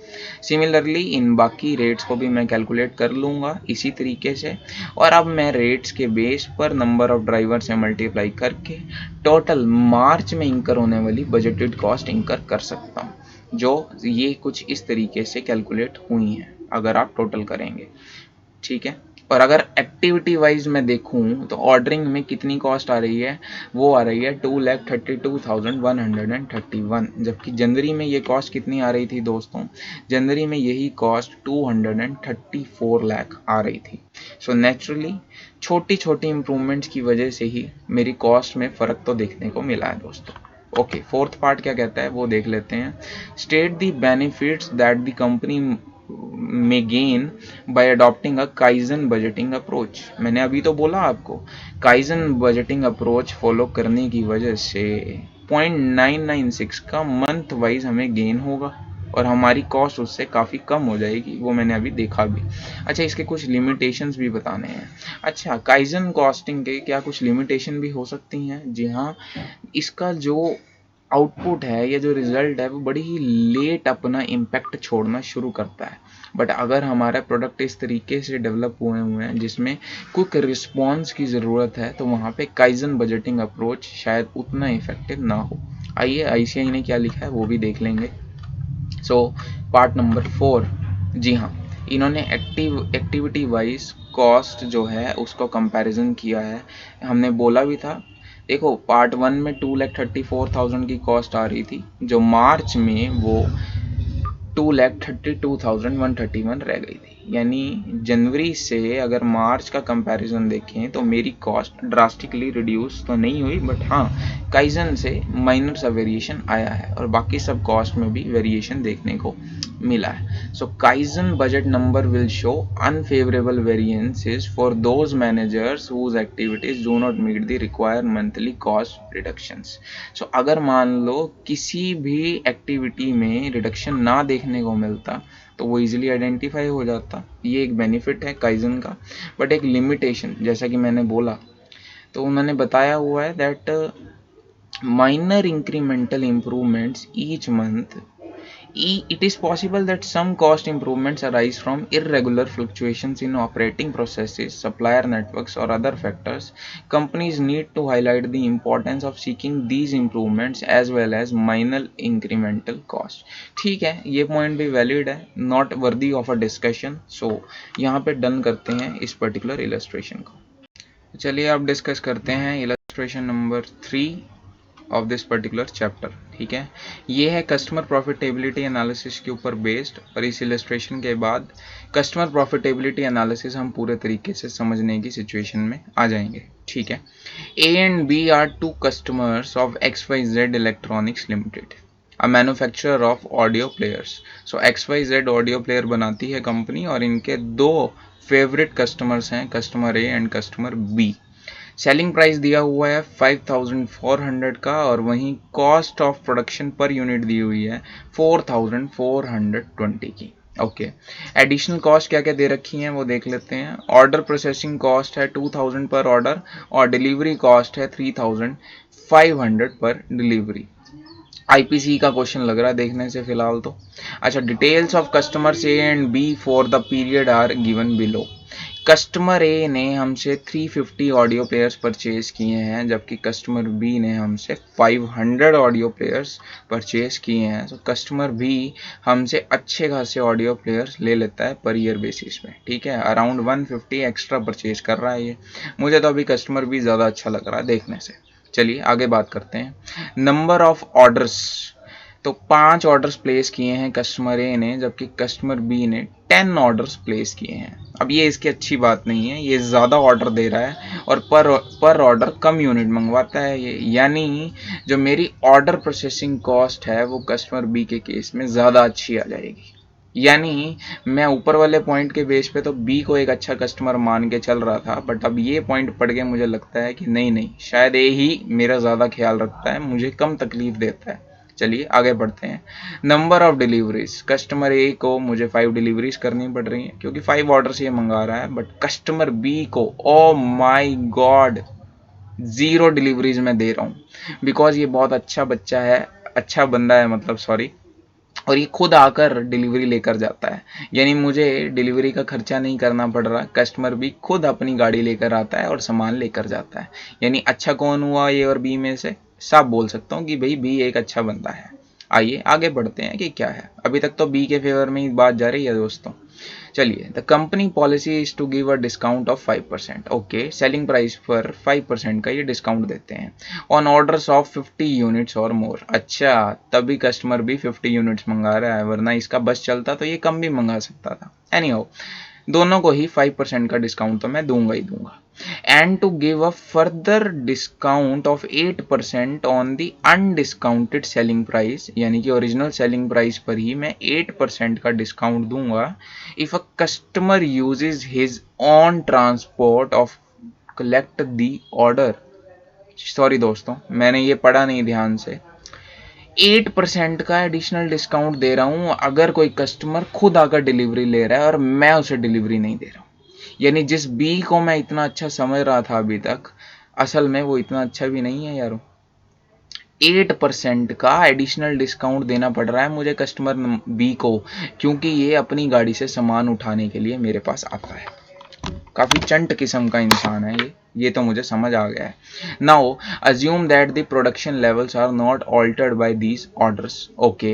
सिमिलरली इन बाकी रेट्स को भी मैं कैलकुलेट कर लूँगा इसी तरीके से। और अब मैं रेट्स के बेस पर नंबर ऑफ ड्राइवर से मल्टीप्लाई करके टोटल मार्च में इंकर होने वाली बजटेड कॉस्ट इंकर कर सकता हूँ, जो ये कुछ इस तरीके से कैलकुलेट हुई हैं अगर आप टोटल करेंगे। ठीक है। और अगर एक्टिविटी वाइज मैं देखूं तो ऑर्डरिंग में कितनी कॉस्ट आ रही है, वो आ रही है 2,32,131, जबकि जनवरी में ये कॉस्ट कितनी आ रही थी दोस्तों? जनवरी में यही कॉस्ट 234 लाख आ रही थी। सो नेचुरली छोटी छोटी इंप्रूवमेंट्स की वजह से ही मेरी कॉस्ट में फ़र्क तो देखने को मिला है दोस्तों। ओके, फोर्थ पार्ट क्या कहता है वो देख लेते हैं। State the benefits that the company may gain by adopting a kaizen budgeting approach. मैंने अभी तो बोला आपको, काइजन बजटिंग अप्रोच फॉलो करने की वजह से 0.996 का मंथ वाइज हमें गेन होगा और हमारी कॉस्ट उससे काफ़ी कम हो जाएगी, वो मैंने अभी देखा भी। अच्छा, इसके कुछ लिमिटेशंस भी बताने हैं। अच्छा, काइजन कॉस्टिंग के क्या कुछ लिमिटेशन भी हो सकती हैं? जी हाँ, इसका जो आउटपुट है या जो रिजल्ट है वो बड़ी ही लेट अपना इम्पैक्ट छोड़ना शुरू करता है। बट अगर हमारा प्रोडक्ट इस तरीके से डेवलप हुए हैं जिसमें क्विक रिस्पॉन्स की ज़रूरत है तो वहाँ पे काइजन बजटिंग अप्रोच शायद उतना इफेक्टिव ना हो। आइए आईसीआई ने क्या लिखा है वो भी देख लेंगे। सो पार्ट नंबर 4, जी हाँ, इन्होंने एक्टिविटी वाइज कॉस्ट जो है उसको कंपैरिजन किया है। हमने बोला भी था, देखो पार्ट 1 में 2,34,000 की कॉस्ट आ रही थी, जो मार्च में वो 2,32,131 रह गई थी। यानी जनवरी से अगर मार्च का कंपैरिजन देखें तो मेरी कॉस्ट ड्रास्टिकली रिड्यूस तो नहीं हुई, बट हाँ काइजन से माइनर सा वेरिएशन आया है और बाकी सब कॉस्ट में भी वेरिएशन देखने को मिला है। So kaizen budget number will show unfavourable variances for those managers whose activities do not meet the required monthly cost reductions. So अगर मान लो किसी भी एक्टिविटी में रिडक्शन ना देखने को मिलता तो वो इजीली आइडेंटिफाई हो जाता। ये एक बेनिफिट है काइजन का। बट एक लिमिटेशन, जैसा कि मैंने बोला, तो उन्होंने बताया हुआ है that minor incremental improvements each month. It is possible that some cost improvements arise from irregular fluctuations in operating processes, supplier networks, or other factors. Companies need to highlight the importance of seeking these improvements as well as minor incremental cost. ठीक है, ये point भी valid है, not worthy of a discussion. सो यहाँ पे done करते हैं इस पर्टिकुलर इलस्ट्रेशन को। चलिए अब डिस्कस करते हैं illustration number 3 of this particular chapter. ठीक है, ये है कस्टमर प्रॉफिटेबिलिटी एनालिसिस के ऊपर बेस्ड, और इस इलस्ट्रेशन के बाद कस्टमर प्रॉफिटेबिलिटी एनालिसिस हम पूरे तरीके से समझने की सिचुएशन में आ जाएंगे। ठीक है, A and B are two customers of XYZ electronics limited, a manufacturer of audio players. So XYZ audio player बनाती है कंपनी, और इनके दो फेवरेट कस्टमर्स हैं, customer A and customer B. Selling price दिया हुआ है 5400 का, और वहीं cost of production per unit दी हुई है 4420 की। ओके, एडिशनल कॉस्ट क्या क्या दे रखी हैं वो देख लेते हैं। ऑर्डर प्रोसेसिंग कॉस्ट है 2000 पर ऑर्डर, और डिलीवरी कॉस्ट है 3500 पर डिलीवरी। आईपीसी का क्वेश्चन लग रहा है देखने से फिलहाल तो। अच्छा, details of customers A and B for the period are given below. Customer A ने हमसे 350 ऑडियो प्लेयर्स परचेज किए हैं, जबकि कस्टमर बी ने हमसे 500 ऑडियो प्लेयर्स परचेज किए हैं। तो कस्टमर बी हमसे अच्छे खासे ऑडियो प्लेयर्स ले लेता है पर ईयर बेसिस में। ठीक है, अराउंड 150 एक्स्ट्रा परचेज कर रहा है ये। मुझे तो अभी कस्टमर बी ज़्यादा अच्छा लग रहा है देखने से। चलिए आगे बात करते हैं। नंबर ऑफ ऑर्डर्स, तो 5 ऑर्डर्स प्लेस किए हैं कस्टमर ए ने, जबकि कस्टमर बी ने 10 ऑर्डर्स प्लेस किए हैं। अब ये इसकी अच्छी बात नहीं है, ये ज़्यादा ऑर्डर दे रहा है और पर ऑर्डर कम यूनिट मंगवाता है ये, यानी जो मेरी ऑर्डर प्रोसेसिंग कॉस्ट है वो कस्टमर बी के केस में ज़्यादा अच्छी आ जाएगी। यानी मैं ऊपर वाले पॉइंट के बेस पे तो बी को एक अच्छा कस्टमर मान के चल रहा था, बट अब ये पॉइंट पड़ गया, मुझे लगता है कि नहीं शायद ए ही मेरा ज़्यादा ख्याल रखता है, मुझे कम तकलीफ देता है। चलिए आगे बढ़ते हैं। नंबर ऑफ डिलीवरीज, कस्टमर ए को मुझे 5 डिलीवरीज करनी पड़ रही हैं क्योंकि 5 ऑर्डर ये मंगा रहा है, बट कस्टमर बी को ओ माई गॉड 0 डिलीवरीज में दे रहा हूँ, बिकॉज ये बहुत अच्छा बच्चा है, अच्छा बंदा है मतलब, सॉरी, और ये खुद आकर डिलीवरी लेकर जाता है। यानी मुझे डिलीवरी का खर्चा नहीं करना पड़ रहा, कस्टमर भी खुद अपनी गाड़ी लेकर आता है और सामान लेकर जाता है। यानी अच्छा कौन हुआ ए और बी में से? साफ बोल सकता हूँ कि भाई बी एक अच्छा बंदा है। आइए आगे बढ़ते हैं कि क्या है। अभी तक तो बी के फेवर में ही बात जा रही है दोस्तों। चलिए, the company policy is to give a discount of 5%। Okay, selling price पर 5% का ये डिस्काउंट देते हैं ऑन ऑर्डर्स ऑफ 50 यूनिट्स और मोर। अच्छा, तभी कस्टमर भी 50 यूनिट्स मंगा रहा है, वरना इसका बस चलता तो ये कम भी मंगा सकता था। एनीहाउ, दोनों को ही 5% का डिस्काउंट तो मैं दूंगा ही दूंगा। And to give a further discount of 8% on the undiscounted selling price, यानी कि ओरिजिनल सेलिंग प्राइस पर ही मैं 8% का डिस्काउंट दूंगा if a customer uses his own transport of collect the order. Sorry दोस्तों, मैंने ये पढ़ा नहीं ध्यान से। 8% का एडिशनल डिस्काउंट दे रहा हूं अगर कोई कस्टमर खुद आकर डिलीवरी ले रहा है और मैं उसे डिलीवरी नहीं दे रहा हूं। यानी जिस बी को मैं इतना अच्छा समझ रहा था अभी तक, असल में वो इतना अच्छा भी नहीं है यारो। 8% का एडिशनल डिस्काउंट देना पड़ रहा है मुझे कस्टमर बी को, क्योंकि ये अपनी गाड़ी से सामान उठाने के लिए मेरे पास आता है। काफ़ी चंट किस्म का इंसान है ये तो मुझे समझ आ गया है। Now assume that the production levels are not altered by these orders. Okay,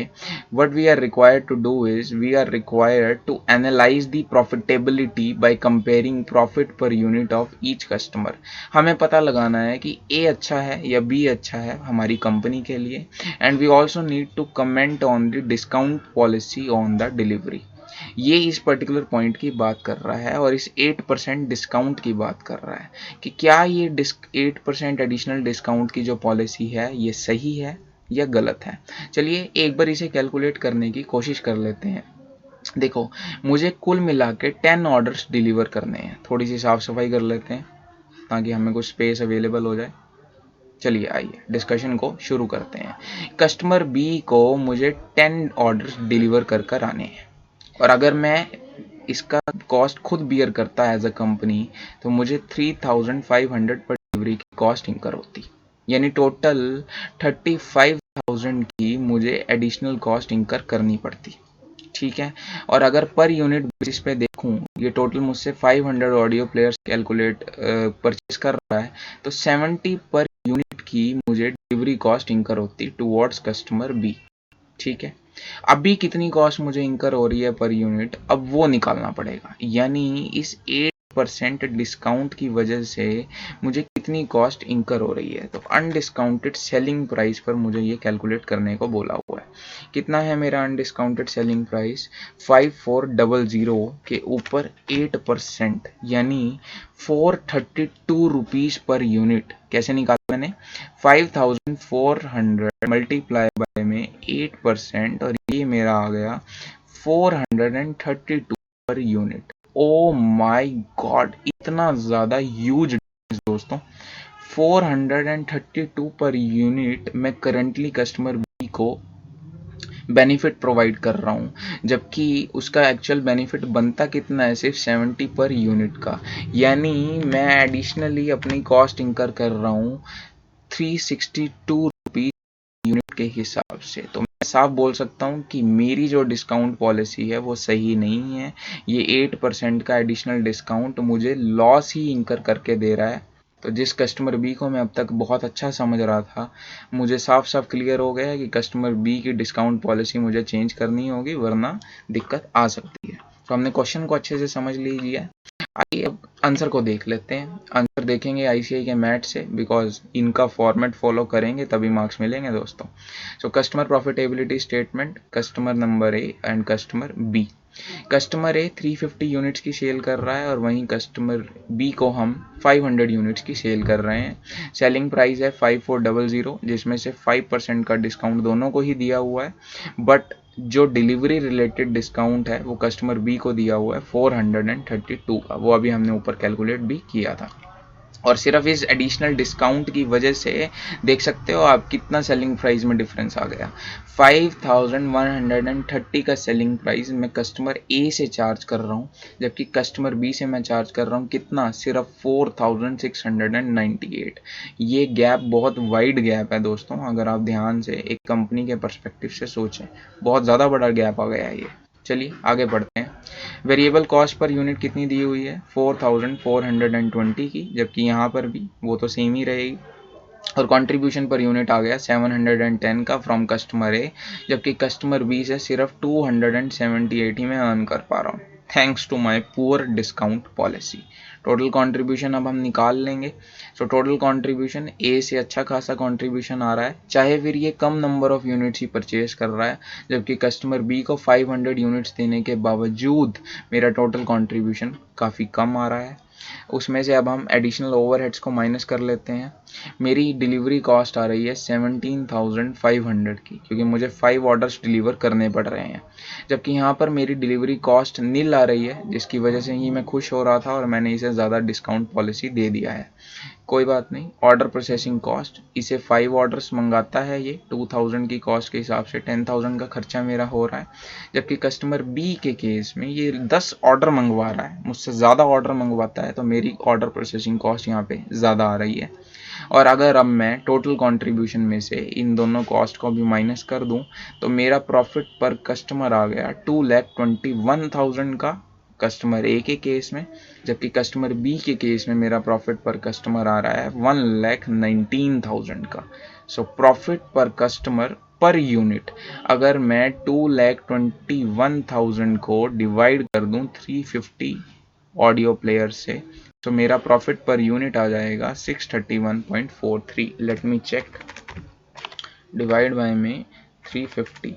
what we are required to do is we are required to analyse the profitability by comparing profit per unit of each customer. हमें पता लगाना है कि ए अच्छा है या B अच्छा है हमारी कंपनी के लिए, and we also need to comment on the discount policy on the delivery. ये इस पर्टिकुलर पॉइंट की बात कर रहा है और इस 8% डिस्काउंट की बात कर रहा है कि क्या ये 8% एडिशनल डिस्काउंट की जो पॉलिसी है ये सही है या गलत है। चलिए एक बार इसे कैलकुलेट करने की कोशिश कर लेते हैं। देखो, मुझे कुल मिला के 10 ऑर्डर्स डिलीवर करने हैं। थोड़ी सी साफ सफाई कर लेते हैं ताकि हमें कुछ स्पेस अवेलेबल हो जाए। चलिए आइए डिस्कशन को शुरू करते हैं। कस्टमर बी को मुझे 10 ऑर्डर्स डिलीवर कर आने हैं, और अगर मैं इसका कॉस्ट खुद बियर करता एज अ कंपनी तो मुझे 3500 पर डिलीवरी की कॉस्ट इंकर होती, यानी टोटल 35,000 की मुझे एडिशनल कॉस्ट इंकर करनी पड़ती। ठीक है, और अगर पर यूनिट बेसिस पे देखूं, ये टोटल मुझसे 500 ऑडियो प्लेयर्स कैलकुलेट परचेज कर रहा है, तो 70 पर यूनिट की मुझे डिलीवरी कॉस्ट इंकर होती टुवर्ड्स कस्टमर बी। ठीक है, अभी कितनी कॉस्ट मुझे इंकर हो रही है पर यूनिट, अब वो निकालना पड़ेगा। यानी इस 8% डिस्काउंट की वजह से मुझे कितनी कॉस्ट इंकर हो रही है। तो अनडिस्काउंटेड सेलिंग प्राइस पर मुझे ये कैलकुलेट करने को बोला हुआ है। कितना है मेरा अनडिस्काउंटेड सेलिंग प्राइस? 5400 के ऊपर 8% यानी 432 रुपीज़ पर यूनिट। कैसे निकाला मैंने? 5400 मल्टीप्लाई बाय में 8% और ये मेरा आ गया 432 per unit. Oh my God, इतना ज़्यादा ह्यूज दोस्तों। 432 पर यूनिट मैं करंटली कस्टमर बी को बेनिफिट प्रोवाइड कर रहा हूँ, जबकि उसका एक्चुअल बेनिफिट बनता कितना है? सिर्फ 70 पर यूनिट का। यानी मैं एडिशनली अपनी कॉस्ट इंकर कर रहा हूँ 362 रुपीज यूनिट के हिसाब से। तो मैं साफ बोल सकता हूँ कि मेरी जो डिस्काउंट पॉलिसी है वो सही नहीं है। ये 8% का एडिशनल डिस्काउंट मुझे लॉस ही इंकर करके दे रहा है। तो जिस कस्टमर बी को मैं अब तक बहुत अच्छा समझ रहा था, मुझे साफ साफ क्लियर हो गया है कि कस्टमर बी की डिस्काउंट पॉलिसी मुझे चेंज करनी होगी, वरना दिक्कत आ सकती है। तो हमने क्वेश्चन को अच्छे से समझ लीजिए। आइए अब आंसर को देख लेते हैं। आंसर देखेंगे आईसीआई के मैट से, बिकॉज इनका फॉर्मेट फॉलो करेंगे तभी मार्क्स मिलेंगे दोस्तों। So customer profitability statement, customer number A and customer B. Customer A 350 units की सेल कर रहा है और वहीं कस्टमर बी को हम 500 यूनिट्स की सेल कर रहे हैं। सेलिंग प्राइस है 5400, जिसमें से 5% का डिस्काउंट दोनों को ही दिया हुआ है, बट जो डिलीवरी रिलेटेड डिस्काउंट है वो कस्टमर बी को दिया हुआ है 432 का। वो अभी हमने ऊपर कैलकुलेट भी किया था। और सिर्फ इस एडिशनल डिस्काउंट की वजह से देख सकते हो आप कितना सेलिंग प्राइस में डिफरेंस आ गया। 5130 का सेलिंग प्राइस मैं कस्टमर ए से चार्ज कर रहा हूँ, जबकि कस्टमर बी से मैं चार्ज कर रहा हूँ कितना? सिर्फ 4698। ये गैप बहुत वाइड गैप है दोस्तों। अगर आप ध्यान से एक कंपनी के पर्सपेक्टिव से सोचें, बहुत ज़्यादा बड़ा गैप आ गया है ये। चलिए आगे बढ़ते हैं। वेरिएबल कॉस्ट पर यूनिट कितनी दी हुई है? 4420 की, जबकि यहाँ पर भी वो तो सेम ही रहेगी। और कंट्रीब्यूशन पर यूनिट आ गया 710 का फ्रॉम कस्टमर ए, जबकि कस्टमर बी से सिर्फ 278 ही मैं अर्न कर पा रहा हूँ, thanks to my poor discount policy. Total contribution अब हम निकाल लेंगे। सो टोटल कंट्रीब्यूशन ए से अच्छा खासा कंट्रीब्यूशन आ रहा है, चाहे फिर ये कम नंबर ऑफ यूनिट्स ही परचेज कर रहा है, जबकि कस्टमर बी को 500 यूनिट्स देने के बावजूद मेरा टोटल कंट्रीब्यूशन काफ़ी कम आ रहा है। उसमें से अब हम एडिशनल ओवरहेड्स को माइनस कर लेते हैं। मेरी डिलीवरी कॉस्ट आ रही है 17,500 की, क्योंकि मुझे 5 ऑर्डर्स डिलीवर करने पड़ रहे हैं, जबकि यहाँ पर मेरी डिलीवरी कॉस्ट नील आ रही है, जिसकी वजह से ही मैं खुश हो रहा था और मैंने इसे ज़्यादा डिस्काउंट पॉलिसी दे दिया है। कोई बात नहीं। ऑर्डर प्रोसेसिंग कॉस्ट, इसे 5 ऑर्डर्स मंगाता है ये 2000 की कॉस्ट के हिसाब से 10,000 का खर्चा मेरा हो रहा है, जबकि कस्टमर बी के केस में ये 10 ऑर्डर मंगवा रहा है, मुझसे ज़्यादा ऑर्डर मंगवाता है, तो मेरी ऑर्डर प्रोसेसिंग कॉस्ट यहाँ पे ज़्यादा आ रही है। और अगर अब मैं टोटल कंट्रीब्यूशन में से इन दोनों कॉस्ट को भी माइनस कर दूं, तो मेरा प्रॉफिट पर कस्टमर आ गया 2,21,000 का कस्टमर ए के केस में, जबकि कस्टमर बी के केस में मेरा प्रॉफिट पर कस्टमर आ रहा है 1,19,000 का। सो प्रॉफिट पर कस्टमर पर यूनिट अगर मैं 2,21,000 को डिवाइड कर दूं 350 ऑडियो प्लेयर से, तो मेरा प्रॉफिट पर यूनिट आ जाएगा 631.43। Let me check, divide by में 350,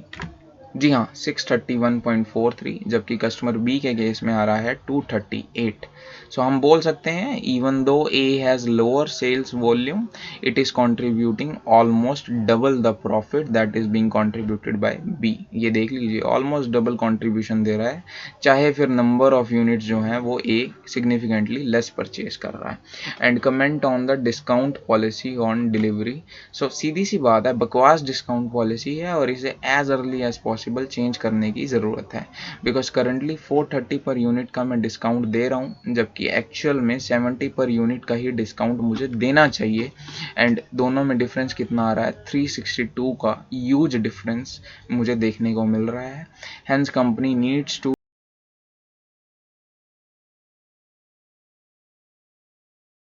जी हाँ 631.43, जबकि कस्टमर बी के केस में आ रहा है 238। सो हम बोल सकते हैं even though A has lower sales volume, it is contributing almost double the profit that is being contributed by B. ये देख लीजिए, ऑलमोस्ट डबल कंट्रीब्यूशन दे रहा है, चाहे फिर नंबर ऑफ यूनिट्स जो हैं वो ए सिग्निफिकेंटली लेस परचेज कर रहा है। And comment on the discount policy on delivery. So सीधी सी बात है, बकवास डिस्काउंट पॉलिसी है और इसे as early as possible change करने की ज़रूरत है, बिकॉज करंटली 430 पर यूनिट का मैं डिस्काउंट दे रहा हूँ, जबकि एक्चुअल में 70 पर यूनिट का ही डिस्काउंट मुझे देना चाहिए। एंड दोनों में डिफरेंस कितना आ रहा है? 362 का ह्यूज डिफरेंस मुझे देखने को मिल रहा है। Hence company needs to